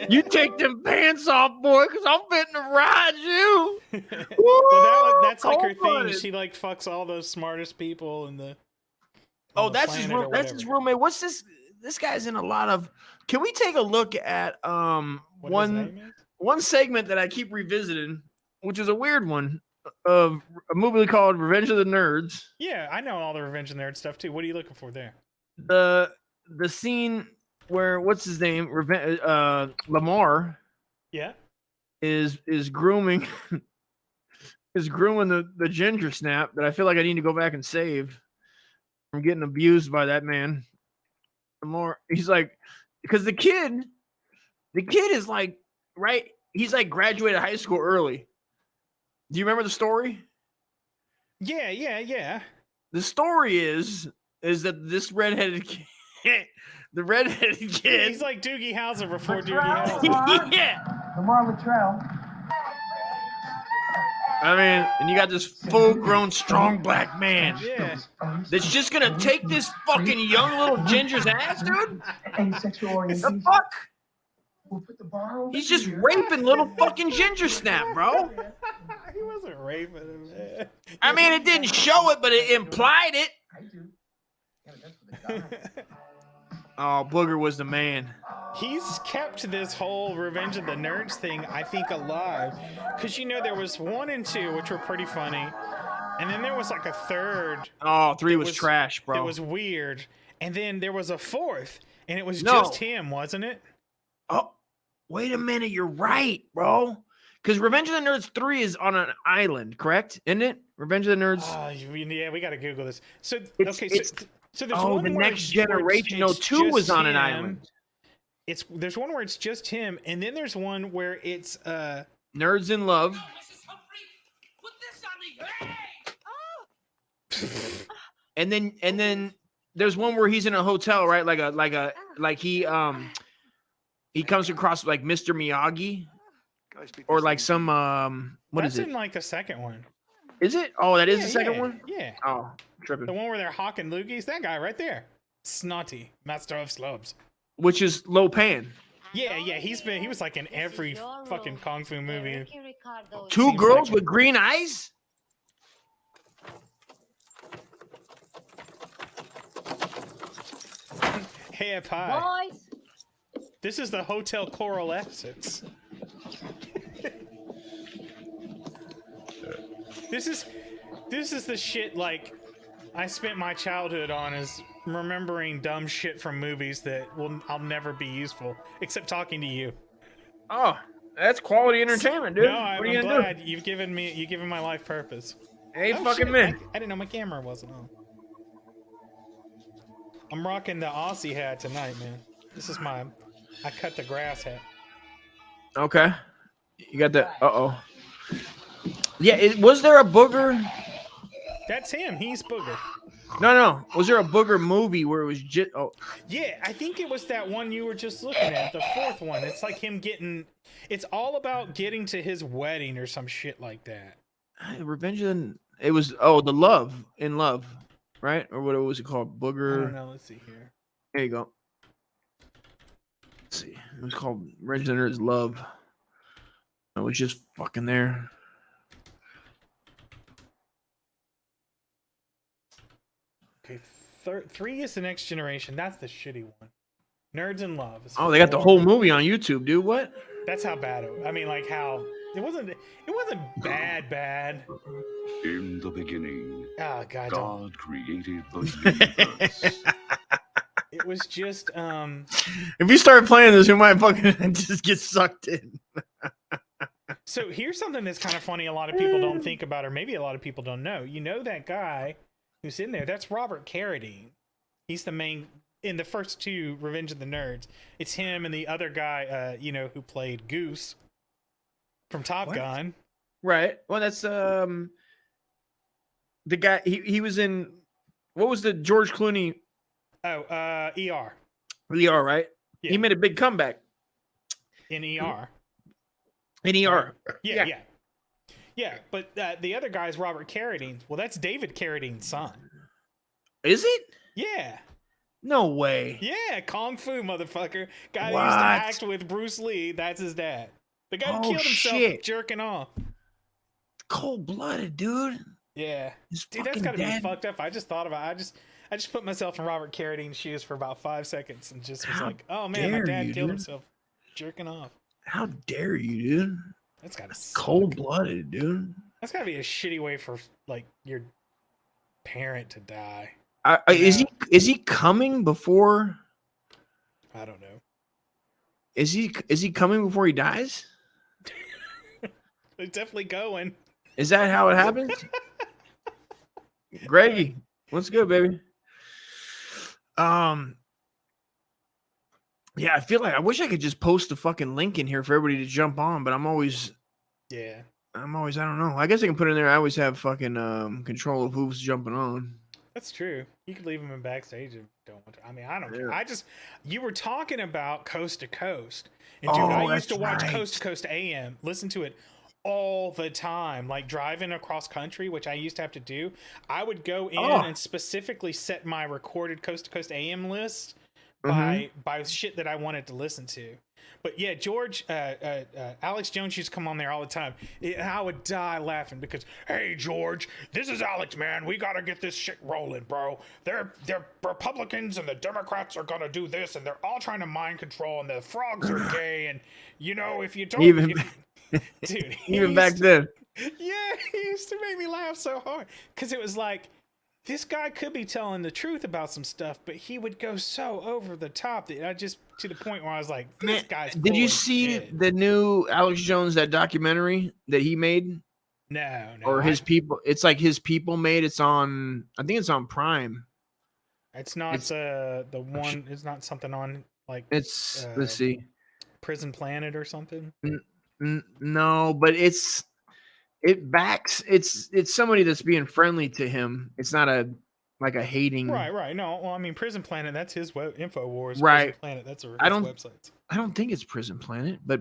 You take them pants off, boy, because I'm fitting to ride you. Well, that's like her thing. She like fucks all those smartest people in the. Oh, that's his room. That's his roommate. What's this? This guy's in a lot of. Can we take a look at one segment that I keep revisiting, which is a weird one, of a movie called Revenge of the Nerds. Yeah, I know all the Revenge of the Nerds stuff too. What are you looking for there? The scene where what's his name? Lamar. Yeah. Is grooming the ginger snap that I feel like I need to go back and save from getting abused by that man. Lamar, he's like, because the kid is like, right? He's like graduated high school early. Do you remember the story? Yeah. The story is that this redheaded kid, the redheaded kid, he's like Doogie Howser before Doogie Howser. Yeah. Lamar Luttrell. I mean, and you got this full-grown, strong black man. Yeah. That's just gonna take this fucking young little ginger's ass, dude. The fuck? He's just raping little fucking ginger snap, bro. He wasn't raping him, man. I mean, it didn't show it, but it implied it. Oh, Booger was the man. He's kept this whole Revenge of the Nerds thing, I think, alive. Because, you know, there was 1 and 2, which were pretty funny. And then there was like a third. Oh, 3 was trash, bro. It was weird. And then there was a 4th. And it was just him, wasn't it? Oh, wait a minute. You're right, bro. Because Revenge of the Nerds 3 is on an island, correct? Isn't it? Revenge of the Nerds. Yeah, we got to Google this. So, so there's oh, one the where next generation. No, 2 was on an island. There's one where it's just him, and then there's one where it's Nerds in Love. and then there's one where he's in a hotel, right? Like he comes across like Mr. Miyagi, or like some what is it? That's in like the second one. Is it? Oh, that is the second one? Yeah. Oh, tripping. The one where they're hawking loogies. That guy right there. Snotty, master of slubs. Which is Lo Pan. Yeah, he was like in every fucking kung fu movie. 2 girls with green eyes? Hey, pie. Boys. This is the Hotel Coral Essence. This is the shit like I spent my childhood on, is remembering dumb shit from movies that I'll never be useful except talking to you. Oh, that's quality entertainment, dude. No, I'm glad you've given my life purpose. Hey, fucking man. I didn't know my camera wasn't on. I'm rocking the Aussie hat tonight, man. This is I cut the grass hat. Okay. You got the Yeah, was there a Booger? That's him. He's Booger. No. Was there a Booger movie where it was just? Oh, yeah. I think it was that one you were just looking at, the 4th one. It's like him getting. It's all about getting to his wedding or some shit like that. Revenge of the. It was the Love in Love, right? Or what was it called? Booger. I don't know. Let's see here. There you go. Let's see. It was called Revenge of the Nerds Love. I was just fucking there. Okay, 3 is the Next Generation. That's the shitty one. Nerds in Love. Oh, they got the whole movie on YouTube, dude. What? That's how bad I mean, like how it wasn't bad. In the beginning, God created the universe. It was just If you start playing this, you might fucking just get sucked in. So here's something that's kind of funny. A lot of people don't think about, or maybe a lot of people don't know. You know that guy who's in there? That's Robert Carradine. He's the main in the first 2 Revenge of the Nerds. It's him and the other guy, who played Goose from Top Gun. Right. Well, that's the guy. He was in. What was the George Clooney? Oh, ER. ER, right? Yeah. He made a big comeback in ER. In ER. Yeah. But the other guy is Robert Carradine. Well, that's David Carradine's son. Is it? Yeah. No way. Yeah, Kung Fu motherfucker. Guy who used to act with Bruce Lee. That's his dad. The guy who killed himself jerking off. Cold-blooded, dude. Yeah. Dude, that's gotta be fucked up. I just thought about it. I just put myself in Robert Carradine's shoes for about 5 seconds and just was like, oh man, my dad killed himself jerking off. How dare you, dude? That's gotta suck. Cold-blooded, dude. That's gotta be a shitty way for like your parent to die. Is he coming before? I don't know. Is he coming before he dies? They're definitely going. Is that how it happens? Greggy, what's good, baby? Yeah, I feel like I wish I could just post the fucking link in here for everybody to jump on, but I'm always I don't know. I guess I can put it in there. I always have fucking control of who's jumping on. That's true. You could leave them in backstage if you don't want to. I mean, I don't care. You were talking about Coast to Coast. And dude, I used to watch Coast to Coast AM. Listen to it all the time, like driving across country, which I used to have to do. I would go in and specifically set my recorded Coast to Coast AM list by shit that I wanted to listen to. But yeah, George, Alex Jones used to come on there all the time. And I would die laughing because, hey, George, this is Alex, man. We got to get this shit rolling, bro. They're Republicans and the Democrats are going to do this, and they're all trying to mind control, and the frogs are gay. And, you know, if you don't... Dude, even back then. Yeah, he used to make me laugh so hard. Because it was like, this guy could be telling the truth about some stuff, but he would go so over the top that I just, to the point where I was like, this guy's Did you see the new Alex Jones, that documentary that he made? No. Or his people? It's like his people made. It's on, I think it's on Prime. It's not the one, it's not something on like, it's, let's see. Prison Planet or something? No, but it's somebody that's being friendly to him. It's not a hating. Right. No, well, I mean, Prison Planet, that's his InfoWars. Right. Prison Planet, that's his website. I don't think it's Prison Planet, but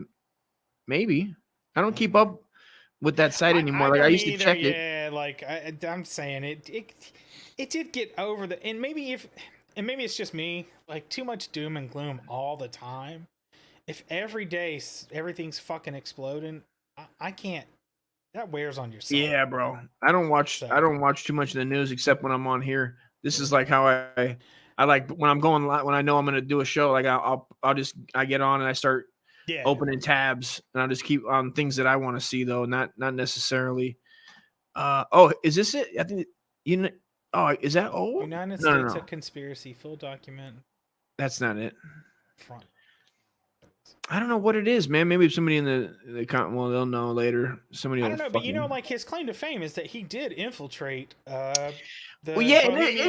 maybe. I don't keep up with that site anymore. I used to check it. Yeah, like I'm saying it did get over the, and maybe it's just me, like too much doom and gloom all the time. If every day everything's fucking exploding, I can't. That wears on your soul. Yeah, bro. I don't watch too much of the news except when I'm on here. This is like how I like when I'm going live, when I know I'm gonna do a show. Like I get on and I start opening tabs, and I'll just keep on things that I want to see though, not necessarily. Is this it? I think is that old? United States of Conspiracy full document. That's not it. Front. I don't know what it is, man. Maybe somebody in the well, they'll know later. Somebody. I don't know, but you know, like his claim to fame is that he did infiltrate the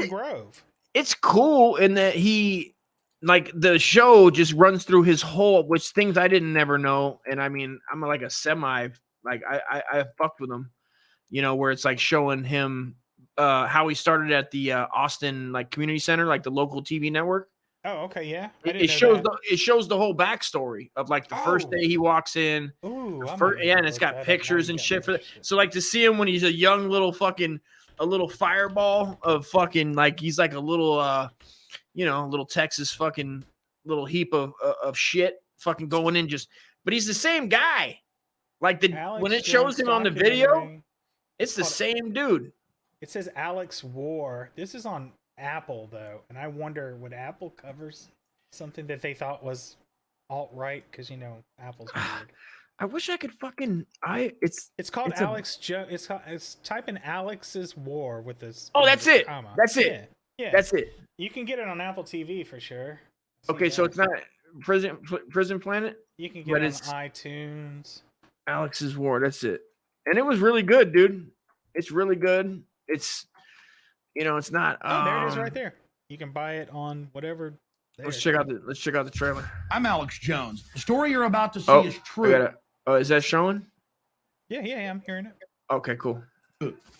Grove. It's cool in that he, like, the show just runs through his whole, which things I didn't never know. And I mean, I'm like a semi, like I fucked with him, you know, where it's like showing him how he started at the Austin like community center, like the local TV network. Oh, okay, yeah. It shows the whole backstory of like the first day he walks in. Ooh, and it's got pictures and shit for that. So like to see him when he's a young little fucking a little fireball of fucking like he's like a little little Texas fucking little heap of shit fucking going in but he's the same guy. Like when it shows him on the video, it's the same dude. It says Alex War. This is on Apple though, and I wonder would Apple covers something that they thought was alt-right, because you know Apple's weird. I wish I could fucking it's called Alex Joe. It's type in Alex's War with this. Oh, that's it. Comma. That's it. Yeah, that's it. You can get it on Apple TV for sure. Okay, so it's not Prison Planet. You can get it on iTunes. Alex's War. That's it, and it was really good, dude. It's really good. It's it's not. There it is, right there. You can buy it on whatever. Let's check out the trailer. I'm Alex Jones. The story you're about to see is true. Is that showing? Yeah, I'm hearing it. Okay, cool.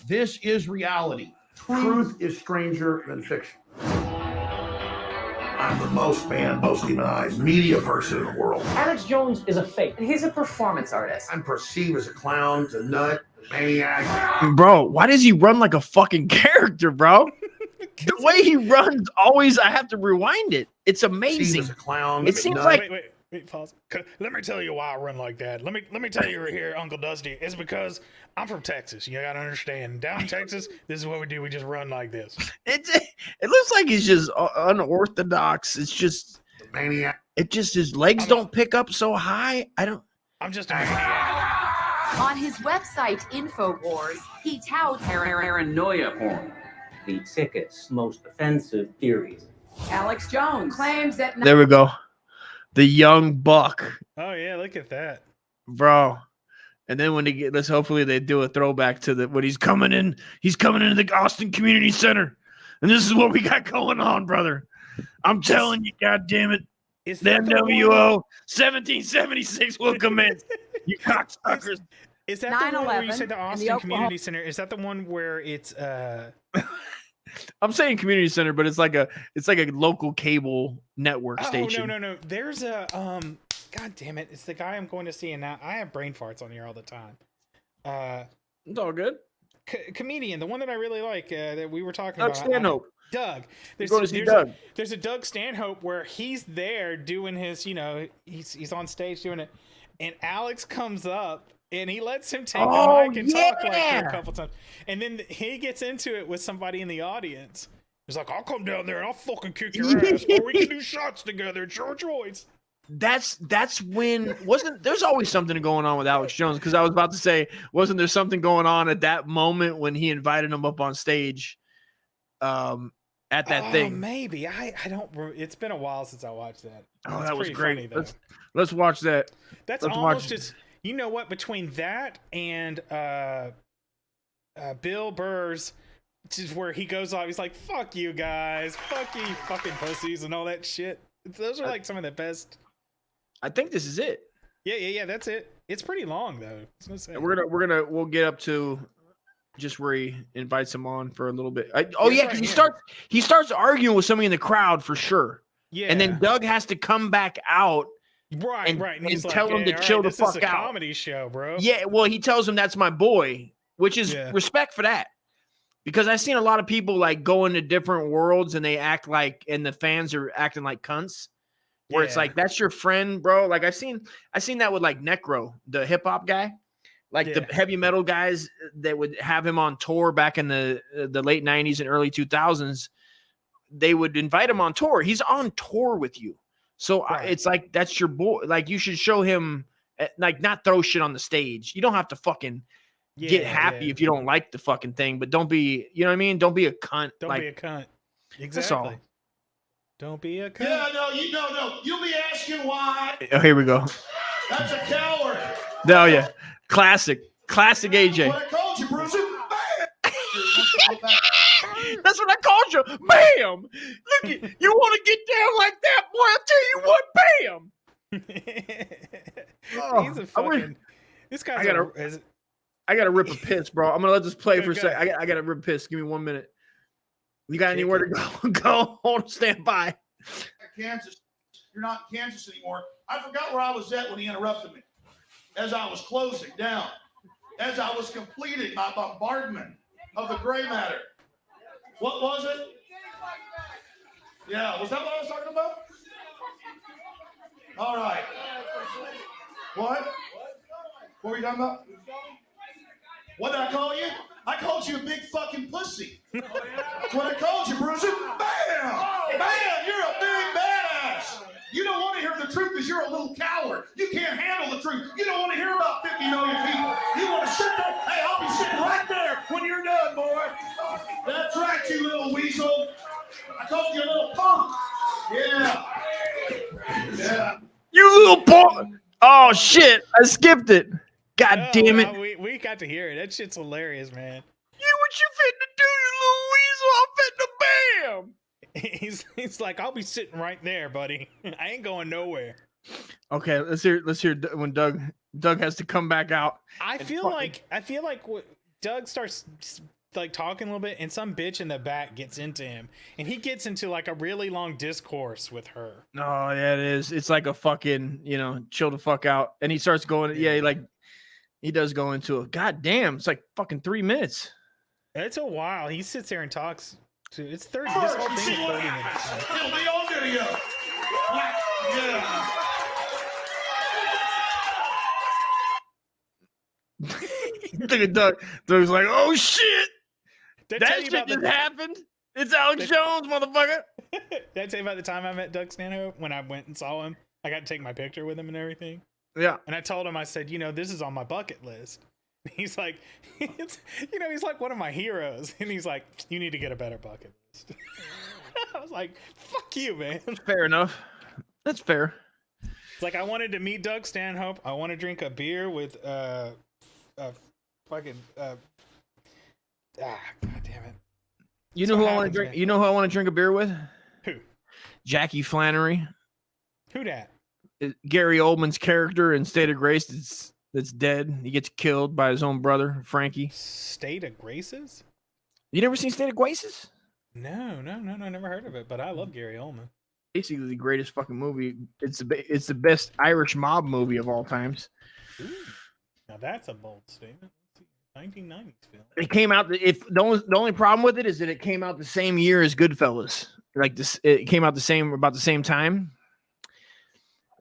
This is reality. Truth is stranger than fiction. I'm the most banned, most demonized media person in the world. Alex Jones is a fake. He's a performance artist. I'm perceived as a clown, a nut, a maniac. Bro, why does he run like a fucking character, bro? The way he runs, always I have to rewind it. It's amazing. As a clown, it seems like wait, pause. Let me tell you why I run like that. Let me tell you right here, Uncle Dusty. It's because I'm from Texas. You gotta understand. Down in Texas, this is what we do. We just run like this. It looks like he's just unorthodox. It's just maniac. It just his legs don't pick up so high. I'm just a maniac. On his website, InfoWars, he touts paranoia porn, the sickest, most offensive theories. Alex Jones claims that. There we go. The young buck. Oh yeah, look at that, bro. And then when hopefully they do a throwback to when he's coming into the Austin Community Center, and this is what we got going on, brother. I'm telling you, God damn it, the NWO 1776 will commence. You cocksuckers. Is that the one where you said the Austin Community Center? Is that the one where it's I'm saying community center, but it's like a local cable network station. No. There's a God damn it! It's the guy I'm going to see, and now I have brain farts on here all the time. It's all good. Comedian, the one that I really like that we were talking Doug about. Stanhope. Doug. There's a Doug Stanhope where he's there doing his, he's on stage doing it, and Alex comes up and he lets him take the mic and talk like for a couple times, and then he gets into it with somebody in the audience. He's like, "I'll come down there and I'll fucking kick your ass, or we can do shots together. It's your choice." That's when there's always something going on with Alex Jones, because I was about to say, wasn't there something going on at that moment when he invited him up on stage at that thing? Maybe. I don't. It's been a while since I watched that. Oh, It's that was pretty great. funny, though. Let's watch that. That's let's almost watch just. You know what? Between that and Bill Burr's, just where he goes off, he's like, "Fuck you guys, fuck you, fucking pussies," and all that shit. Those are like some of the best. I think this is it. Yeah. That's it. It's pretty long though. We'll get up to just where he invites him on for a little bit. Because he starts arguing with somebody in the crowd for sure. Yeah. And then Doug has to come back out. Right. And he's tell him to chill the fuck out. This is a comedy show, bro. Yeah. Well, he tells him that's my boy, which is respect for that. Because I've seen a lot of people like go into different worlds and they act like, and the fans are acting like cunts. Where it's like, that's your friend, bro. Like I seen that with like Necro, the hip hop guy, like the heavy metal guys that would have him on tour back in the late 90s and early 2000s. They would invite him on tour. He's on tour with you. So it's like, that's your boy. Like you should show him, like not throw shit on the stage. You don't have to fucking get happy if you don't like the fucking thing, but don't be, you know what I mean? Don't be a cunt. Don't be a cunt. Exactly. That's all. Don't be a cunt. Yeah, no, you'll be asking why. Oh, here we go. That's a coward. Oh yeah, classic AJ. What I called you, Bruiser. That's what I called you. Bam! Look at you. Want to get down like that, boy? I'll tell you what. Bam! He's a fucking. This guy's. I gotta rip a piss, bro. I'm gonna let this play for a sec. I gotta rip a piss. Give me 1 minute. You got anywhere to go? Go. Hold. Stand by. Kansas. You're not in Kansas anymore. I forgot where I was at when he interrupted me. As I was closing down. As I was completing my bombardment of the gray matter. What was it? Yeah, was that what I was talking about? All right. What? What were you talking about? What did I call you? I called you a big fucking pussy. That's what I called you, Bruiser. Bam! Bam! You're a big badass. You don't want to hear the truth because you're a little coward. You can't handle the truth. You don't want to hear about 50 million people. You want to sit there. Hey, I'll be sitting right there when you're done, boy. That's right, you little weasel. I called you a little punk. Yeah. Yeah. You little punk. Oh, shit. I skipped it. God damn it. We got to hear it. That shit's hilarious, man. What you fitting to do, you little weasel? I'm fitting to bam. He's like, I'll be sitting right there, buddy. I ain't going nowhere. Okay, let's hear when Doug has to come back out. I feel like Doug starts like talking a little bit, and some bitch in the back gets into him, and he gets into like a really long discourse with her. Oh yeah, it is. It's like a fucking, chill the fuck out, and he starts going. Yeah, he does go into it. God damn, it's like fucking 3 minutes. It's a while. He sits there and talks. It's 30. This whole thing is 30 minutes. It'll be on video. Yeah. Look at Doug. Doug's like, oh shit. That shit just happened. It's Alex Jones, motherfucker. Did I tell you about the time I met Doug Stanhope when I went and saw him? I got to take my picture with him and everything. Yeah. And I told him, I said, this is on my bucket list. He's like, he's like one of my heroes. And he's like, you need to get a better bucket list. I was like, fuck you, man. Fair enough. That's fair. It's like, I wanted to meet Doug Stanhope. I want to drink a beer with, fucking, God damn it. You know who I want to drink? You know who I want to drink a beer with? Who? Jackie Flannery. Who that? Gary Oldman's character in State of Grace that's dead. He gets killed by his own brother, Frankie. State of Graces? You never seen State of Graces? No, never heard of it, but I love Gary Oldman. Basically the greatest fucking movie. It's the best Irish mob movie of all times. Ooh. Now that's a bold statement. 1990s film. It came out. If the only problem with it is that it came out the same year as Goodfellas. Like this, it came out about the same time.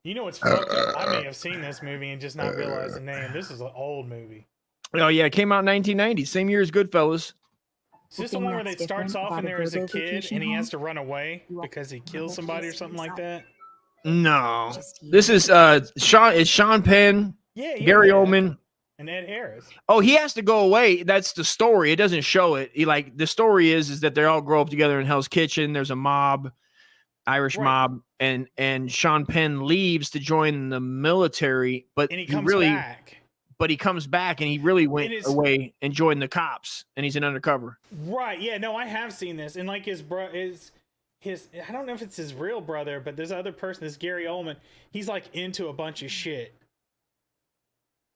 You know what's fucked up? I may have seen this movie and just not realized the name. This is an old movie. Oh yeah, it came out in 1990, same year as Goodfellas. Is this the one where they starts off in there as a kid and he has to run away because he kills somebody or something like that? No, this is Sean. It's Sean Penn, Gary Oldman, and Ed Harris. Oh, he has to go away. That's the story. It doesn't show it. The story is that they all grow up together in Hell's Kitchen. There's a mob, Irish mob, and Sean Penn leaves to join the military, but he comes back. But he comes back and he really went away and joined the cops, and he's an undercover. Right? Yeah. No, I have seen this, and like his I don't know if it's his real brother, but there's other person, this Gary Oldman. He's like into a bunch of shit.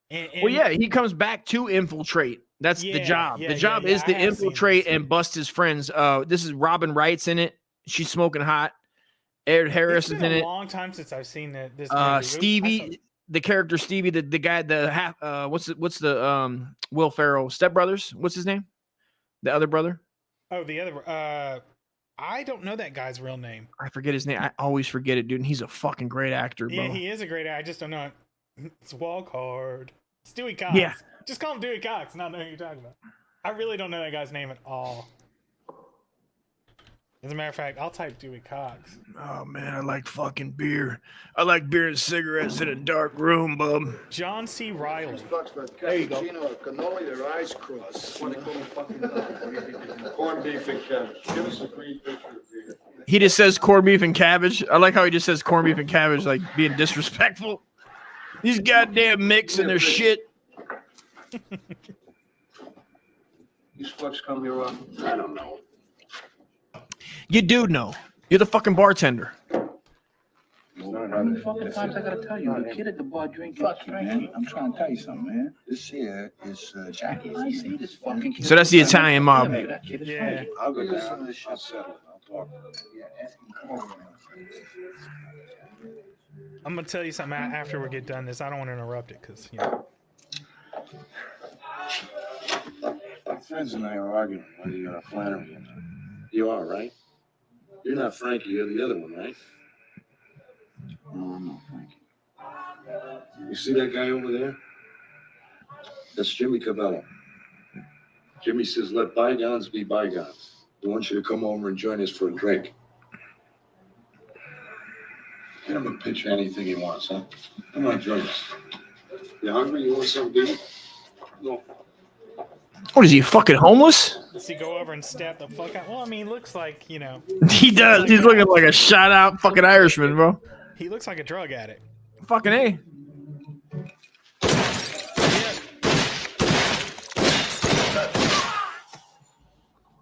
And well, yeah, he comes back to infiltrate. That's the job. The job is to infiltrate and bust his friends. This is Robin Wright's in it. She's smoking hot. Ed Harris is in it. It's been a long time since I've seen this movie. Stevie, the character Stevie, the guy, the half. What's the Will Ferrell stepbrothers? What's his name? The other brother. Oh, the other. I don't know that guy's real name. I forget his name. I always forget it, dude. And he's a fucking great actor, bro. Yeah, he is a great actor. I just don't know it. It's Walk Hard. It's Dewey Cox. Yeah. Just call him Dewey Cox. Not know who you're talking about. I really don't know that guy's name at all. As a matter of fact, I'll type Dewey Cox. Oh man, I like fucking beer. I like beer and cigarettes in a dark room, bub. John C. Riley. There you go. Cannoli or ice crust. Corned beef and cabbage. Give us a green picture of beer. He just says corned beef and cabbage. I like how he just says corned beef and cabbage, like being disrespectful. These goddamn mix and their shit. These fucks come here on. I don't know. You do know. You're the fucking bartender. How many fucking times I gotta tell you? The kid at the bar drinking. Fuck you, man. I'm trying to tell you something, man. This here is Jackie. I see this fucking kid. So that's the Italian mob. Yeah. I'll go get some of this shit settled. I'll talk. I'm gonna tell you something after we get done this. I don't want to interrupt it because you know. My friends and I are arguing whether you're a Flannery or not. You are, right? You're not Frankie, you're the other one, right? No, I'm not Frankie. You see that guy over there? That's Jimmy Cavello. Jimmy says, let bygones be bygones. He wants you to come over and join us for a drink. Get him a pitch anything he wants, huh? Come on, join us. You hungry? You want something to eat? No. What is he, fucking homeless? Does he go over and stab the fuck out? Well, I mean, looks like, you know. He does. He's looking like a shot out fucking Irishman, bro. He looks like a drug addict. Fucking A.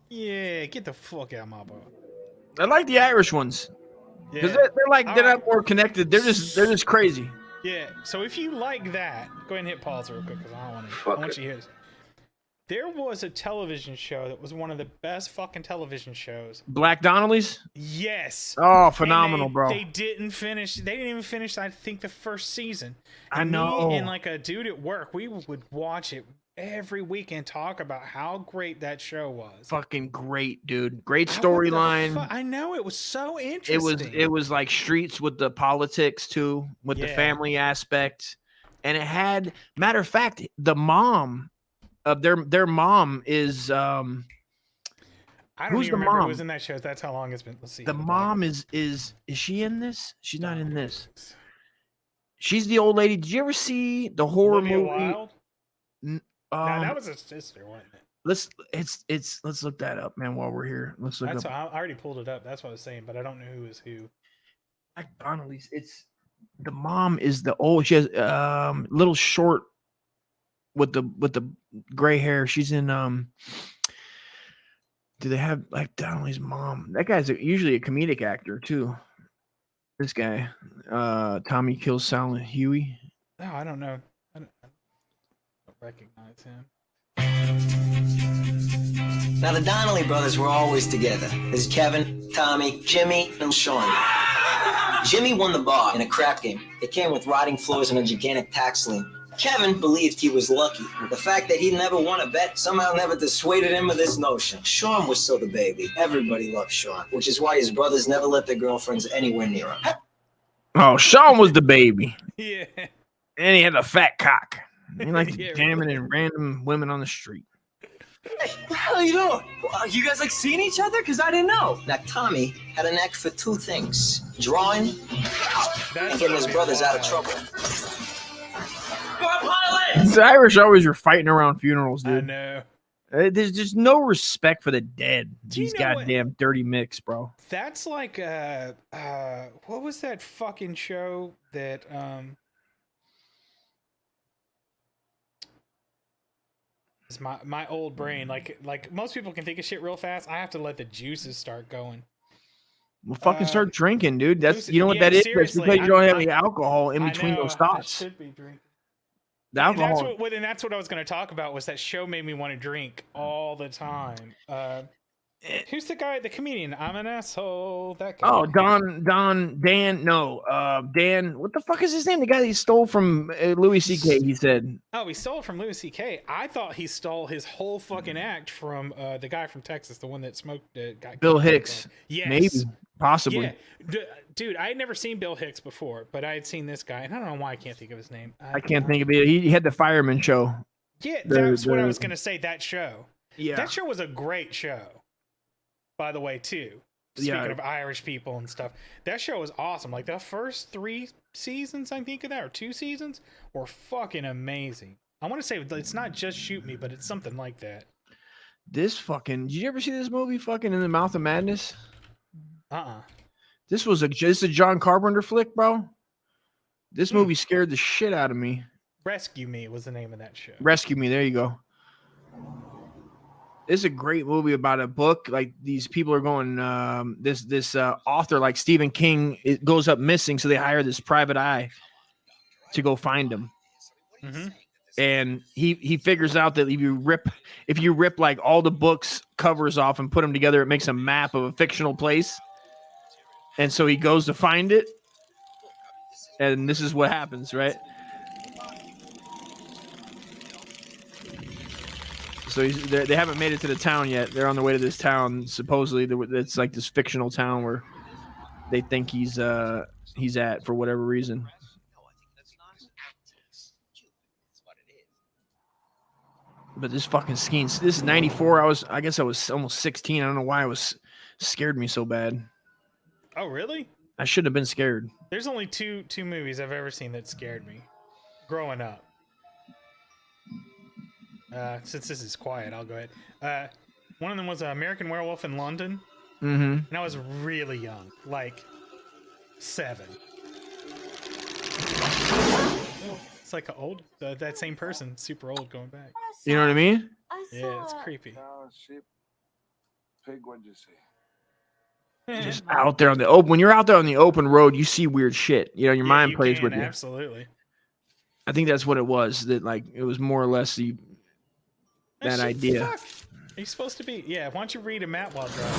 Yeah, get the fuck out of my boat. I like the Irish ones. Because they're not more connected. They're just crazy. Yeah. So if you like that, go ahead and hit pause real quick because I don't want to. I want you to hear this. There was a television show that was one of the best fucking television shows. Black Donnelly's? Yes. Oh, phenomenal, bro. They didn't finish. They didn't even finish, I think, the first season. I And know. Me and like a dude at work, we would watch it every week and talk about how great that show was. Fucking great, dude. Great storyline. I know, it was so interesting. It was like Streets with the politics too, with the family aspect. And it had, matter of fact, the mom. Their mom is I don't who's even the remember mom? who was in that show. That's how long it's been. Let's see. The mom is she in this? She's not in this. She's the old lady. Did you ever see the horror Olivia movie? Wilde? No, that was his sister, wasn't it? Let's look that up, man. While we're here, let's look That's up. I already pulled it up. That's what I was saying, but I don't know who is who. Black Donnelly's. It's the mom is the old. She has little short with the gray hair. She's in do they have like Donnelly's mom? That guy's usually a comedic actor too. This guy, Tommy Kills Silent Huey. No, I don't know. I don't recognize him. Now, the Donnelly brothers were always together. There's Kevin, Tommy, Jimmy, and Sean. Jimmy won the bar in a crap game. It came with rotting floors and a gigantic tax lien. Kevin believed he was lucky. The fact that he never won a bet somehow never dissuaded him of this notion. Sean was still the baby. Everybody loved Sean, which is why his brothers never let their girlfriends anywhere near him. Oh, Sean was the baby. Yeah. And he had a fat cock. He liked jamming in random women on the street. Hey, what the hell are you doing? Are you guys like seeing each other? Because I didn't know. Now, Tommy had a knack for two things: drawing and getting his brothers out of trouble. The Irish always were fighting around funerals, dude. I know. There's just no respect for the dead. These you know goddamn dirty mix, bro. That's like what was that fucking show that it's my old brain, like most people can think of shit real fast. I have to let the juices start going. Well, fucking start drinking, dude. That's you know what that is? That's because you don't have any alcohol in between those thoughts. I should be drinking. The alcohol. And that's what I was going to talk about. Was that show made me want to drink all the time? Who's the guy? The comedian? I'm an asshole. That guy. Oh, Dan. What the fuck is his name? The guy that he stole from Louis C.K. He said. Oh, he stole it from Louis C.K. I thought he stole his whole fucking act from the guy from Texas, the one that smoked. Bill Hicks. Yes. Maybe. Possibly. Yeah. Dude, I had never seen Bill Hicks before, but I had seen this guy, and I don't know why I can't think of his name. I can't think of it. He had the fireman show. Yeah, that's what I was going to say. That show. Yeah. That show was a great show, by the way, too. Speaking of Irish people and stuff, that show was awesome. Like, the first 3 seasons, I think of that, or 2 seasons, were fucking amazing. I want to say it's not just Shoot Me, but it's something like that. This fucking... Did you ever see this movie, fucking In the Mouth of Madness? Uh-uh. This was a John Carpenter flick, bro. This movie scared the shit out of me. Rescue Me was the name of that show. Rescue Me. There you go. This is a great movie about a book. Like, these people are going, this author like Stephen King, it goes up missing, so they hire this private eye to go find him. Mm-hmm. And he figures out that if you rip like all the books covers off and put them together, it makes a map of a fictional place. And so he goes to find it, and this is what happens, right? So they haven't made it to the town yet. They're on the way to this town. Supposedly, it's like this fictional town where they think he's at for whatever reason. But this fucking skiing. This is 94. I guess I was almost 16. I don't know why scared me so bad. Oh, really? I shouldn't have been scared. There's only two movies I've ever seen that scared me growing up. Since this is quiet, I'll go ahead. One of them was American Werewolf in London. Mm-hmm. And I was really young, like 7. It's like that same person, super old, going back. You know what I mean? Yeah, it's creepy. Sheep, pig, what'd you say? Just out there on the open. When you're out there on the open road, you see weird shit. You know, your mind plays with you. Absolutely. I think that's what it was. That like it was more or less that idea. Fuck. Are you supposed to be? Yeah. Why don't you read a map while driving?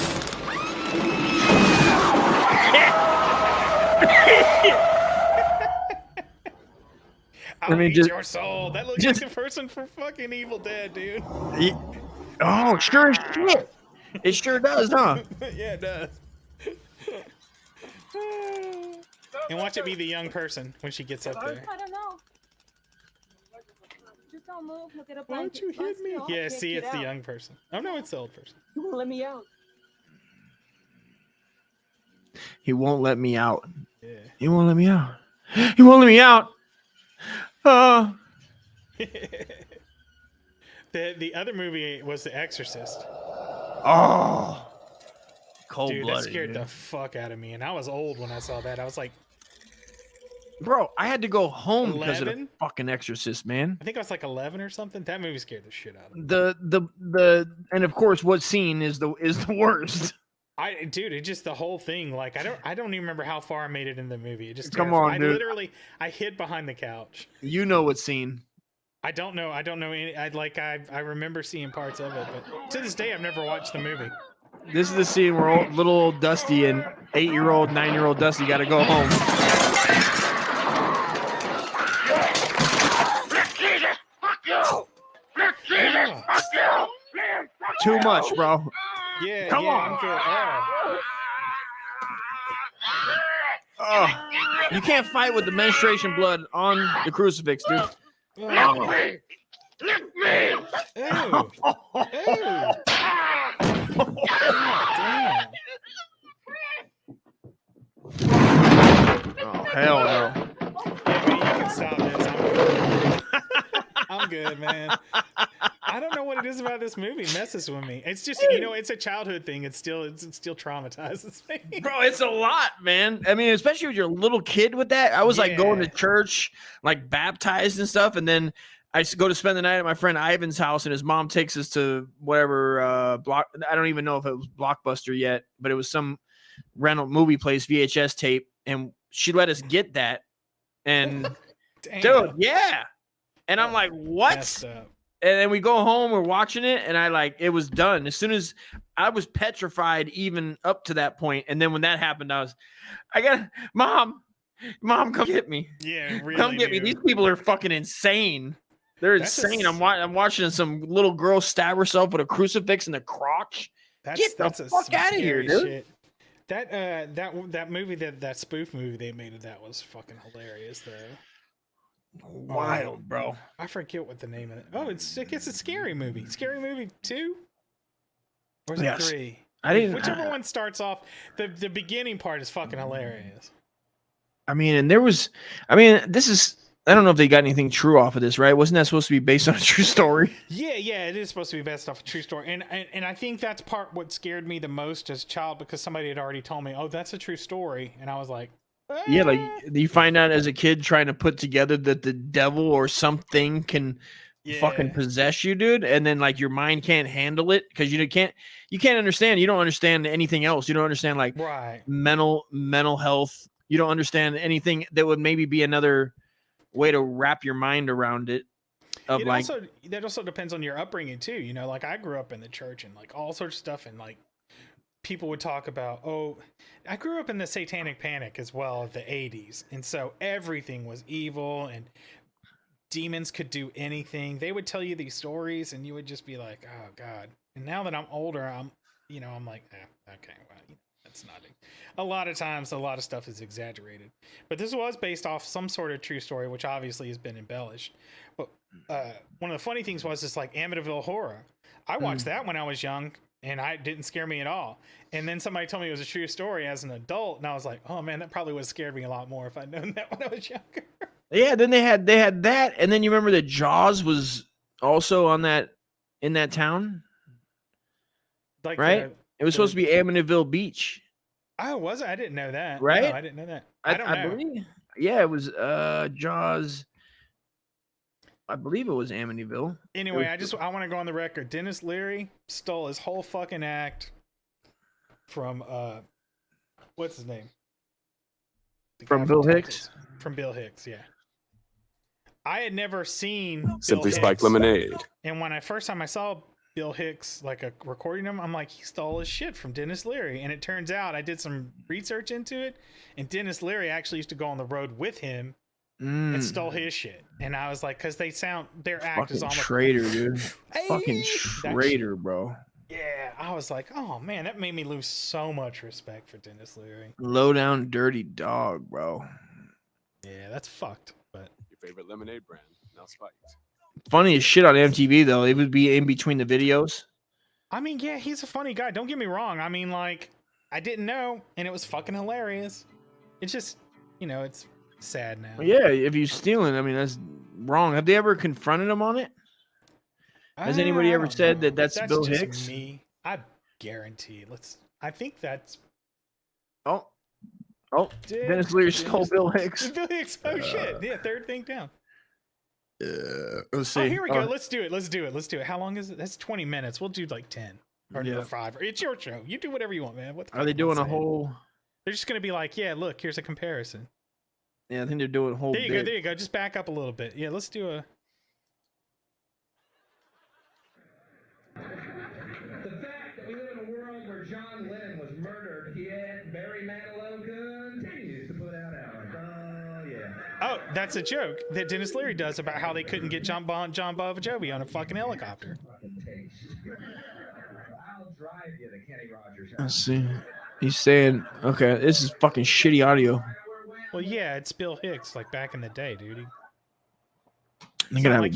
I'll eat your soul. That looks like the person from fucking Evil Dead, dude. Oh, sure as shit. It sure does, huh? Yeah, it does. And watch it be the young person when she gets up there. I don't know. Just don't move. Look at a Why don't you hit me? Yeah, see, it's the young person. Oh, no, it's the old person. You won't let me out. He won't let me out. Yeah. He won't let me out. He won't let me out. The other movie was The Exorcist. Oh, cold Dude, blooded. that scared the fuck out of me, and I was old when I saw that. I was like, bro, I had to go home because of 11? the fucking Exorcist, man. I think I was like 11 or something. That movie scared the shit out of me. The and of course, what scene is the worst? Dude, it just the whole thing. Like I don't even remember how far I made it in the movie. It just Come on, I dude. literally I hid behind the couch. You know what scene? I don't know any. I remember seeing parts of it, but to this day I've never watched the movie. This is the scene where little old Dusty and 8-year-old, 9-year-old Dusty got to go home. too much, bro. Yeah, Come yeah, on. I'm good. Oh. Oh, you can't fight with the menstruation blood on the crucifix, dude. Oh. Ew. Ew. Oh, hell no. Yeah, man, you can stop this. I'm good. I'm good, man. I don't know what it is about this movie. It messes with me. It's just, you know, it's a childhood thing. It still traumatizes me. Bro, it's a lot, man. I mean, especially with your little kid with that. I was like going to church, like baptized and stuff, and then I used to go to spend the night at my friend Ivan's house, and his mom takes us to whatever block. I don't even know if it was Blockbuster yet, but it was some rental movie place, VHS tape, and she let us get that. And dude, yeah. And I'm like, what? And then we go home, we're watching it, and it was done. As soon as I was petrified, even up to that point. And then when that happened, I got, Mom, come get me. Yeah, really, come get me. These people are fucking insane. They're insane. I'm watching some little girl stab herself with a crucifix in the crotch. Get the fuck out of here, dude. Shit. That movie, that spoof movie they made of that was fucking hilarious, though. Wild, bro. I forget what the name of it. Oh, it's a scary movie. Scary Movie 2? Or is it 3? Whichever one starts off, the beginning part is fucking hilarious. I mean, this is, I don't know if they got anything true off of this, right? Wasn't that supposed to be based on a true story? Yeah, it is supposed to be based off a true story. And I think that's what scared me the most as a child, because somebody had already told me, oh, that's a true story. And I was like, yeah, like you find out as a kid trying to put together that the devil or something can fucking possess you, dude, and then like your mind can't handle it because you can't understand. You don't understand anything else. You don't understand like mental health. You don't understand anything that would maybe be another way to wrap your mind around it. That also depends on your upbringing too. You know, like I grew up in the church and like all sorts of stuff, and like people would talk about, oh, I grew up in the satanic panic as well of the 80s. And so everything was evil and demons could do anything. They would tell you these stories and you would just be like, oh God. And now that I'm older, I'm like, okay, well, that's not it. A lot of times, a lot of stuff is exaggerated, but this was based off some sort of true story, which obviously has been embellished. But one of the funny things was this like Amityville Horror. I watched that when I was young. And it didn't scare me at all. And then somebody told me it was a true story as an adult, and I was like, "Oh man, that probably would have scared me a lot more if I'd known that when I was younger." Yeah, then they had that, and then you remember that Jaws was also in that town, like right? It was supposed to be Amityville Beach. Oh, was it? I didn't know that. Right? No, I didn't know that. I believe. Yeah, it was Jaws. I believe it was Amityville. Anyway, I want to go on the record. Dennis Leary stole his whole fucking act from what's his name? From Bill Hicks? From Bill Hicks, yeah. I had never seen Simply Bill Spiked Hicks. Lemonade. And when first time I saw Bill Hicks recording him, I'm like, he stole his shit from Dennis Leary. And it turns out I did some research into it, and Dennis Leary actually used to go on the road with him and stole his shit. And I was like, because their act is almost traitor, dude. Fucking traitor, bro. Yeah, I was like, oh man, that made me lose so much respect for Dennis Leary. Low down, dirty dog, bro. Yeah, that's fucked. But your favorite lemonade brand, now Spiked. Funny as shit on MTV though. It would be in between the videos. I mean, yeah, he's a funny guy. Don't get me wrong. I mean, like, I didn't know, and it was fucking hilarious. It's just, it's sad now. Yeah, if you're stealing, I mean, that's wrong. Have they ever confronted him on it? Has anybody ever said that that's Bill just Hicks? Me. I guarantee. I think that's. Oh, Dennis Leary stole Bill Hicks. Bill Hicks. Oh shit! Yeah, third thing down. Let's see. Oh, here we go. Let's do it. How long is it? That's 20 minutes. We'll do like 10 or 5. It's your show. You do whatever you want, man. What the Are they doing a whole? They're just gonna be like, yeah, look, here's a comparison. Yeah, I think they're doing a whole. There you go. Just back up a little bit. Yeah, let's do a. The fact that we live in a world where John Lennon was murdered, yet Barry Manilow continues to put out hours. Oh yeah. Oh, that's a joke that Dennis Leary does about how they couldn't get John Bon Jovi on a fucking helicopter. Let's see. He's saying, okay, this is fucking shitty audio. Well, yeah, it's Bill Hicks, like back in the day, dude. Look It's at not how- like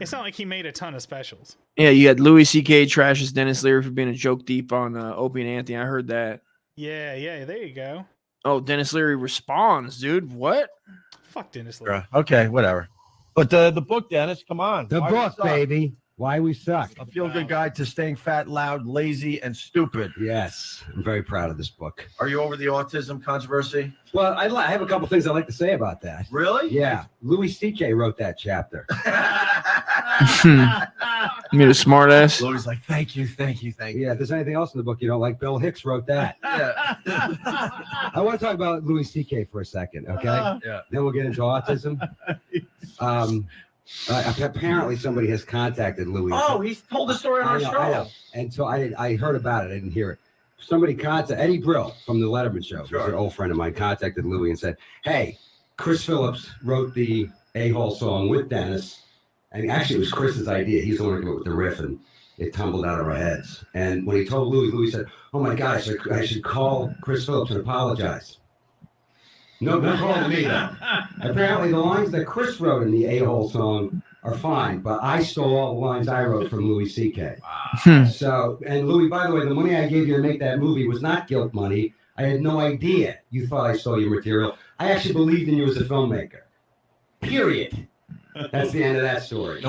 it's not like he made a ton of specials. Yeah, you had Louis C.K. trashes Dennis Leary for being a joke deep on Opie and Anthony. I heard that. Yeah, there you go. Oh, Dennis Leary responds, dude. What? Fuck Dennis Leary. Okay, whatever. But the book, Dennis, come on. The Why we book, suck? baby. Why we suck. A feel-good guide to staying fat, loud, lazy, and stupid. Yes, I'm very proud of this book. Are you over the autism controversy? Well, I have a couple things I'd like to say about that. Really? Yeah. Louis C.K. wrote that chapter. You mean a smart ass? Louis like, thank you. Yeah, if there's anything else in the book you don't like, Bill Hicks wrote that. Yeah. I want to talk about Louis C.K. for a second, okay? Yeah. Then we'll get into autism. Apparently somebody has contacted Louis. Oh, he's told the story on our show. I know. And so I heard about it. I didn't hear it. Somebody contacted Eddie Brill from the Letterman show. Sure. Who's an old friend of mine, contacted Louis and said, hey, Chris Phillips wrote the A-Hole song with Dennis. And actually, it was Chris's idea. He's the one who came up with the riff, and it tumbled out of our heads. And when he told Louis, Louis said, oh my gosh, I should call Chris Phillips and apologize. No call to me, though. Apparently, the lines that Chris wrote in the A-Hole song are fine, but I stole all the lines I wrote from Louis C.K. So, and Louis, by the way, the money I gave you to make that movie was not guilt money. I had no idea you thought I stole your material. I actually believed in you as a filmmaker. Period. That's the end of that story.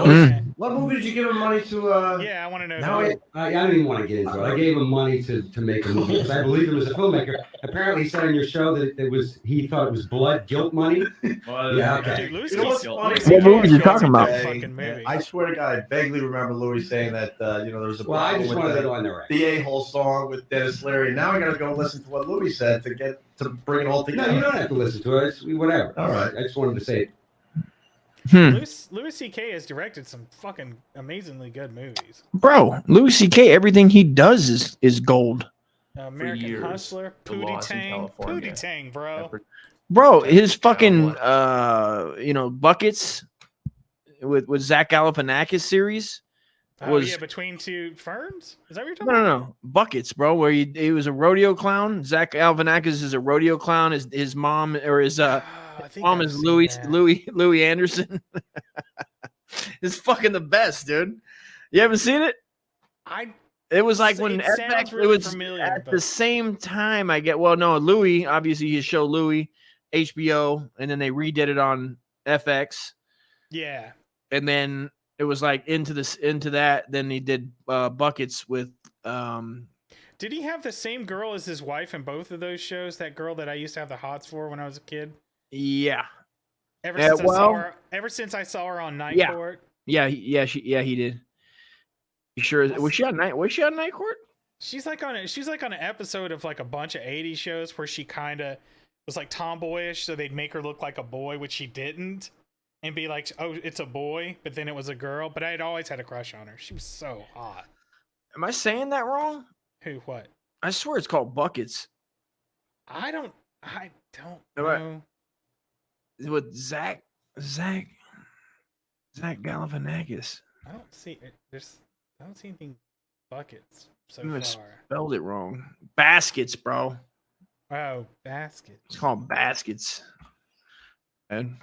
What movie did you give him money to? Yeah, I want to know. No, I don't even want to get into it. I gave him money to make a movie because I believed him as a filmmaker. Apparently, he said on your show that he thought it was blood guilt money. Yeah, okay. Dude, You know what's funny? What movie are you talking about? Fucking movie. I swear to God, I vaguely remember Louis saying that there was a Well, I problem just wanted to go on the with record. the A-Hole song with Dennis Leary. Now I got to go listen to what Louis said to bring it all No, together. you don't have to listen to it. It's whatever. All right. I just wanted to say it. Louis C.K. has directed some fucking amazingly good movies. Bro, Louis C.K., everything he does is gold. American years, Hustler, the Pootie laws in Tang, California Pootie Tang, bro. Bro, his fucking Buckets with Zach Galifianakis series was Between Two Ferns? Is that what you're talking no, about? no, Buckets, bro. Where he was a rodeo clown. Zach Galifianakis is a rodeo clown. His mom or his mom is Louis Anderson. It's fucking the best, dude. You haven't seen it? It was like when FX, really it was familiar, at but- the same time. Louis, obviously his show Louis, HBO, and then they redid it on FX. Yeah. And then it was like into that. Then he did Buckets with. Did he have the same girl as his wife in both of those shows? That girl that I used to have the hots for when I was a kid. Yeah. Ever since I saw her on Night Yeah. Court. He did. You sure? Was she on Night Court? She's like on an episode of like a bunch of 80s shows where she kind of was like tomboyish, so they'd make her look like a boy, which she didn't, and be like, oh, it's a boy, but then it was a girl. But I had always had a crush on her. She was so hot. Am I saying that wrong? Who? What? I swear it's called Buckets. I don't Right. know. With Zach Galifianakis. I don't see it. I don't see anything buckets so You far. spelled it wrong. Baskets, bro. Oh, basket. It's called Baskets. And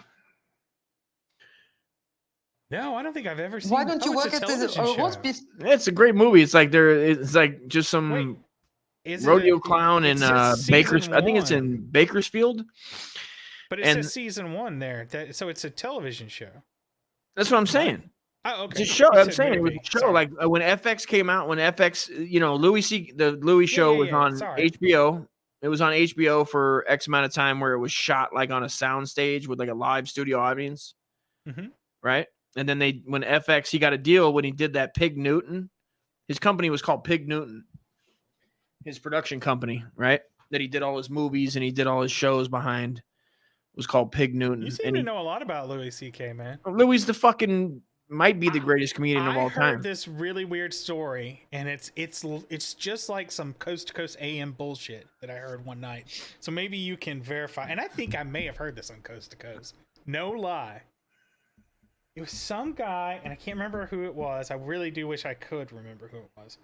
No, I don't think I've ever seen. Why don't you it's work a at the television show. hospice? it's a great movie. It's like it's like just some Is it rodeo a- clown it in says Bakers. season I think it's one. in Bakersfield. But it and- says season 1 there. So it's a television show. That's what I'm saying. Oh, okay. It's a show. You I'm said saying it was movie. a show. Sorry. Like when FX came out, when FX, the Louis show was on sorry. HBO. It was on HBO for X amount of time, where it was shot like on a sound stage with like a live studio audience, Mhm. right? And then when FX, he got a deal when he did that Pig Newton. His company was called Pig Newton. His production company, right? That he did all his movies and he did all his shows behind. Was called Pig Newton. You seem And to know a lot about Louis C.K., man. Louis the fucking might be the greatest comedian of all I heard time. this really weird story, and it's just like some coast to coast AM bullshit that I heard one night. So maybe you can verify. And I think I may have heard this on Coast to Coast. No lie. It was some guy, and I can't remember who it was. I really do wish I could remember who it was.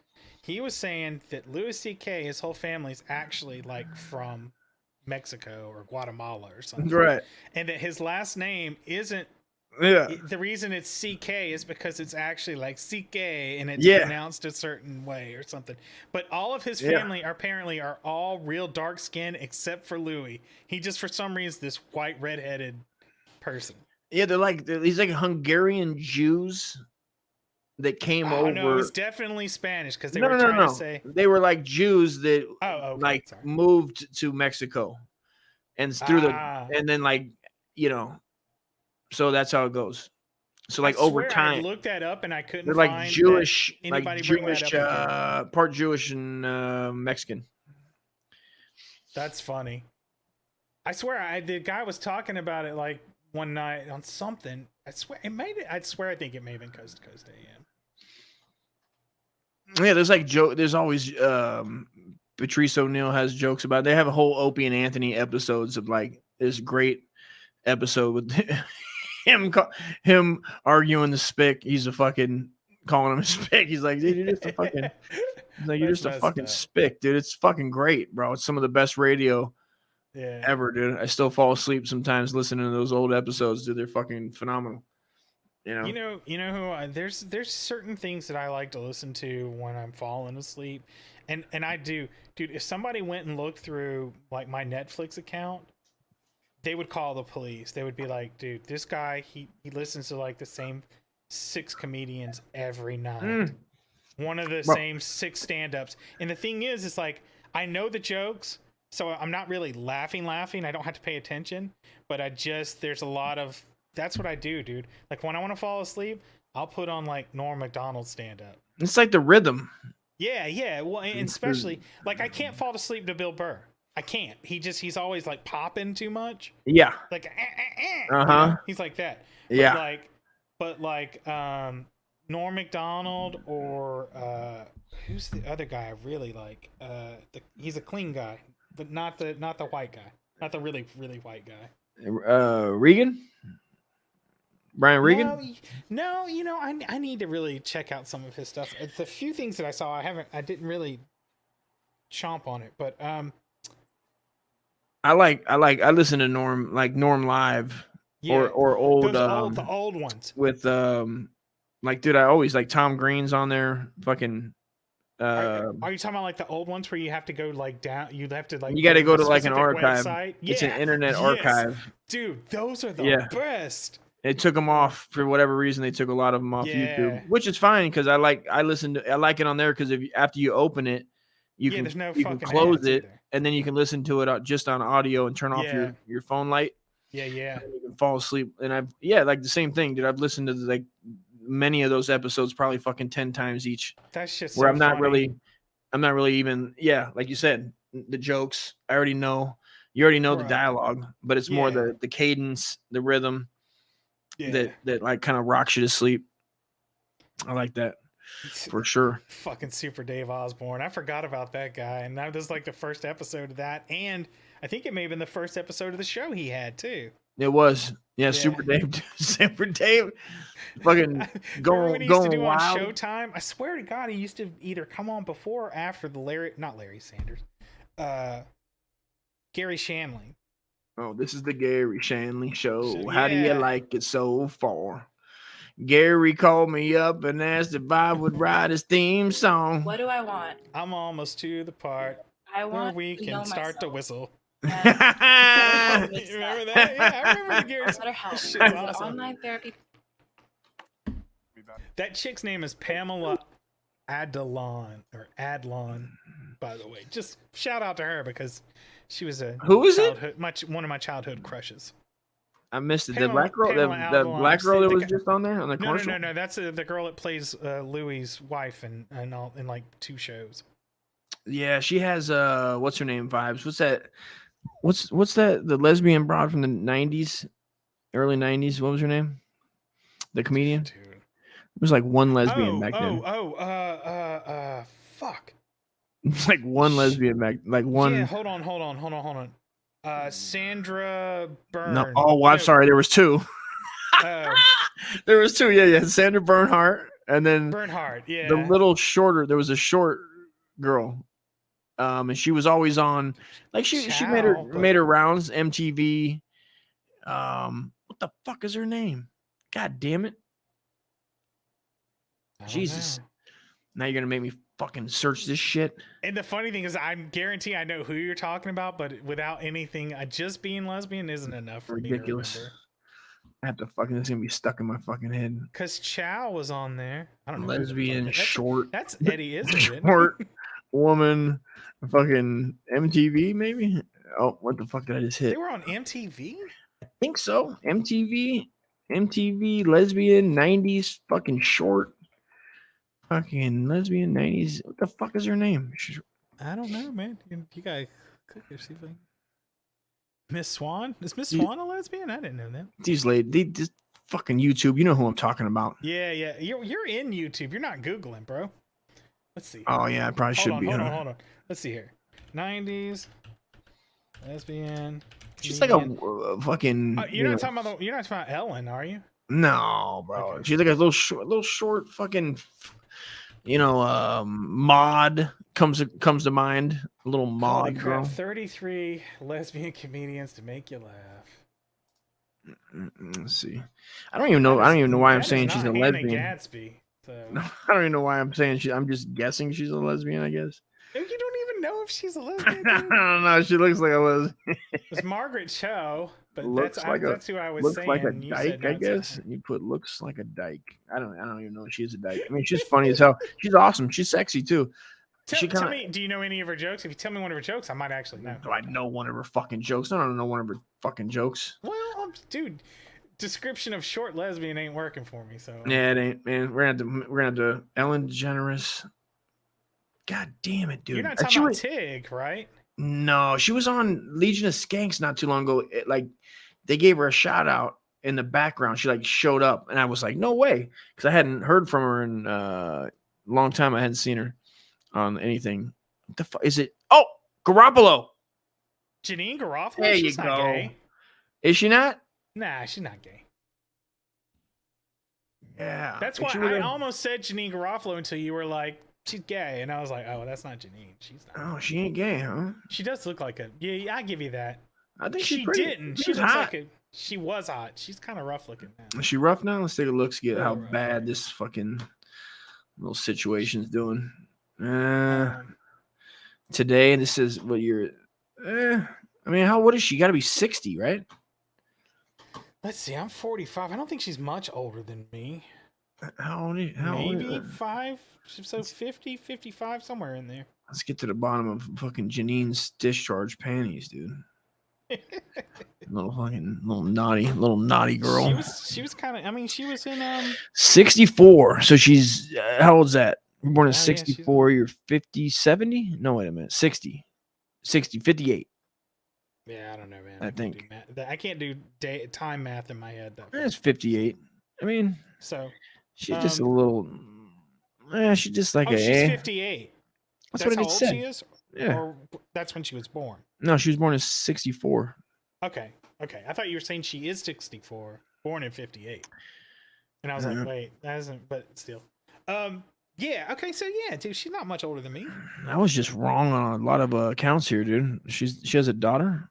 He was saying that Louis C.K., his whole family's actually like from Mexico or Guatemala or something. Right. And that his last name isn't. Yeah. The reason it's C.K. is because it's actually like C.K. and it's Yeah. pronounced a certain way or something. But all of his family apparently are all real dark skinned except for Louis. He just, for some reason, this white redheaded person. Yeah, he's like Hungarian Jews that came over. No, it was definitely Spanish because they no, were no, trying no, to say. They were like Jews that Okay, sorry. moved to Mexico, and through and then so that's how it goes. So like I over swear time, I looked that up and I couldn't they're like find Jewish, that like anybody bring that Jewish, up again. part Jewish and Mexican. That's funny. I swear the guy was talking about it like one night on something. I swear I think it may have been Coast to Coast AM. Yeah, there's like there's always Patrice O'Neal has jokes about it. They have a whole Opie and Anthony episodes of like this great episode with him arguing the spick. He's a fucking calling him a spick. He's like, dude, you're just a fucking you're just a fucking spick, dude. It's fucking great, bro. It's some of the best radio ever, dude. I still fall asleep sometimes listening to those old episodes, dude. They're fucking phenomenal. You know who there's certain things that I like to listen to when I'm falling asleep, and I do, dude. If somebody went and looked through like my Netflix account, they would call the police. They would be like, dude, this guy he listens to like the same 6 comedians every night, one of the same 6 stand-ups. And the thing is, it's like I know the jokes, so I'm not really laughing. I don't have to pay attention, but there's a lot of. That's what I do, dude. Like when I want to fall asleep, I'll put on like Norm Macdonald's stand up. It's like the rhythm. Yeah. Well, and especially like I can't fall asleep to Bill Burr. I can't. He's always like popping too much. Yeah. Like he's like that. Yeah. But Norm Macdonald or who's the other guy I really like? He's a clean guy, but not the white guy. Not the really, really white guy. Regan? Brian Regan? No, I need to really check out some of his stuff. It's a few things that I saw. I didn't really chomp on it, but I listen to Norm Live or old the old ones with dude, I always like Tom Green's on there. Fucking are you talking about like the old ones where you have to go like down? You'd have to like you got to go to like an archive. Website? It's an internet archive, dude. Those are the best. They took them off for whatever reason. They took a lot of them off YouTube, which is fine because I like it on there because after you open it, you can close it and then you can listen to it just on audio and turn off your phone light. Yeah. And you can fall asleep. And like the same thing, dude. I've listened to like many of those episodes probably fucking 10 times each. That's just where so funny. I'm not really even like you said, the jokes. I already know. You already know the dialogue, but it's more the cadence, the rhythm. That like kind of rocks you to sleep. I like that for sure. Fucking Super Dave Osborne. I forgot about that guy, and that was like the first episode of that, and I think it may have been the first episode of the show he had too. It was, Super Dave, fucking going when he used to do wild. On Showtime. I swear to God, he used to either come on before or after not Larry Sanders, Gary Shandling. Oh, this is the Gary Shandling show. How do you like it so far? Gary called me up and asked if I would write his theme song. What do I want? I'm almost to the part I want where we to can know start to myself. whistle. You remember that? Yeah, I remember the Gary. BetterHelp. Shit's It's awesome. online therapy. That chick's name is Pamela Adlon, by the way. Just shout out to her because she was Who is it? one of my childhood crushes. I missed it. The black girl, the black girl that was just on there on the commercial. No. That's the girl that plays Louis' wife in like 2 shows. Yeah, she has what's her name vibes. What's that? What's that? The lesbian broad from the 90s, early 90s. What was her name? The comedian. Dude. It was like one lesbian back then. Fuck. It's like one lesbian back, like one. Yeah, hold on. Sandra Byrne. No, I'm sorry. There was 2. There was two. Yeah. Sandra Bernhardt, and then Bernhardt. Yeah. the little shorter. There was a short girl, and she was always on. Like she made her rounds. MTV. What the fuck is her name? God damn it! Jesus. Now you're gonna make me fucking search this shit. And the funny thing is, I'm guarantee I know who you're talking about, but without anything, just being lesbian isn't enough for Ridiculous. me to remember. I have to fucking. It's gonna be stuck in my fucking head. Because Chow was on there. I don't know. Lesbian, short. That's Eddie, isn't it? Short woman, fucking MTV maybe. Oh, what the fuck did I just hit? They were on MTV. I think so. MTV, lesbian, 90s, fucking short. Fucking lesbian 90s. What the fuck is her name? I don't know, man. You gotta click here, see if I can. Miss Swan? Is Miss Swan a lesbian? I didn't know that. These ladies, they just fucking YouTube. You know who I'm talking about. Yeah. You're in YouTube. You're not Googling, bro. Let's see. Oh yeah, I probably should be. Hold on. Let's see here. 90s lesbian. She's like a fucking. You're not talking about Ellen, are you? No, bro. Okay. She's like a little short fucking. Mod comes to mind. A little mod girl. 33 lesbian comedians to make you laugh. Let's see. I don't even know why I'm saying she's a lesbian. Gatsby, so. I don't even know why I'm saying I'm just guessing she's a lesbian, I guess. You don't even know if she's a lesbian. I don't know. She looks like a lesbian. It's Margaret Cho, but that's who I was looks saying. Looks like a dyke, I guess. You put looks like a dyke. I don't even know if she's a dyke. I mean, she's funny as hell. She's awesome. She's sexy too. Tell me, do you know any of her jokes? If you tell me one of her jokes, I might actually know. Do I know one of her fucking jokes? I don't know one of her fucking jokes. Well, dude, description of short lesbian ain't working for me. So yeah, it ain't, man. We're gonna have to Ellen DeGeneres. God damn it, dude. You're not talking about Tig, right? No, she was on Legion of Skanks not too long ago. They gave her a shout out in the background. She showed up, and I was like, no way, because I hadn't heard from her in a long time. I hadn't seen her on anything. What the fuck is it? Oh, Garoppolo. Janine Garofalo. There she's you not go. Gay. Is she not? Nah, she's not gay. Yeah, that's why I almost said Janine Garofalo until you were like, she's gay, and I was like, oh, that's not Janine. She's not. Oh, she ain't gay, huh? She does look like a. Yeah, I give you that. I think she didn't. She looks like a. She was hot. She's kind of rough looking now. Is she rough now? Let's take a look. See how bad this fucking little situation's doing. Today, this is what you're. I mean, what is she? Got to be 60, right? Let's see. I'm 45. I don't think she's much older than me. How old? Maybe 5. So 50, 55, somewhere in there. Let's get to the bottom of fucking Janine's discharge panties, dude. little naughty girl. She was kind of. I mean, she was in 64. So she's how old's that? You're born in 64. You're 50, 70? No, wait a minute. 60, 58. Yeah, I don't know, man. I think I can't do time math in my head. It's 58. I mean, so she's just a little. She's just like she's 58. That's what how it old said. She is? Yeah. Or that's when she was born. No, she was born in 64. Okay. I thought you were saying she is 64, born in 58. And I was like, wait, that isn't. But still. Yeah. Okay. So yeah, dude, she's not much older than me. I was just wrong on a lot of accounts here, dude. She has a daughter.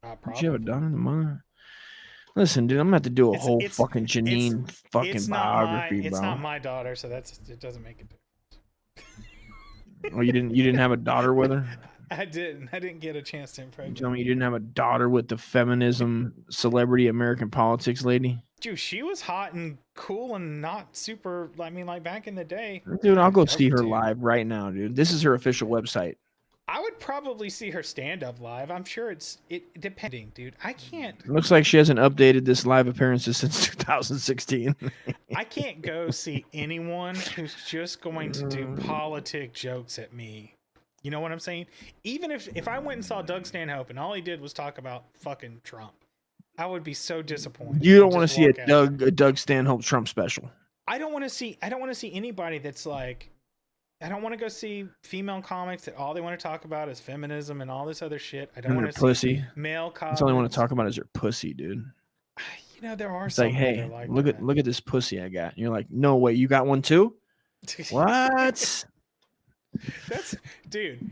Does she have a daughter? The mother. Listen, dude, I'm gonna have to do a whole fucking Janine fucking biography, bro. It's not my daughter, so it doesn't make a difference. Oh, you didn't have a daughter with her? I didn't get a chance to impregnate. You tell me you didn't have a daughter with the feminism celebrity American politics lady? Dude, she was hot and cool and not super. I mean, like back in the day. Dude, I'll go see her live right now, dude. This is her official website. I would probably see her stand up live. I'm sure it depending, dude. I can't. Looks like she hasn't updated this live appearances since 2016. I can't go see anyone who's just going to do politic jokes at me. You know what I'm saying? Even if I went and saw Doug Stanhope and all he did was talk about fucking Trump, I would be so disappointed. You don't want to see a Doug Stanhope Trump special. I don't want to see anybody that's like. I don't want to go see female comics that all they want to talk about is feminism and all this other shit. I don't want to see male comics. That's all I want to talk about is her pussy, dude. You know, there are It's some like, that hey, are like look at this pussy I got. And you're like, no way, you got one too? What? That's dude.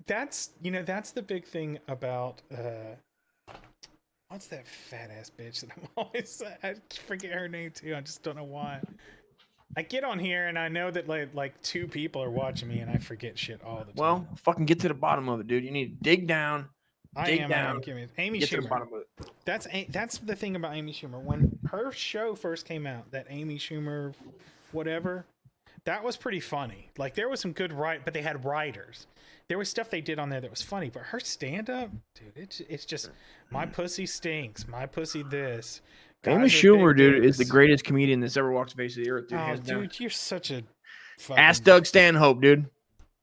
That's that's the big thing about what's that fat ass bitch that I'm always I forget her name too. I just don't know why. I get on here and I know that like 2 people are watching me and I forget shit all the time. Well, fucking get to the bottom of it, dude. You need to dig down. Dig down. Amy get to the Schumer. bottom of it. That's the thing about Amy Schumer. When her show first came out, that Amy Schumer, whatever, that was pretty funny. Like there was some good but they had writers. There was stuff they did on there that was funny, but her stand up, dude, it's just my pussy stinks, my pussy this. Amy Schumer, dude, is the greatest comedian that's ever walked the face of the earth, dude. Oh, hands down. dude, you're such a Ask Doug Stanhope, dude.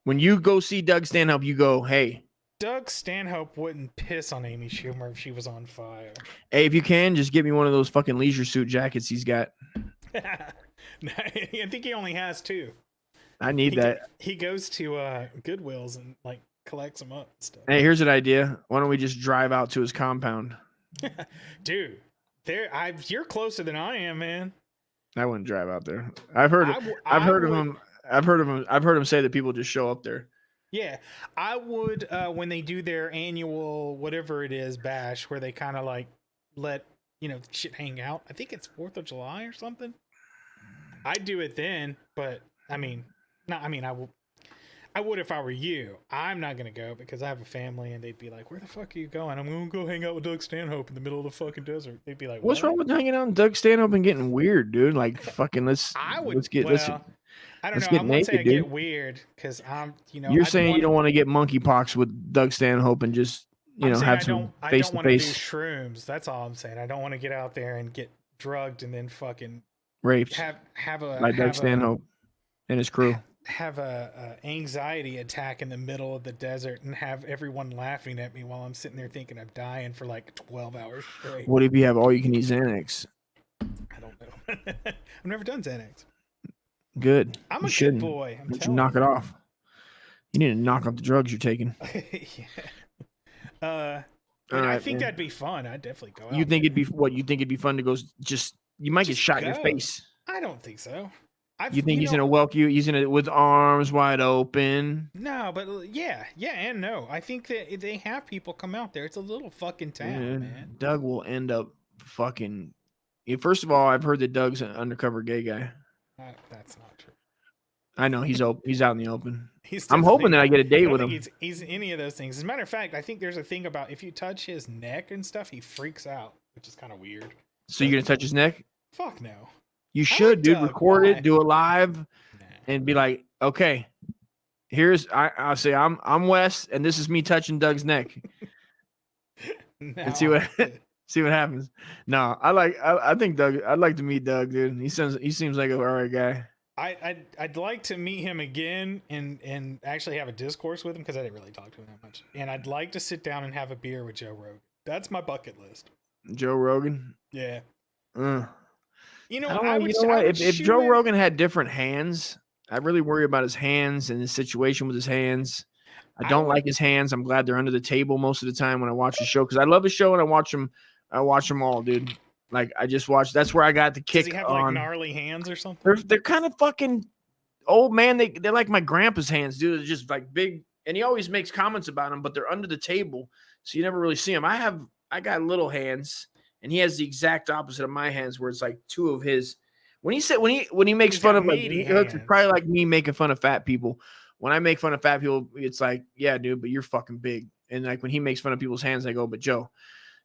When you go see Doug Stanhope, you go, hey. Doug Stanhope wouldn't piss on Amy Schumer if she was on fire. Hey, if you can, just get me one of those fucking leisure suit jackets he's got. I think he only has 2. I need that. He goes to Goodwills and like collects them up and stuff. Hey, here's an idea. Why don't we just drive out to his compound? Dude, you're closer than I am, man. I wouldn't drive out there. I've heard him say that people just show up there. Yeah, I would when they do their annual whatever it is bash where they kind of like let shit hang out. I think it's 4th of July or something. I'd do it then, but I would if I were you. I'm not gonna go because I have a family and they'd be like, "Where the fuck are you going?" I'm gonna go hang out with Doug Stanhope in the middle of the fucking desert. They'd be like, "What's wrong with hanging out with Doug Stanhope and getting weird, dude? Like fucking let's get I don't know. I'm not saying I get weird because I'm, You're saying you don't want to get monkeypox with Doug Stanhope and just, have some face to face. I don't want to do shrooms. That's all I'm saying. I don't want to get out there and get drugged and then fucking raped. Have a like Doug Stanhope and his crew. Have a anxiety attack in the middle of the desert and have everyone laughing at me while I'm sitting there thinking I'm dying for like 12 hours straight. What if you have all you can eat Xanax? I don't know. I've never done Xanax. Good. I'm you a shouldn't. good boy. You knock it off. You need to knock off the drugs you're taking. Yeah. I think that'd be fun. I'd definitely go out. You think it'd be what? You think it'd be fun to go? You might get shot in your face. I don't think so. You think he's gonna welcome you? He's gonna with arms wide open? No, but yeah, and no. I think that they have people come out there. It's a little fucking town, man. Doug will end up fucking. First of all, I've heard that Doug's an undercover gay guy. That's not true. I know he's open. He's out in the open. I'm hoping that I get a date with him. He's any of those things. As a matter of fact, I think there's a thing about if you touch his neck and stuff, he freaks out, which is kind of weird. So you're gonna touch his neck? Fuck no. You should, dude. Record it, do it live, and be like, okay, I'll say I'm Wes, and this is me touching Doug's neck, and see what happens. No, I think Doug. I'd like to meet Doug, dude. He seems like a all right guy. I'd like to meet him again and actually have a discourse with him because I didn't really talk to him that much. And I'd like to sit down and have a beer with Joe Rogan. That's my bucket list. Joe Rogan. Yeah. You know what? If Joe Rogan had different hands, I really worry about his hands and his situation with his hands. I don't like his hands. I'm glad they're under the table most of the time when I watch the show because I love his show and I watch them all, dude. Like I just watched. That's where I got the kick. Does he have on. like gnarly hands or something? They're kind of fucking old man. They're like my grandpa's hands, dude. They're just like big, and he always makes comments about them, but they're under the table, so you never really see them. I got little hands. And he has the exact opposite of my hands, where it's like 2 of his. When he makes fun of like, it's probably like me making fun of fat people. When I make fun of fat people, it's like, yeah, dude, but you're fucking big. And like when he makes fun of people's hands, I go, but Joe,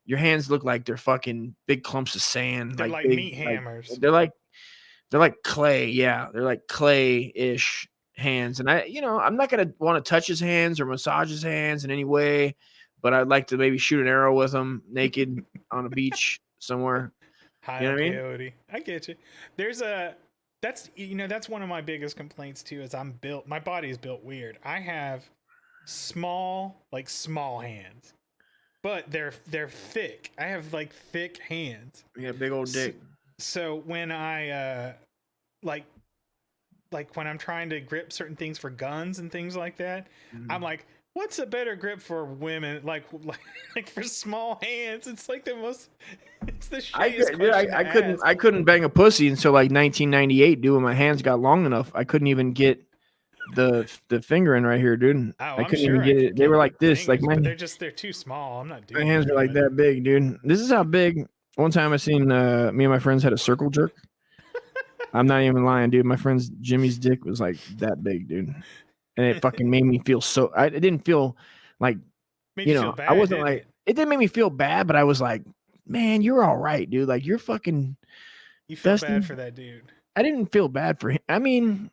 your hands look like they're fucking big clumps of sand. They're like big, meat hammers. They're like clay. Yeah, they're like clay-ish hands. And I'm not gonna want to touch his hands or massage his hands in any way. But I'd like to maybe shoot an arrow with him naked on a beach somewhere. High you know what I mean? peyote. I get you. That's one of my biggest complaints too. Is my body is built weird. I have small hands, but they're thick. I have like thick hands. Yeah, big old dick. So when I like when I'm trying to grip certain things for guns and things like that, I'm like What's a better grip for women? Like for small hands, it's like the most. It's the shittiest question to ask. I couldn't bang a pussy until like 1998, dude. When my hands got long enough, I couldn't even get the finger in right here, dude. Oh, I I'm couldn't sure even I get could it. They were like this, like fingers, my but they're too small. I'm not doing. my hands are like that big, dude. This is how big. One time I seen me and my friends had a circle jerk. I'm not even lying, dude. My friend's Jimmy's dick was like that big, dude, and it fucking made me feel so. It didn't feel like Made you feel bad, I wasn't didn't like it didn't make me feel bad, but I was like, man, you're all right, dude. Like you're fucking. You feel Dustin, bad for that dude. I didn't feel bad for him. I mean,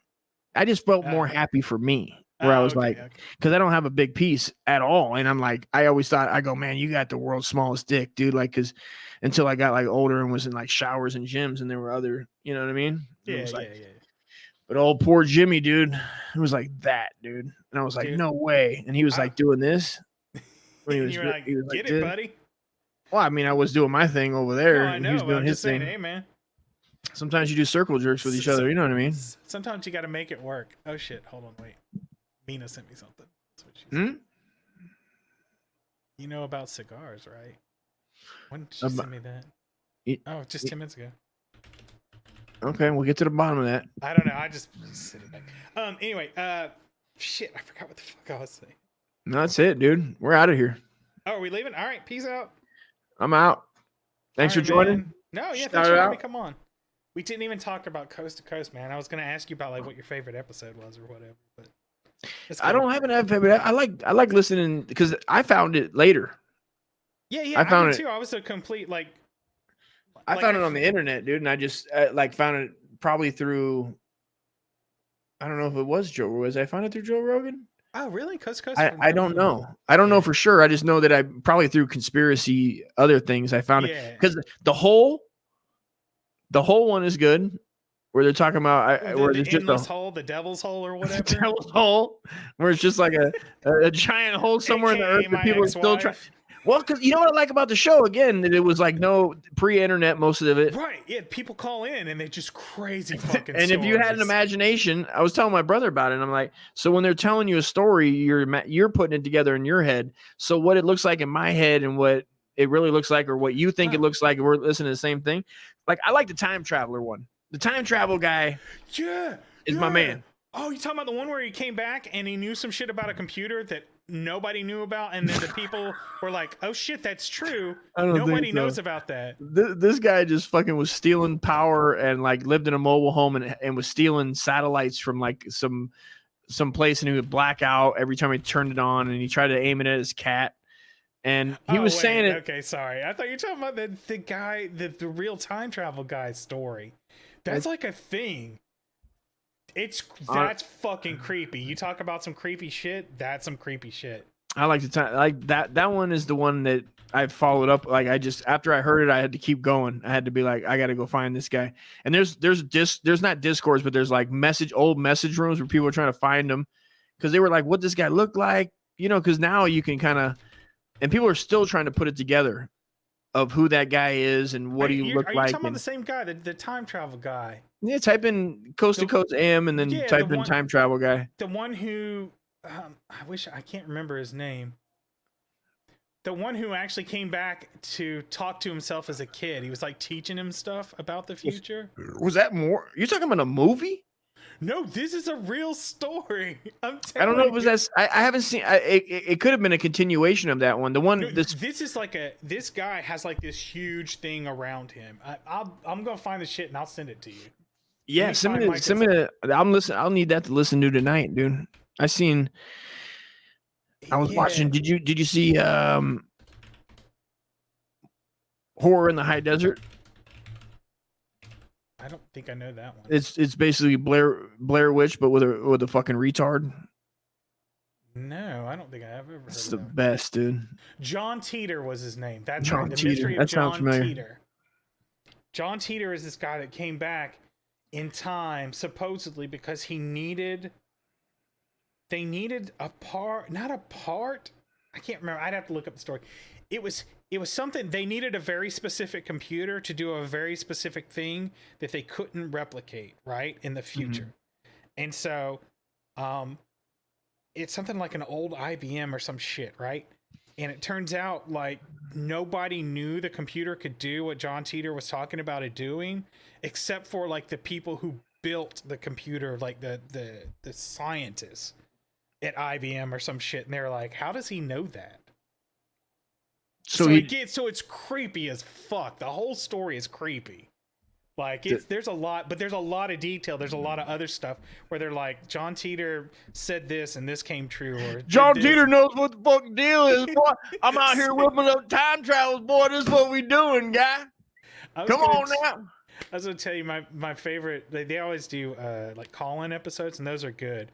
I just felt more happy for me. Where I was like, because I don't have a big piece at all, and I'm like, I always thought, I go, man, you got the world's smallest dick, dude. Like, because until I got like older and was in like showers and gyms, and there were other, you know what I mean? Yeah, yeah. yeah. But old poor Jimmy, dude, it was like that, dude. And I was like, Dude, no way. And he was like doing this. When he was, you were like, he was get like it, this. buddy. Well, I mean, I was doing my thing over there, No, I and know. he was But doing I'm his just saying, thing. hey, man. Sometimes you do circle jerks with each other. You know what I mean? Sometimes you got to make it work. Oh shit! Hold on, wait. Mina sent me something. That's what she said. You know about cigars, right? When did she send me that? Oh, just 10 minutes ago. Okay, we'll get to the bottom of that. I don't know. I just sit it back. Anyway, shit. I forgot what the fuck I was saying. No, that's it, dude. We're out of here. Oh, are we leaving? All right. Peace out. I'm out. Thanks All for right, joining. man. No, yeah. Shout Thanks for it having me. out. Come on. We didn't even talk about Coast to Coast, man. I was gonna ask you about like what your favorite episode was or whatever, but I don't have an favorite. I like listening because I found it later. Yeah, I found did it. too. I was a complete like. I found it on the internet, dude, and I just like found it probably through. I don't know if it was Joe. Was I found it through Joe Rogan? Oh, really? Coast to Coast. I don't know. I don't know for sure. I just know that I probably through conspiracy other things I found it because the whole one is good. Where they're talking about where the there's just endless a hole, the devil's hole, or whatever. devil's hole, where it's just like a giant hole somewhere in the earth that people are still trying. Well, because you know what I like about the show again, that it was like no pre-internet, most of it. Right? Yeah, people call in and they're just crazy fucking. And if you had an imagination, I was telling my brother about it. And I'm like, so when they're telling you a story, you're putting it together in your head. So what it looks like in my head and what it really looks like, or what you think it looks like, and we're listening to the same thing. Like I like the time traveler one. The time travel guy, is my man. Oh, you talking about the one where he came back and he knew some shit about a computer that nobody knew about, and then the people were like, "Oh shit, that's true." Nobody knows about that. This guy just fucking was stealing power and like lived in a mobile home and was stealing satellites from like some place, and he would black out every time he turned it on, and he tried to aim it at his cat. And he was saying it. Okay, sorry. I thought you were talking about the guy, the real time travel guy's story. That's like a thing. That's fucking creepy. You talk about some creepy shit. That's some creepy shit. I like the time like that one is the one that I followed up. Like I just after I heard it, I had to keep going. I had to be like, I got to go find this guy. And there's not Discords, but there's like old message rooms where people are trying to find him because they were like, what this guy looked like, you know? Because now you can kind of, and people are still trying to put it together of who that guy is and what do you look like. Are like. you talking about the same guy, the time travel guy? Yeah, type in Coast to Coast AM and then type in time travel guy. The one who, I can't remember his name. The one who actually came back to talk to himself as a kid. He was like teaching him stuff about the future. Was that more? You're talking about a movie? No, this is a real story. I don't know if it was that. I haven't seen. It could have been a continuation of that one. The one. This is like this guy has like this huge thing around him. I'm gonna find the shit and I'll send it to you. Yeah, send me the. I'm listening. I'll need that to listen to tonight, dude. I was watching. Did you see Horror in the High Desert? I don't think I know that one. It's basically Blair Witch, but with a fucking retard. No, I don't think I have ever heard It's of the that. best, dude. John Teeter was his name. That's John right. The Teeter. mystery of That sounds John familiar. Teeter. John Teeter is this guy that came back in time, supposedly because they needed a part, not a part. I can't remember. I'd have to look up the story. It was something. They needed a very specific computer to do a very specific thing that they couldn't replicate, right, in the future. And so it's something like an old IBM or some shit, right? And it turns out like nobody knew the computer could do what John Titor was talking about it doing, except for like the people who built the computer, like the scientists at IBM or some shit. And they're like, how does he know that? So it's creepy as fuck. The whole story is creepy. Like there's a lot, but there's a lot of detail. There's a lot of other stuff where they're like, John Titor said this and this came true. Or John Titor knows what the fuck deal is, boy. I'm out here whipping up time travels, boy. This is what we doing, guy. Come on now. I was gonna tell you my favorite. They always do like call-in episodes, and those are good.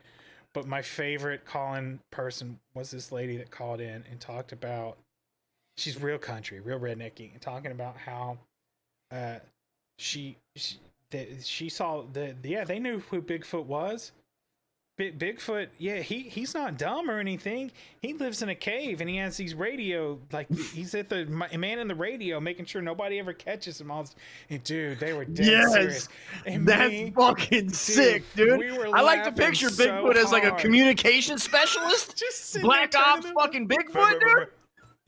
But my favorite call-in person was this lady that called in and talked about. She's real country, real rednecky, and talking about how she saw they knew who Bigfoot was. Bigfoot, yeah, he's not dumb or anything. He lives in a cave and he has these radio, like he's at the man in the radio, making sure nobody ever catches him. And dude, they were dead serious. And that's fucking sick, dude. I like to picture Bigfoot as like a communication specialist. Just Black Ops fucking Bigfoot, dude.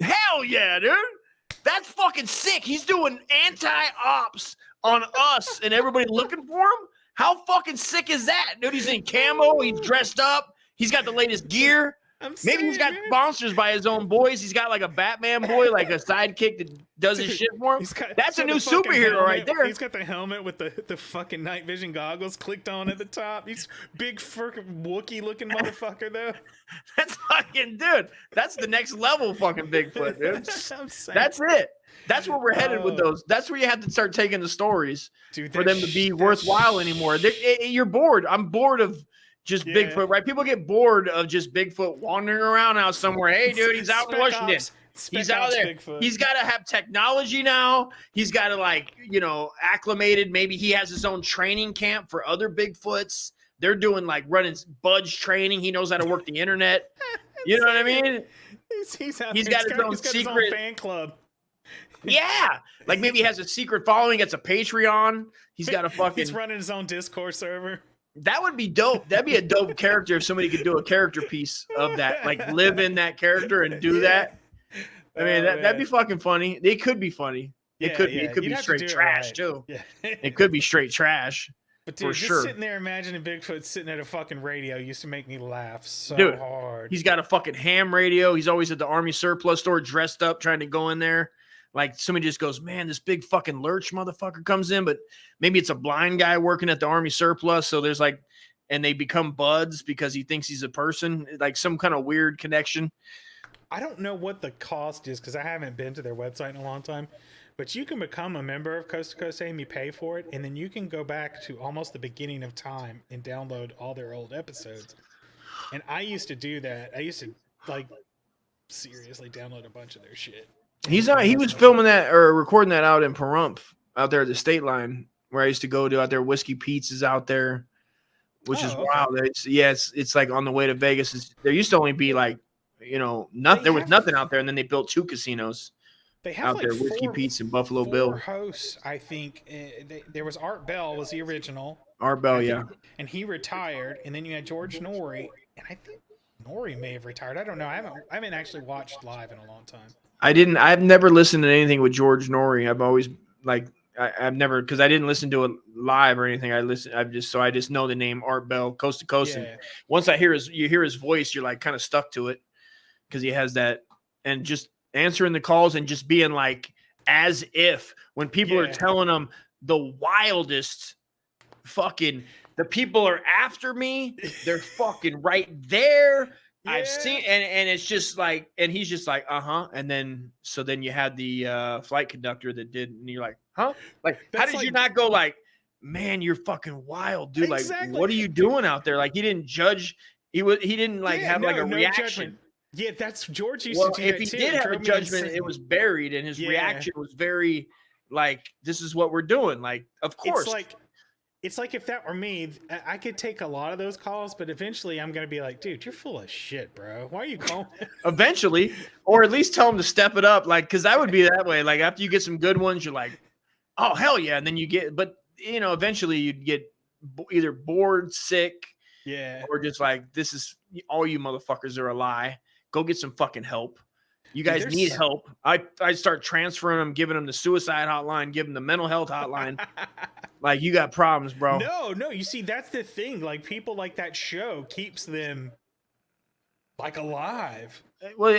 Hell yeah, dude. That's fucking sick. He's doing anti-ops on us and everybody looking for him. How fucking sick is that, dude? He's in camo. He's dressed up. He's got the latest gear. Maybe he's got sponsors by his own boys. He's got like a Batman boy, like a sidekick that does his shit for him. That's a new superhero right there. He's got the helmet with the fucking night vision goggles clicked on at the top. He's big fucking Wookiee looking motherfucker though. That's fucking dude. That's the next level fucking Bigfoot, dude. That's it. That's where we're headed with those. That's where you have to start taking the stories for them to be worthwhile anymore. You're bored. I'm bored of just Bigfoot, right? People get bored of just Bigfoot wandering around out somewhere. Hey, dude, he's out in Washington. He's out there. Bigfoot. He's got to have technology now. He's got to like, acclimated. Maybe he has his own training camp for other Bigfoots. They're doing like running Budge training. He knows how to work the internet. You know what I mean? He's got his own fan club. Yeah, like maybe he has a secret following. It's a Patreon. He's got a fucking. He's running his own Discord server. That would be dope. That'd be a dope character if somebody could do a character piece of that, like live in that character and do that. I mean, that'd be fucking funny. It could be funny. It could be. It could be straight trash too. Yeah. It could be straight trash. But dude, for just sure. Sitting there imagining Bigfoot sitting at a fucking radio used to make me laugh so hard. He's got a fucking ham radio. He's always at the Army surplus store dressed up, trying to go in there. Like somebody just goes, man, this big fucking lurch motherfucker comes in, but maybe it's a blind guy working at the Army surplus. So there's like, and they become buds because he thinks he's a person, like some kind of weird connection. I don't know what the cost is because I haven't been to their website in a long time, but you can become a member of Coast to Coast AM, you pay for it, and then you can go back to almost the beginning of time and download all their old episodes. And I used to do that. I used to like seriously download a bunch of their shit. He was filming that or recording that out in Pahrump, out there at the state line where I used to go to out there. Whiskey Pete's is out there, which is wild. It's like on the way to Vegas. There used to only be like, nothing. There was nothing out there, and then they built 2 casinos. They have out like there, Whiskey Pete's and Buffalo 4 Bill. hosts, I think. There was Art Bell was the original. Art Bell, yeah. And he retired, and then you had George Norrie, and I think Norrie may have retired. I don't know. I haven't actually watched live in a long time. I've never listened to anything with George Norrie. I've always like I've never, because I didn't listen to it live or anything. I just know the name Art Bell, Coast to Coast. Yeah. And once you hear his voice, you're like kind of stuck to it because he has that, and just answering the calls and just being like as if when people are telling him the wildest fucking, the people are after me, they're fucking right there. Yeah. I've seen, and it's just like, and he's just like, and then you had the flight conductor that did, and you're like, huh? Like, how did you not go like, man, you're fucking wild, dude? Exactly. Like, what are you doing out there? Like, he didn't judge. He didn't like have like a reaction. Judgment. Yeah, that's George used to do if that he too. did have a judgment, it was buried, and his reaction was very like, this is what we're doing. Like, of course. It's like if that were me, I could take a lot of those calls, but eventually I'm going to be like, dude, you're full of shit, bro. Why are you calling? Eventually, or at least tell them to step it up. Like, because I would be that way. Like, after you get some good ones, you're like, oh, hell yeah. And then you get, but, eventually you'd get either bored, sick, Yeah. Or just like, this is all you motherfuckers are a lie. Go get some fucking help. You guys need help. I start transferring them, giving them the suicide hotline, giving them the mental health hotline. Like, you got problems, bro. No. You see, that's the thing. Like, people like that show keeps them like alive. Well,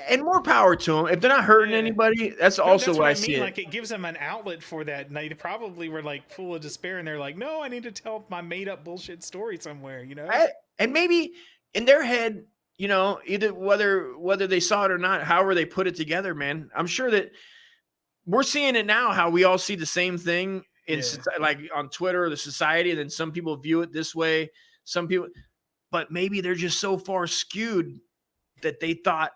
and more power to them. If they're not hurting anybody, that's also what I see. Like, it gives them an outlet for that. And they probably were like full of despair, and they're like, "No, I need to tell my made up bullshit story somewhere." You know, and maybe in their head, you know, either whether they saw it or not, however they put it together, man. I'm sure that we're seeing it now. How we all see the same thing in like on Twitter, the society, and then some people view it this way. Some people, but maybe they're just so far skewed that they thought,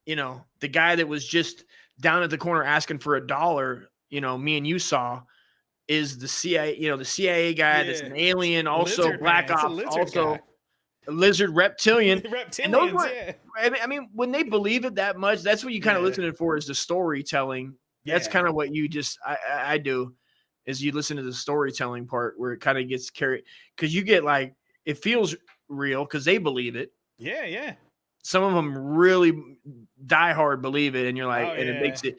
you know, the guy that was just down at the corner asking for $1, you know, me and you saw, is the CIA, you know, the CIA guy that's an alien, also lizard, Black Ops, also guy. a lizard reptilian. And those were, yeah. I mean, when they believe it that much, that's what you kind of listening for, is the storytelling. That's kind of what you just, I do, is you listen to the storytelling part where it kind of gets carried, because you get like, it feels real because they believe it. Yeah. Some of them really die hard believe it, and you're like, and it makes it.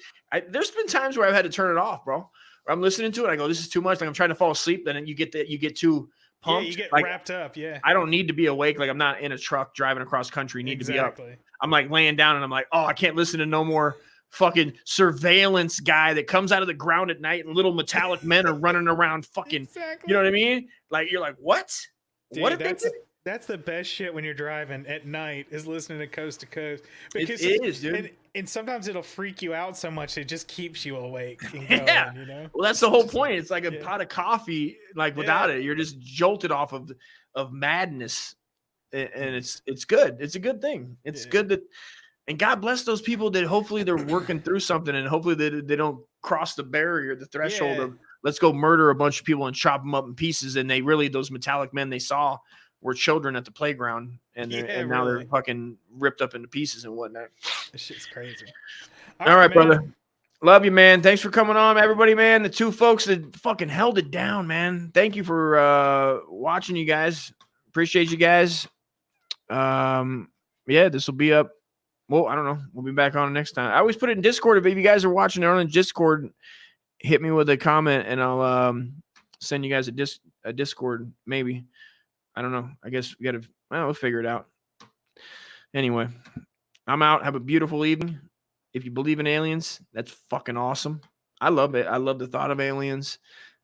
There's been times where I've had to turn it off, bro. Where I'm listening to it, I go, "This is too much." Like I'm trying to fall asleep, then you get too pumped. Yeah, you get like, wrapped up. Yeah, I don't need to be awake. Like I'm not in a truck driving across country. Need to be up. I'm like laying down, and I'm like, "Oh, I can't listen to no more fucking surveillance guy that comes out of the ground at night, and little metallic men are running around fucking." You know what I mean? Like you're like, what? Dude, what did they do? That's the best shit when you're driving at night, is listening to Coast to Coast. Because it is, dude. And sometimes it'll freak you out so much it just keeps you awake. And going, you know? Well, that's the whole point. It's like a pot of coffee. Like without it, you're just jolted off of madness, and it's good. It's a good thing. It's good that, and God bless those people that hopefully they're working through something, and hopefully they don't cross the barrier, the threshold of let's go murder a bunch of people and chop them up in pieces. And they really, those metallic men they saw were children at the playground, and now they're fucking ripped up into pieces and whatnot. This shit's crazy. All right, brother. Love you, man. Thanks for coming on, everybody, man. The two folks that fucking held it down, man. Thank you for watching, you guys. Appreciate you guys. Yeah, this will be up. Well, I don't know. We'll be back on next time. I always put it in Discord. If you guys are watching it on Discord, hit me with a comment, and I'll send you guys a Discord, maybe. I don't know. I guess we'll figure it out. Anyway, I'm out. Have a beautiful evening. If you believe in aliens, that's fucking awesome. I love it. I love the thought of aliens,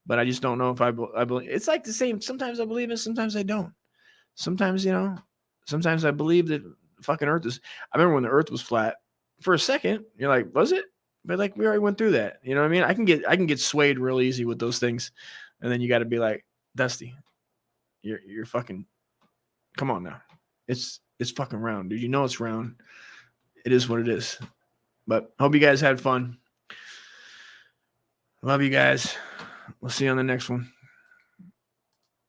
but I just don't know if I believe. It's like the same. Sometimes I believe it. Sometimes I don't. Sometimes, sometimes I believe that fucking Earth is. I remember when the Earth was flat. For a second, you're like, was it? But like, we already went through that. You know what I mean? I can get swayed real easy with those things, and then you got to be like, Dusty. You're fucking, come on now. It's fucking round, dude. You know it's round. It is what it is. But hope you guys had fun. Love you guys. We'll see you on the next one.